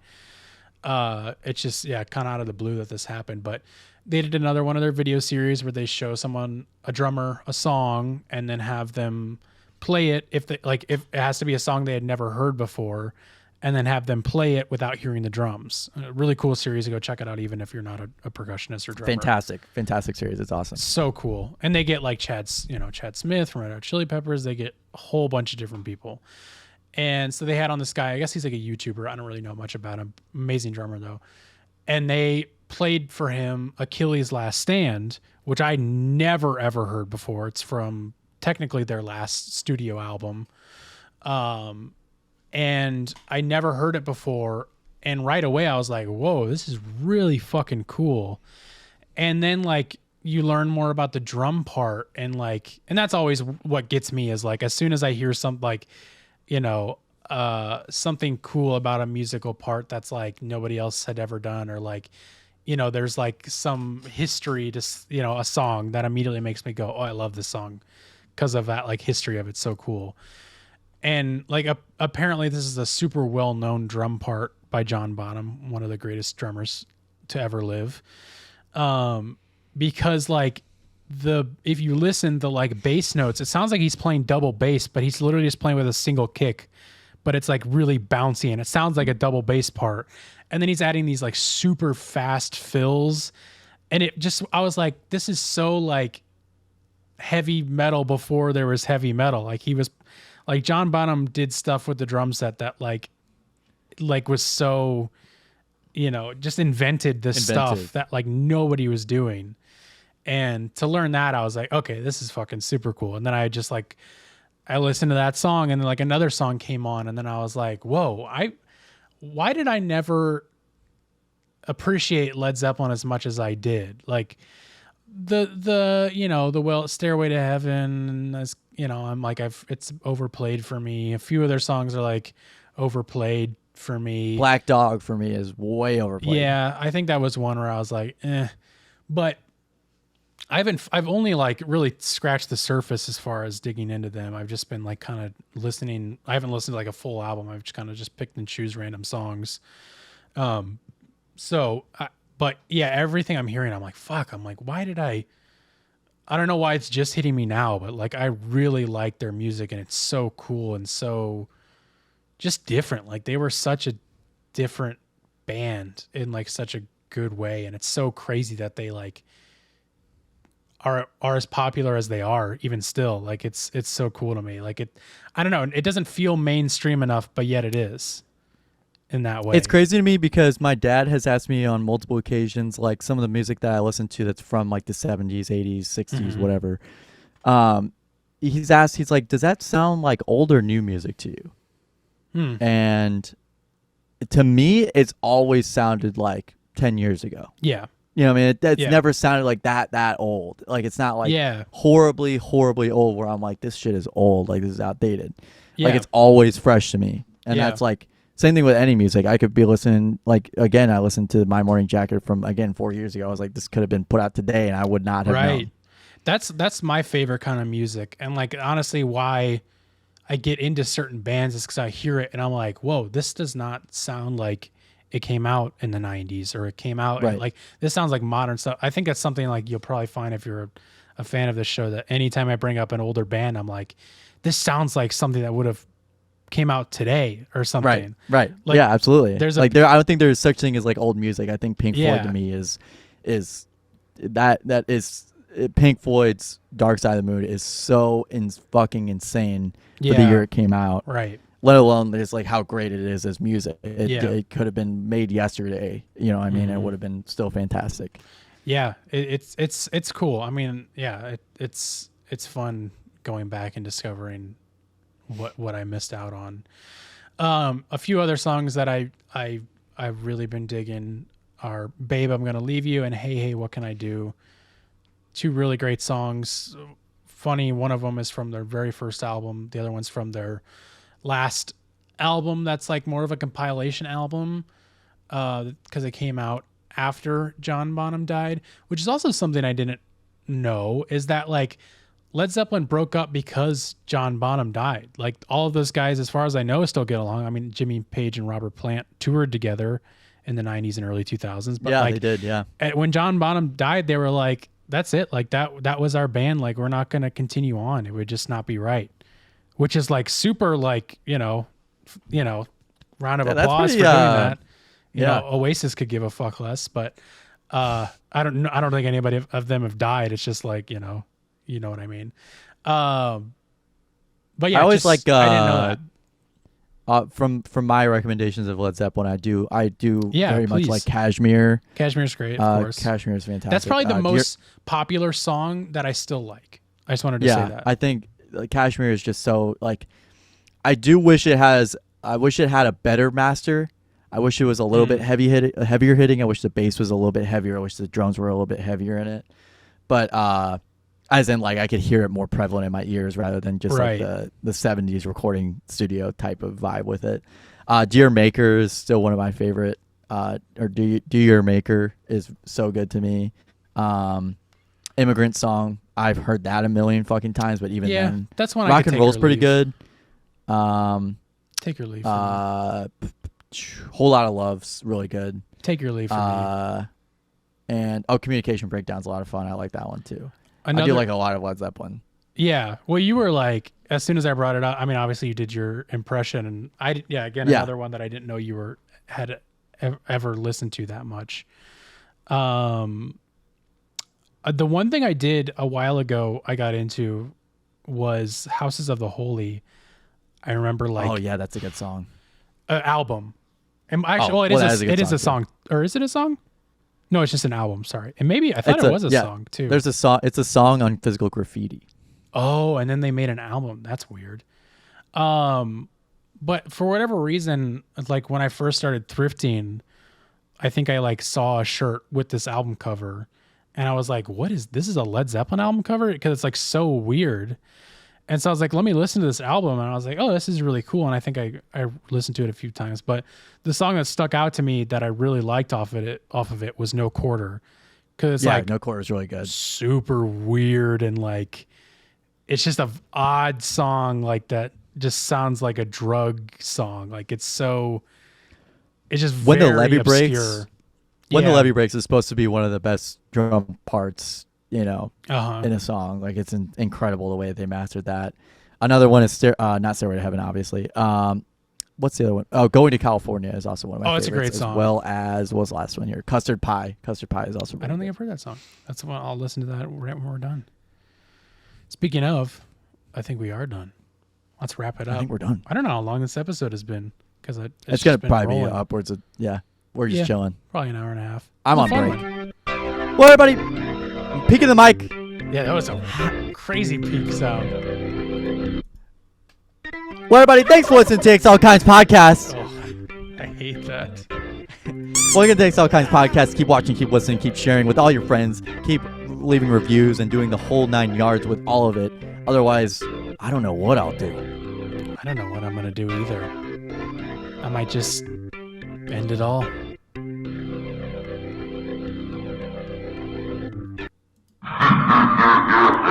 Speaker 1: it's just kind of out of the blue that this happened. But they did another one of their video series where they show a drummer a song and then have them play it if it has to be a song they had never heard before, and then have them play it without hearing the drums. A really cool series to go check it out, even if you're not a percussionist or drummer.
Speaker 2: Fantastic series. It's awesome.
Speaker 1: So cool. And they get like Chad Smith from Red Hot Chili Peppers. They get a whole bunch of different people. And so they had on this guy, I guess he's like a YouTuber. I don't really know much about him. Amazing drummer though. And they played for him Achilles' Last Stand, which I never ever heard before. It's from technically their last studio album. And I never heard it before. And right away I was like, whoa, this is really fucking cool. And then like you learn more about the drum part, and that's always what gets me is like, as soon as I hear something like, something cool about a musical part that's like nobody else had ever done, or like, there's like some history to, a song that immediately makes me go, oh, I love this song because of that like history of it. So cool. And like apparently this is a super well-known drum part by John Bonham, one of the greatest drummers to ever live. Because like if you listen the like bass notes, it sounds like he's playing double bass, but he's literally just playing with a single kick, but it's like really bouncy and it sounds like a double bass part. And then he's adding these like super fast fills. And I was like, this is so like heavy metal before there was heavy metal. Like he was like, John Bonham did stuff with the drum set that like was so, just invented this stuff that like nobody was doing. And to learn that, I was like, okay, this is fucking super cool. And then I just like, I listened to that song, and then like another song came on, and then I was like, whoa, why did I never appreciate Led Zeppelin as much as I did? Like the Stairway to Heaven, as I'm like, it's overplayed for me. A few of their songs are like overplayed for me.
Speaker 2: Black Dog for me is way overplayed.
Speaker 1: Yeah, I think that was one where I was like, but I've only like really scratched the surface as far as digging into them. I've just been like kind of listening. I haven't listened to like a full album. I've just kind of just picked and choose random songs. But yeah, everything I'm hearing, I'm like, fuck. I'm like, why did I don't know why it's just hitting me now, but like I really like their music, and it's so cool and so just different. Like they were such a different band in like such a good way, and it's so crazy that they like are as popular as they are even still. Like it's so cool to me. Like I don't know, it doesn't feel mainstream enough, but yet it is in that way.
Speaker 2: It's crazy to me because my dad has asked me on multiple occasions, like some of the music that I listen to that's from like the 70s, 80s, 60s, whatever. He's like, does that sound like old or new music to you? And to me, it's always sounded like 10 years ago.
Speaker 1: Yeah.
Speaker 2: You know what I mean? It's never sounded like that old. Like it's not like horribly old where I'm like, this shit is old. Like this is outdated. Yeah. Like it's always fresh to me. And that's like, same thing with any music. I could be listening, like, again, I listened to My Morning Jacket from, again, 4 years ago. I was like, this could have been put out today, and I would not have known.
Speaker 1: That's my favorite kind of music. And, like, honestly, why I get into certain bands is because I hear it, and I'm like, whoa, this does not sound like it came out in the 90s, or it came out, and, like, this sounds like modern stuff. I think that's something, like, you'll probably find if you're a fan of this show, that anytime I bring up an older band, I'm like, this sounds like something that would have came out today or something.
Speaker 2: Right.
Speaker 1: Like,
Speaker 2: yeah, absolutely.
Speaker 1: There's
Speaker 2: I don't think there's such thing as like old music. I think Pink Floyd to me is Pink Floyd's Dark Side of the Moon is so fucking insane for the year it came out.
Speaker 1: Right.
Speaker 2: Let alone there's like how great it is as music. It could have been made yesterday. You know what I mean? It would have been still fantastic.
Speaker 1: Yeah, it's cool. I mean, yeah, it's fun going back and discovering what I missed out on. A few other songs that I've really been digging. are Babe, I'm Gonna Leave You and Hey, Hey, What Can I Do? Two really great songs. Funny, one of them is from their very first album. The other one's from their last album that's like more of a compilation album because it came out after John Bonham died, which is also something I didn't know, is that like Led Zeppelin broke up because John Bonham died. Like all of those guys, as far as I know, still get along. I mean, Jimmy Page and Robert Plant toured together in the 90s and early 2000s. But
Speaker 2: yeah,
Speaker 1: like,
Speaker 2: they did, yeah.
Speaker 1: When John Bonham died, they were like, that's it. Like that was our band. Like we're not going to continue on. It would just not be right. Which is like super like, round of applause for doing that. You know, Oasis could give a fuck less, but I don't think anybody of them have died. It's just like, you know what I mean? But yeah,
Speaker 2: I always
Speaker 1: I didn't know that.
Speaker 2: From my recommendations of Led Zeppelin, I do very much like Kashmir.
Speaker 1: Kashmir's great, of course.
Speaker 2: Kashmir is fantastic.
Speaker 1: That's probably the most popular song that I still like. I just wanted to say that.
Speaker 2: I think Kashmir is just so like. I wish it had a better master. I wish it was a little bit heavier hitting. I wish the bass was a little bit heavier. I wish the drums were a little bit heavier in it. But as in like I could hear it more prevalent in my ears rather than just like the 70s recording studio type of vibe with it. Dear Maker is still one of my favorite. Or Do Your Maker is so good to me. Immigrant Song, I've heard that a million fucking times, but even then,
Speaker 1: that's one.
Speaker 2: Rock and Roll's pretty good.
Speaker 1: Take Your Leave.
Speaker 2: Whole Lot of Love's really good.
Speaker 1: Take Your Leave.
Speaker 2: And Communication Breakdown's a lot of fun. I like that one too. I do like a lot of Led Zeppelin.
Speaker 1: Yeah. Well, you were like, as soon as I brought it up, I mean, obviously you did your impression, and another one that I didn't know you had ever listened to that much. The one thing I did a while ago I got into was Houses of the Holy. I remember like,
Speaker 2: oh yeah, that's a good song.
Speaker 1: Album. And actually, it is a song. Or is it a song? No, it's just an album. Sorry. And maybe I thought it was a song too.
Speaker 2: There's a song. It's a song on Physical Graffiti.
Speaker 1: Oh, and then they made an album. That's weird. But for whatever reason, like when I first started thrifting, I think I like saw a shirt with this album cover, and I was like, "What is this? Is a Led Zeppelin album cover?" Because it's like so weird. And so I was like, let me listen to this album. And I was like, oh, this is really cool. And I think I listened to it a few times. But the song that stuck out to me that I really liked off of it was No Quarter. Because it's
Speaker 2: No Quarter is really good.
Speaker 1: Super weird. And like, it's just an odd song like that just sounds like a drug song. Like it's just
Speaker 2: when
Speaker 1: very
Speaker 2: the levee
Speaker 1: obscure.
Speaker 2: breaks. When the levee breaks is supposed to be one of the best drum parts, in a song. Like it's incredible the way they mastered that. Another one is not Stairway to Heaven, obviously. What's the other one? Oh, Going to California is also one of my favorites.
Speaker 1: It's a great song.
Speaker 2: As well as, what was the last one here? Custard Pie. Custard Pie is also really
Speaker 1: I don't think I've heard that song. That's the one. I'll listen to that right when we're done. Speaking of, I think we are done. Let's wrap it up.
Speaker 2: I think we're done.
Speaker 1: I don't know how long this episode has been because
Speaker 2: it's going to probably be upwards of, we're just chilling.
Speaker 1: Probably an hour and a half.
Speaker 2: I'm on break. Well, everybody, peeking the mic.
Speaker 1: Yeah, that was a crazy peak sound.
Speaker 2: Well, everybody, thanks for listening to Takes All Kinds Podcast.
Speaker 1: Oh, I hate that.
Speaker 2: Well, you're going to Takes All Kinds Podcast. Keep watching, keep listening, keep sharing with all your friends. Keep leaving reviews and doing the whole 9 yards with all of it. Otherwise, I don't know what I'll do.
Speaker 1: I don't know what I'm going to do either. I might just end it all.
Speaker 5: Ha ha ha ha!